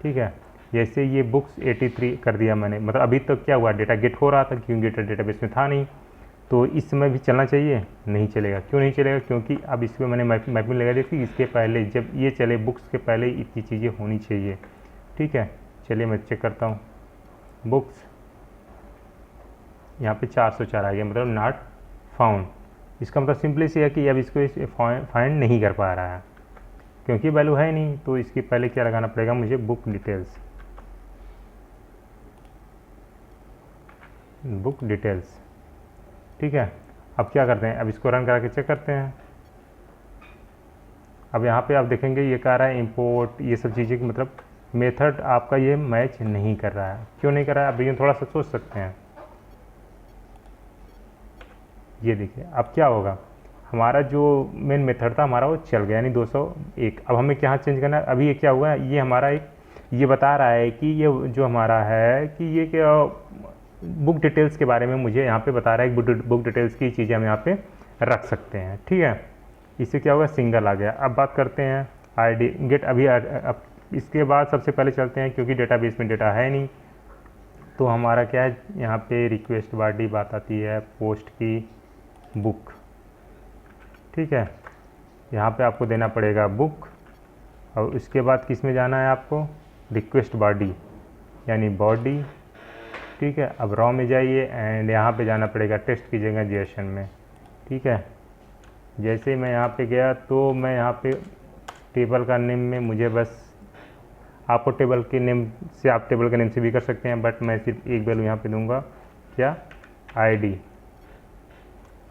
ठीक है। जैसे ये बुक्स 83 कर दिया मैंने, मतलब अभी तक क्या हुआ डेटा गेट हो रहा था क्योंकि डेटाबेस में था नहीं, तो इस समय भी चलना चाहिए, नहीं चलेगा। क्यों नहीं चलेगा, क्योंकि अब इसमें मैंने मैपिंग लगा दी थी, इसके पहले जब ये चले बुक्स के पहले इतनी चीज़ें होनी चाहिए, ठीक है। चलिए मैं चेक करता हूँ, बुक्स यहाँ पे 404 आ गया, मतलब नॉट फाउंड। इसका मतलब सिंपली सी है कि अब इसको फाइंड नहीं कर पा रहा है क्योंकि वैल्यू है नहीं, तो इसके पहले क्या लगाना पड़ेगा मुझे बुक डिटेल्स, ठीक है। अब क्या करते हैं, अब इसको रन करा के चेक करते हैं। अब यहाँ पे आप देखेंगे ये कह रहा है इंपोर्ट, ये सब चीज़ें, मतलब मेथड आपका ये मैच नहीं कर रहा है। क्यों नहीं कर रहा है, अब ये थोड़ा सा सोच सकते हैं। ये देखिए अब क्या होगा, हमारा जो मेन मेथड था हमारा वो चल गया, यानी 201। अब हमें क्या चेंज करना है, अभी ये क्या हुआ है, ये हमारा एक ये बता रहा है कि ये जो हमारा है कि ये क्या बुक डिटेल्स के बारे में मुझे यहाँ पे बता रहा है कि बुक डिटेल्स की चीज़ें हम यहाँ पे रख सकते हैं, ठीक है। इससे क्या होगा सिंगल आ गया। अब बात करते हैं आईडी गेट, अभी अब इसके बाद सबसे पहले चलते हैं क्योंकि डेटाबेस में डेटा है नहीं, तो हमारा क्या है यहाँ पे रिक्वेस्ट बॉडी बात आती है पोस्ट की बुक, ठीक है। यहाँ पे आपको देना पड़ेगा बुक, और उसके बाद किस में जाना है आपको रिक्वेस्ट बॉडी यानी बॉडी, ठीक है। अब रॉ में जाइए एंड यहाँ पे जाना पड़ेगा टेस्ट की जगह जेएसएन में, ठीक है। जैसे मैं यहाँ पे गया तो मैं यहाँ पे टेबल का नेम में मुझे बस आपको टेबल के नेम से, आप टेबल के नेम से भी कर सकते हैं, बट मैं सिर्फ एक वैल्यू यहाँ पे दूंगा, क्या, आईडी।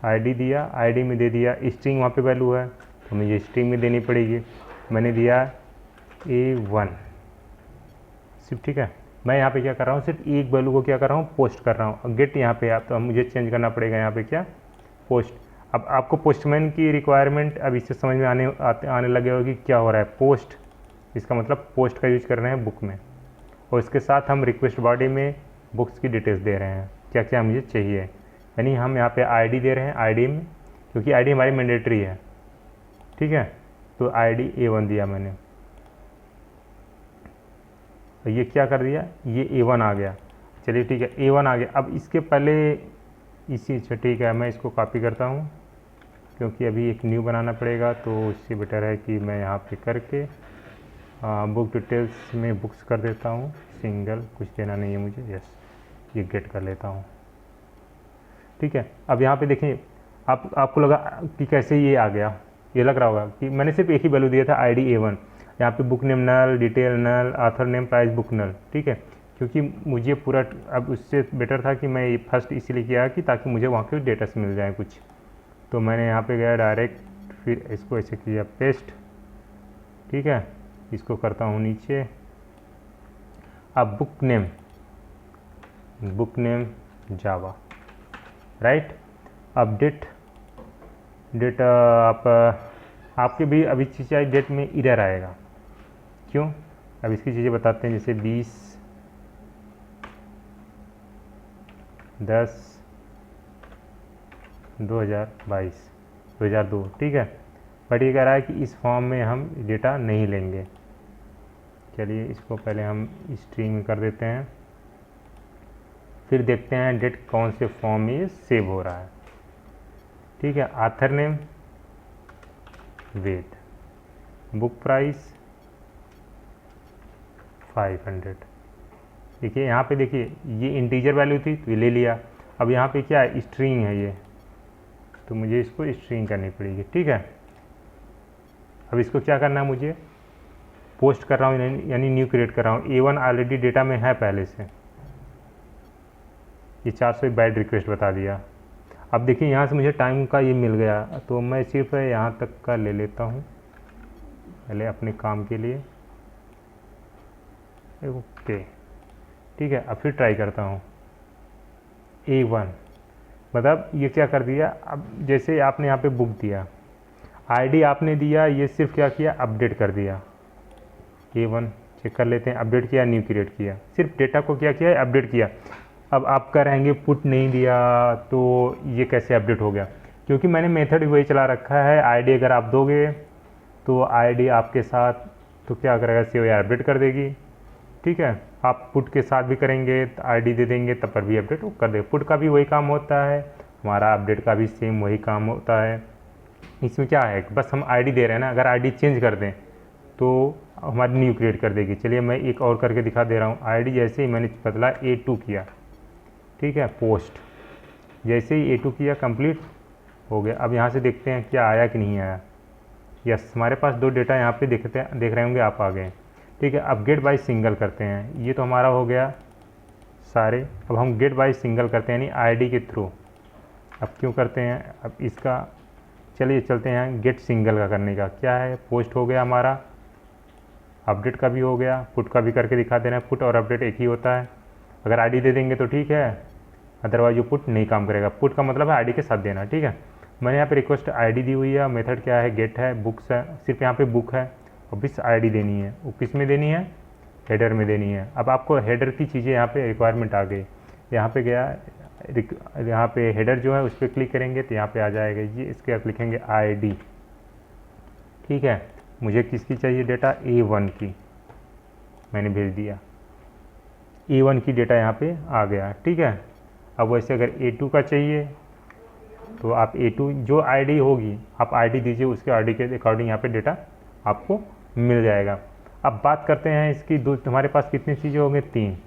आईडी दिया, आईडी में दे दिया स्ट्रिंग, वहाँ पे वैल्यू है तो मुझे स्ट्रिंग में देनी पड़ेगी। मैंने दिया A1 सिर्फ, ठीक है। मैं यहाँ पे क्या कर रहा हूँ, सिर्फ एक वैल्यू को क्या कर रहा हूँ, पोस्ट कर रहा हूँ। गेट यहाँ पे आप, तो मुझे चेंज करना पड़ेगा यहाँ पे क्या, पोस्ट। अब आपको पोस्टमैन की रिक्वायरमेंट अब इससे समझ में आने लगे होगी क्या हो रहा है। पोस्ट, इसका मतलब पोस्ट का यूज कर रहे हैं बुक में, और इसके साथ हम रिक्वेस्ट बॉडी में बुक्स की डिटेल्स दे रहे हैं, क्या क्या मुझे चाहिए। यानी हम यहाँ पे आईडी दे रहे हैं, आईडी में, क्योंकि आईडी हमारी मैंडेटरी है, ठीक है। तो आईडी A1 दिया मैंने, तो ये क्या कर दिया, ये A1 आ गया। चलिए ठीक है, A1 आ गया। अब इसके पहले इसी, ठीक है, मैं इसको कॉपी करता हूँ, क्योंकि अभी एक न्यू बनाना पड़ेगा, तो उससे बेटर है कि मैं यहाँ पे करके बुक डिटेल्स में बुक्स कर देता हूँ, सिंगल, कुछ देना नहीं है मुझे, यस, ये गेट कर लेता हूँ, ठीक है। अब यहाँ पे देखें, आपको लगा कि कैसे ये आ गया, ये लग रहा होगा कि मैंने सिर्फ एक ही वैल्यू दिया था, आईडी A1। यहाँ पे बुक नेम नल, डिटेल नल, ऑथर नेम, प्राइस बुक नल, ठीक है, क्योंकि मुझे पूरा, अब उससे बेटर था कि मैं फर्स्ट इसीलिए किया कि ताकि मुझे वहाँ के डेटा से मिल जाए कुछ। तो मैंने यहाँ पे गया डायरेक्ट, फिर इसको ऐसे किया पेस्ट, ठीक है, इसको करता हूँ नीचे। अब बुक नेम जावा, राइट। अपडेट डेट, आपके भी अभी चीज़ें डेट में इरर आएगा, क्यों, अब इसकी चीज़ें बताते हैं। जैसे 20/10/2022, ठीक है। बट ये कह रहा है कि इस फॉर्म में हम डेटा नहीं लेंगे। चलिए इसको पहले हम स्ट्रिंग में कर देते हैं, फिर देखते हैं डेट कौन से फॉर्म में ये सेव हो रहा है, ठीक है। ऑथर नेम वेद, बुक प्राइस 500। देखिए यहाँ पे, देखिए ये इंटीजर वैल्यू थी तो ये ले लिया। अब यहाँ पे क्या है, स्ट्रिंग है ये, तो मुझे इसको स्ट्रिंग करनी पड़ेगी, ठीक है। अब इसको क्या करना है, मुझे पोस्ट कर रहा हूँ, यानी न्यू क्रिएट कर रहा हूँ। A1 ऑलरेडी डेटा में है पहले से, ये 400 बाइट रिक्वेस्ट बता दिया। अब देखिए यहाँ से मुझे टाइम का ये मिल गया, तो मैं सिर्फ यहाँ तक का ले लेता हूँ पहले अपने काम के लिए, ओके, ठीक है। अब फिर ट्राई करता हूँ। A1 मतलब ये क्या कर दिया, अब जैसे आपने यहाँ पे बुक दिया, आईडी आपने दिया, ये सिर्फ क्या किया, अपडेट कर दिया। A1 चेक कर लेते हैं, अपडेट किया, न्यू क्रिएट किया, सिर्फ डेटा को क्या किया है, अपडेट किया। अब आप कह रहेंगे पुट नहीं दिया तो ये कैसे अपडेट हो गया, क्योंकि मैंने मेथड वही चला रखा है। आईडी अगर आप दोगे तो आईडी आपके साथ तो क्या करेगा, सेव या अपडेट कर देगी, ठीक है। आप पुट के साथ भी करेंगे तो आईडी दे देंगे, तब पर भी अपडेट कर देगा। पुट का भी वही काम होता है हमारा, अपडेट का भी सेम वही काम होता है। इसमें क्या है, बस हम आईडी दे रहे हैं ना, अगर आईडी चेंज कर दें तो हमारी न्यू क्रिएट कर देगी। चलिए मैं एक और करके दिखा दे रहा हूँ। आईडी जैसे ही मैंने बदला A2 किया, ठीक है, पोस्ट जैसे ही A2 किया, कंप्लीट हो गया। अब यहाँ से देखते हैं क्या आया कि नहीं आया। यस, हमारे पास दो डेटा यहाँ पे देख रहे होंगे आप, आ गए, ठीक है। अब गेट बाय सिंगल करते हैं, ये तो हमारा हो गया सारे। अब हम गेट बाय सिंगल करते हैं, यानी आईडी के थ्रू। अब क्यों करते हैं, अब इसका चलिए चलते हैं गेट सिंगल का करने का। क्या है, पोस्ट हो गया हमारा, अपडेट का भी हो गया, पुट का भी करके दिखा देना है। पुट और अपडेट एक ही होता है, अगर आईडी दे देंगे तो ठीक है, अदरवाइज वो पुट नहीं काम करेगा। पुट का मतलब है आईडी के साथ देना, ठीक है। मैंने यहाँ पे रिक्वेस्ट आईडी दी हुई है, मेथड क्या है, गेट है, बुक्स है, सिर्फ यहाँ पे बुक है और बस आईडी देनी है। वो किस में देनी है, हेडर में देनी है। अब आपको हेडर की चीज़ें यहाँ पे रिक्वायरमेंट आ गई, यहाँ पे गया, यहाँ पे हेडर जो है उस पर क्लिक करेंगे तो यहाँ पे आ जाएगा ये, इसके बाद लिखेंगे आईडी, ठीक है। मुझे किसकी चाहिए डेटा, A1 की, मैंने भेज दिया, A1 की डेटा यहाँ पे आ गया, ठीक है। अब वैसे अगर A2 का चाहिए तो आप A2 जो आईडी होगी आप आईडी दीजिए, उसके आईडी के अकॉर्डिंग यहाँ पे डेटा आपको मिल जाएगा। अब बात करते हैं इसकी, हमारे पास कितनी चीज़ें हो गई, 3,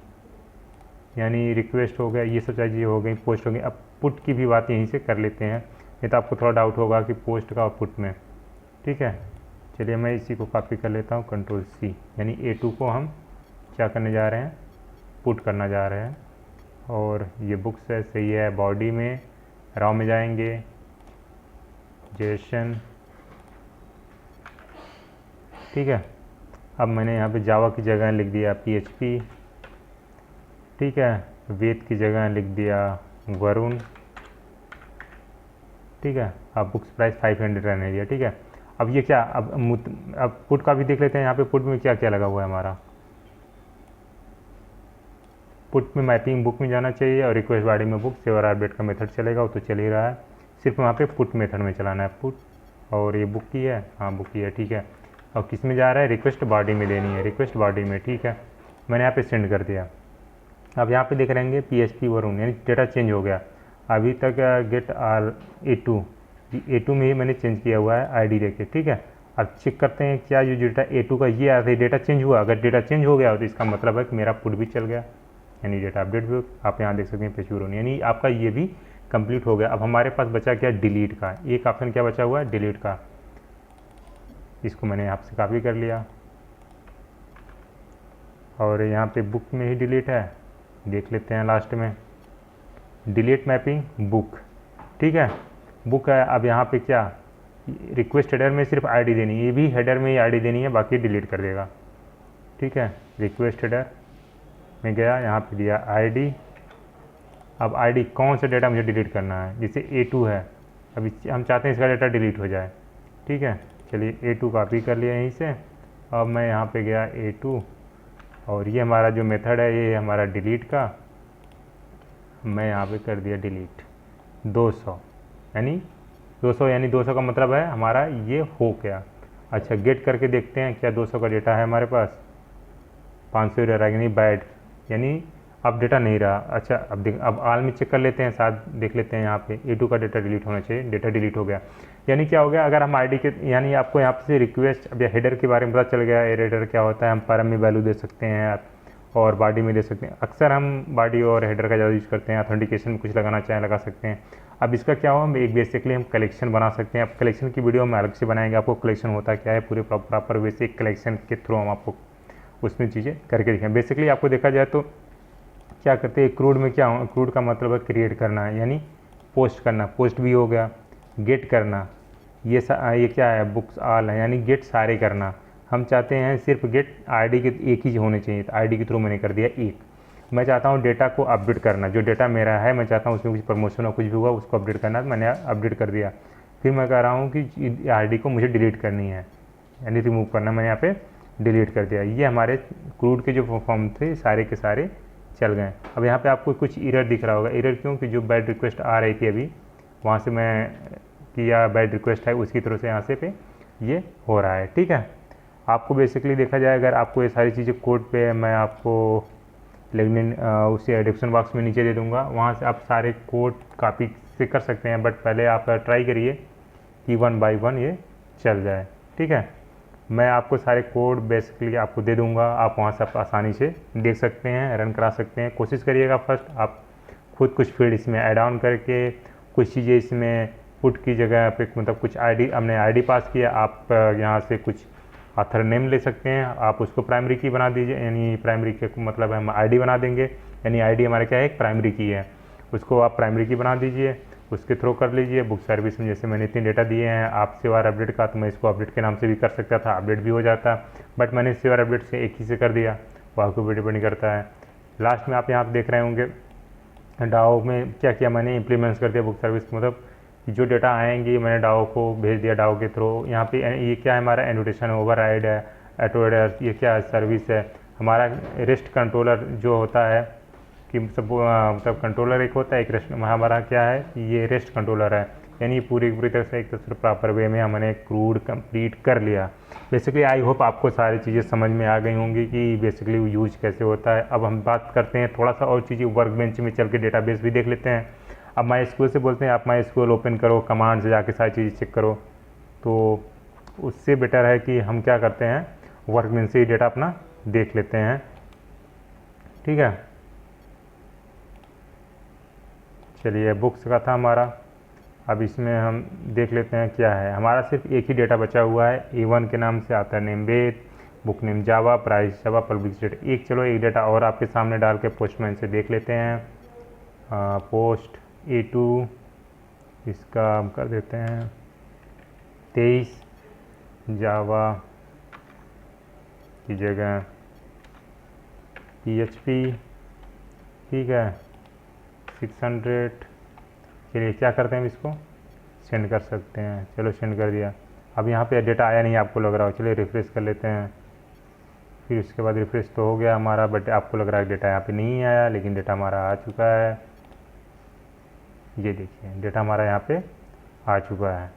यानी रिक्वेस्ट हो गया, ये सब चीज़ें हो गई, पोस्ट हो गई। अब पुट की भी बात यहीं से कर लेते हैं, नहीं तो आपको थोड़ा डाउट होगा कि पोस्ट का और पुट में, ठीक है। चलिए मैं इसी को कॉपी कर लेता हूँ, कंट्रोल C, यानी A2 को हम क्या करने जा रहे हैं, पुट करना जा रहे हैं। और ये बुक्स है, सही है। बॉडी में रॉ में जाएंगे, जेसन, ठीक है। अब मैंने यहाँ पे जावा की जगह लिख दिया PHP, ठीक है। वेद की जगह लिख दिया वरुण, ठीक है। अब बुक्स प्राइस 500 रहने दिया, ठीक है। अब ये क्या, अब पुट का भी देख लेते हैं। यहाँ पे पुट में क्या क्या लगा हुआ है हमारा। पुट में मैपिंग बुक में जाना चाहिए और रिक्वेस्ट बॉडी में बुक सेव और अपडेट का मेथड चलेगा, वो तो चल ही रहा है। सिर्फ वहाँ पे पुट मेथड में चलाना है पुट। और ये बुक की है, हाँ बुक की है, ठीक है। और किस में जा रहा है, रिक्वेस्ट बॉडी में देनी है, रिक्वेस्ट बॉडी में, ठीक है। मैंने यहाँ पे सेंड कर दिया। अब यहाँ पे देख रहेंगे PHP वरुण, यानी डेटा चेंज हो गया। अभी तक गेट आर A2 में ही मैंने चेंज किया हुआ है ID लेके, ठीक है। अब चेक करते हैं क्या जो डेटा A2 का ये आया था, डेटा चेंज हुआ। अगर डेटा चेंज हो गया तो इसका मतलब है कि मेरा पुट भी चल गया, यानी डेटा अपडेट भी। आप यहाँ देख सकते हैं PHP वरुण, यानी आपका ये भी कंप्लीट हो गया। अब हमारे पास बचा क्या, डिलीट का एक ऑप्शन क्या बचा हुआ है, डिलीट का। इसको मैंने आपसे कॉपी कर लिया और यहाँ पे बुक में ही डिलीट है, देख लेते हैं लास्ट में, डिलीट मैपिंग बुक, ठीक है। बुक है। अब यहाँ पे क्या, रिक्वेस्ट हेडर में सिर्फ ID देनी है, ये भी हेडर में ही ID देनी है, बाकी डिलीट कर देगा, ठीक है। रिक्वेस्ट हेडर में गया, यहाँ पे दिया ID। अब ID कौन सा डेटा मुझे डिलीट करना है, जैसे A2 है, अभी हम चाहते हैं इसका डेटा डिलीट हो जाए, ठीक है। चलिए A2 कॉपी कर लिया यहीं से। अब मैं यहाँ पे गया A2 और ये हमारा जो मेथड है ये हमारा डिलीट का, मैं यहाँ पे कर दिया डिलीट 200, यानी 200 का मतलब है हमारा ये हो गया। अच्छा गेट करके देखते हैं क्या 200 का डेटा है हमारे पास, 500 रह रहा है, यानी बैड, यानी अब डेटा नहीं रहा। अच्छा अब आल में चेक कर लेते हैं, साथ देख लेते हैं। यहाँ पे A2 का डेटा डिलीट होना चाहिए, डेटा डिलीट हो गया। यानी क्या हो गया, अगर हम ID के, यानी आपको यहाँ से रिक्वेस्ट अब या हेडर के बारे में पता चल गया। हेडर क्या होता है, हम पैरम में वैल्यू दे सकते हैं और बॉडी में दे सकते हैं। अक्सर हम बॉडी और हेडर का ज़्यादा यूज़ करते हैं, ऑथेंटिकेशन में कुछ लगाना चाहें लगा सकते हैं। अब इसका क्या हो, एक बेसिकली हम कलेक्शन बना सकते हैं। अब कलेक्शन की वीडियो हम अलग से बनाएंगे, आपको कलेक्शन होता क्या है पूरे प्रॉपर वे से कलेक्शन के थ्रू हम आपको उसमें चीज़ें करके दिखाएं। बेसिकली आपको देखा जाए तो क्या करते हैं, क्रूड में क्या हो, क्रूड का मतलब है क्रिएट करना है, यानी पोस्ट करना, पोस्ट भी हो गया। गेट करना, ये क्या है, बुक्स ऑल है, यानी गेट सारे करना। हम चाहते हैं सिर्फ गेट ID के एक ही होने चाहिए, तो ID के थ्रू मैंने कर दिया एक। मैं चाहता हूँ डेटा को अपडेट करना, जो डेटा मेरा है मैं चाहता हूँ उसमें कुछ प्रमोशन और कुछ भी हुआ उसको अपडेट करना, मैंने अपडेट कर दिया। फिर मैं कह रहा हूँ कि ID को मुझे डिलीट करनी है, यानी रिमूव करना, मैंने यहाँ पे डिलीट कर दिया। ये हमारे क्रूड के जो फॉर्म थे सारे के सारे चल गए। अब यहाँ पे आपको कुछ एरर दिख रहा होगा, एरर क्यों, कि जो बैड रिक्वेस्ट आ रही थी अभी वहाँ से मैं किया, बैड रिक्वेस्ट है उसकी तरफ से यहाँ से पे ये हो रहा है, ठीक है। आपको बेसिकली देखा जाए, अगर आपको ये सारी चीज़ें कोड पे मैं आपको लेकिन उसे डिस्क्रिप्शन बॉक्स में नीचे दे दूँगा, वहाँ से आप सारे कोड कॉपी से कर सकते हैं। बट पहले आप ट्राई करिए कि 1 बाय 1 ये चल जाए, ठीक है। मैं आपको सारे कोड बेसिकली आपको दे दूंगा, आप वहाँ से आसानी से देख सकते हैं, रन करा सकते हैं। कोशिश करिएगा फर्स्ट आप खुद कुछ फील्ड इसमें ऐड ऑन करके कुछ चीज़ें इसमें पुट की जगह पे, मतलब कुछ हमने ID पास किया, आप यहाँ से कुछ ऑथर नेम ले सकते हैं, आप उसको प्राइमरी की बना दीजिए, यानी प्राइमरी के मतलब हम ID बना देंगे, यानी ID हमारे क्या है, एक प्राइमरी की है, उसको आप प्राइमरी की बना दीजिए, उसके थ्रू कर लीजिए। बुक सर्विस में जैसे मैंने इतने डेटा दिए हैं आप सेव और अपडेट का, तो मैं इसको अपडेट के नाम से भी कर सकता था, अपडेट भी हो जाता, बट मैंने सेव और अपडेट से एक ही से कर दिया, वो आपको भी डिपेंड करता है। लास्ट में आप यहाँ देख रहे होंगे डाओ में क्या किया मैंने, इम्प्लीमेंट्स कर दिया बुक सर्विस, मतलब जो डेटा आएंगे मैंने डाओ को भेज दिया, डाओ के थ्रू। यहाँ पे ये क्या है, हमारा एनोटेशन ओवरराइड है, ऑटो एडर, ये क्या है, सर्विस है। हमारा रेस्ट कंट्रोलर जो होता है कि सब मतलब कंट्रोलर एक होता है, एक रेस्ट, हमारा क्या है, ये रेस्ट कंट्रोलर है, यानी पूरी तरह से एक तरह प्रॉपर वे में हमने क्रूड कंप्लीट कर लिया। बेसिकली आई होप आपको सारी चीज़ें समझ में आ गई होंगी कि बेसिकली यूज कैसे होता है। अब हम बात करते हैं थोड़ा सा और चीज़ें, वर्क बेंच में चल के डेटाबेस भी देख लेते हैं। अब MySQL से बोलते हैं आप MySQL ओपन करो, कमांड से जाके सारी चीज़ें चेक करो, तो उससे बेटर है कि हम क्या करते हैं, वर्क बेंच से ही डेटा अपना देख लेते हैं, ठीक है। चलिए बुक्स का था हमारा। अब इसमें हम देख लेते हैं क्या है। हमारा सिर्फ एक ही डेटा बचा हुआ है, A1 के नाम से आता है नेम वेद, बुक नेम जावा, प्राइस जावा, पब्लिक स्टेट एक। चलो एक डेटा और आपके सामने डाल के पोस्टमैन से देख लेते हैं। पोस्ट A2, इसका हम कर देते हैं 23, जावा की जगह PHP, ठीक है 600। चलिए क्या करते हैं, इसको सेंड कर सकते हैं। चलो सेंड कर दिया। अब यहाँ पे डेटा आया नहीं, आपको लग रहा हो, चलिए रिफ्रेश कर लेते हैं। फिर उसके बाद रिफ्रेश तो हो गया हमारा, बट आपको लग रहा है डेटा यहाँ पे नहीं आया, लेकिन डेटा हमारा आ चुका है। ये देखिए डेटा हमारा यहाँ पे आ चुका है,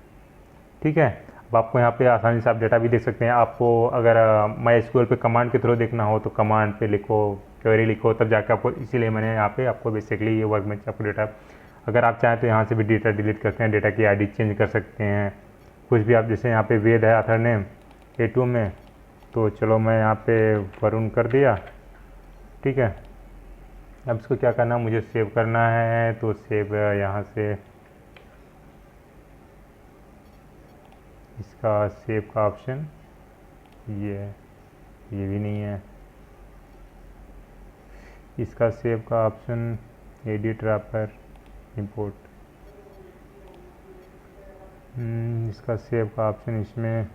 ठीक है। अब आपको यहाँ पे आसानी से आप डेटा भी देख सकते हैं। आपको अगर MySQL पे कमांड के थ्रू देखना हो तो कमांड पे लिखो, क्वेरी लिखो, तब जाकर आपको, इसीलिए मैंने यहाँ पे आपको बेसिकली ये वर्क में आपको डेटा, अगर आप चाहें तो यहाँ से भी डेटा डिलीट करते हैं, डेटा की ID चेंज कर सकते हैं, कुछ भी आप। जैसे यहाँ पे वेद है ऑथर नेम A2 में, तो चलो मैं यहाँ पे वरुण कर दिया, ठीक है। अब इसको क्या करना, मुझे सेव करना है, तो सेव यहाँ से इसका सेव का ऑप्शन ये भी नहीं है। इसका सेव का ऑप्शन एडिट रैपर इंपोर्ट, इसका सेव का ऑप्शन इसमें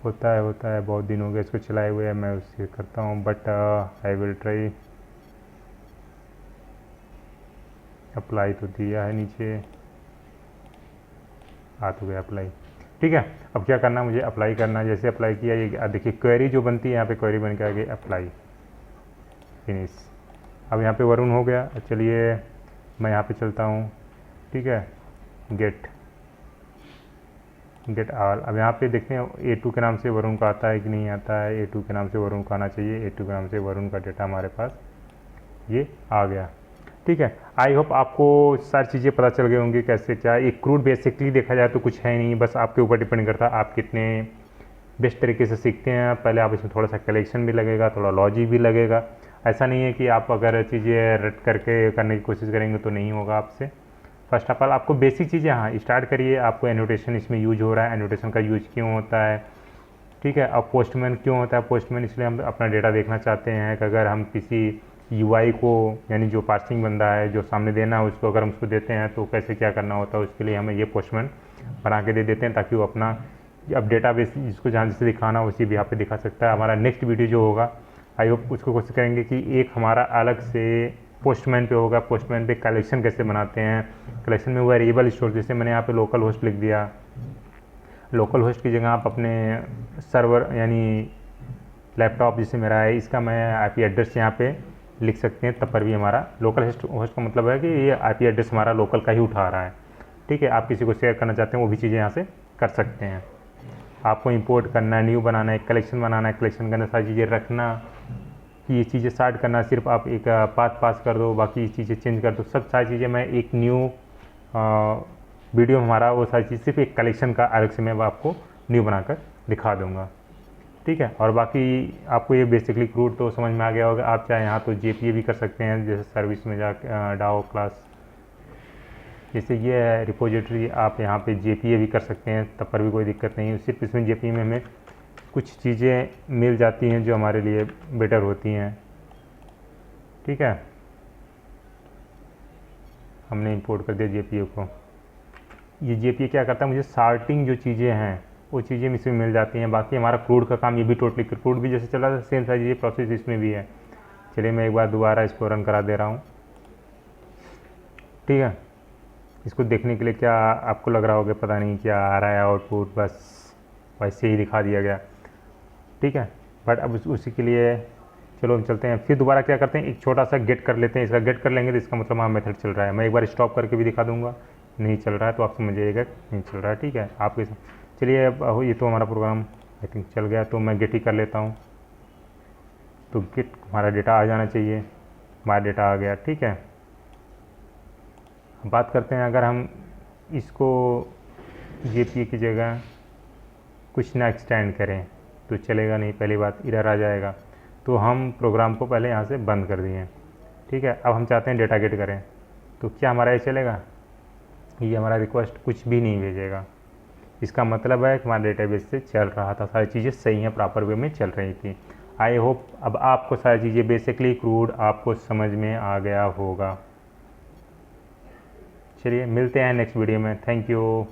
होता है। बहुत दिन हो गए इसको चलाए हुए है, मैं उससे करता हूँ, but I will try. Apply तो दिया है, नीचे आ तो गया अप्लाई, ठीक है। अब क्या करना, मुझे अप्लाई करना। जैसे अप्लाई किया, ये देखिए क्वेरी जो बनती है यहाँ पे, क्वेरी बन के आ गई अप्लाई, फिनिश। अब यहाँ पे वरुण हो गया। चलिए मैं यहाँ पे चलता हूँ, ठीक है, गेट ऑल। अब यहाँ पे देखते हैं A2 के नाम से वरुण का आता है कि नहीं आता है। A2 के नाम से वरुण का आना चाहिए। A2 के नाम से वरुण का डेटा हमारे पास ये आ गया, ठीक है। आई होप आपको सारी चीज़ें पता चल गई होंगी कैसे क्या। एक क्रूड बेसिकली देखा जाए तो कुछ है नहीं, बस आपके ऊपर डिपेंड करता है आप कितने बेस्ट तरीके से सीखते हैं। पहले आप इसमें थोड़ा सा कलेक्शन भी लगेगा, थोड़ा लॉजिक भी लगेगा। ऐसा नहीं है कि आप अगर चीज़ें रट करके करने की कोशिश करेंगे तो नहीं होगा आपसे। फर्स्ट ऑफ ऑल आपको बेसिक चीज़ें, हाँ स्टार्ट करिए। आपको एनोटेशन इसमें यूज हो रहा है, एनोटेशन का यूज क्यों होता है, ठीक है। अब पोस्टमैन क्यों होता है, पोस्टमैन इसलिए हम अपना डेटा देखना चाहते हैं कि अगर हम किसी UI को, यानी जो पार्सिंग बंदा है जो सामने देना है उसको, अगर हम उसको देते हैं तो कैसे क्या करना होता है, उसके लिए हमें ये पोस्टमैन बना के दे देते हैं, ताकि वो अपना अब डेटा बेस जिसको जहाँ जैसे दिखाना उसी भी यहाँ पे दिखा सकता है। हमारा नेक्स्ट वीडियो जो होगा, आई होप उसको कोशिश करेंगे कि एक हमारा अलग से पोस्टमैन पे होगा, पोस्टमैन पे कलेक्शन कैसे बनाते हैं, कलेक्शन में वेरिएबल स्टोर। जैसे मैंने यहाँ पे लोकल होस्ट लिख दिया, लोकल होस्ट की जगह आप अपने सर्वर यानी लैपटॉप जैसे मेरा है, इसका मैं IP एड्रेस यहाँ पे लिख सकते हैं, तब पर भी हमारा लोकल होस्ट का मतलब है कि ये IP एड्रेस हमारा लोकल का ही उठा रहा है, ठीक है। आप किसी को शेयर करना चाहते हैं वो भी चीज़ें यहाँ से कर सकते हैं। आपको इंपोर्ट करना है, न्यू बनाना है, कलेक्शन बनाना है, कलेक्शन करना, सारी चीज़ें रखना, कि ये चीज़ें स्टार्ट करना, सिर्फ आप एक पास कर दो, बाकी चीज़ें चेंज कर दो, सब सारी चीज़ें मैं एक न्यू वीडियो हमारा वो सारी चीज़ सिर्फ एक कलेक्शन का अलग से मैं आपको न्यू बनाकर दिखा दूंगा, ठीक है। और बाकी आपको ये बेसिकली क्रूड तो समझ में आ गया होगा। आप चाहे यहाँ तो JPA भी कर सकते हैं, जैसे सर्विस में जा डाओ क्लास, जैसे ये है रिपोजिटरी, आप यहाँ पे JPA भी कर सकते हैं, तब पर भी कोई दिक्कत नहीं है। सिर्फ इसमें JPA में हमें कुछ चीज़ें मिल जाती हैं जो हमारे लिए बेटर होती हैं, ठीक है। हमने इंपोर्ट कर दिया JPA को। ये JPA क्या करता है, मुझे सार्टिंग जो चीज़ें हैं वो चीज़ें इसमें मिल जाती हैं। बाकी हमारा क्रूड का काम ये भी टोटली, क्रूड भी जैसे चला था सेम सारी चीज़ें प्रोसेस इसमें भी है। चलिए मैं एक बार दोबारा इसको रन करा दे रहा हूँ, ठीक है। इसको देखने के लिए क्या आपको लग रहा होगा, पता नहीं क्या आ रहा है आउटपुट, बस वैसे ही दिखा दिया गया, ठीक है। बट अब उसी के लिए चलो हम चलते हैं, फिर दोबारा क्या करते हैं, एक छोटा सा गेट कर लेते हैं। इसका गेट कर लेंगे तो इसका मतलब हमारा मेथड चल रहा है। मैं एक बार स्टॉप करके भी दिखा दूंगा, नहीं चल रहा है तो आप समझिएगा नहीं चल रहा है, ठीक है। आपके चलिए अब ये तो हमारा प्रोग्राम आई थिंक चल गया, तो मैं गेट ही कर लेता हूँ। तो गेट हमारा डेटा आ जाना चाहिए, हमारा डेटा आ गया, ठीक है। बात करते हैं अगर हम इसको JPA की जगह कुछ ना एक्सटेंड करें तो चलेगा नहीं, पहली बात एरर आ जाएगा। तो हम प्रोग्राम को पहले यहाँ से बंद कर दिए, ठीक है। अब हम चाहते हैं डेटा गेट करें, तो क्या हमारा ये चलेगा? ये हमारा रिक्वेस्ट कुछ भी नहीं भेजेगा। इसका मतलब है कि हमारा डेटाबेस से चल रहा था, सारी चीज़ें सही हैं, प्रॉपर वे में चल रही थी। आई होप अब आपको सारी चीज़ें बेसिकली क्रूड आपको समझ में आ गया होगा। चलिए मिलते हैं नेक्स्ट वीडियो में। Thank you.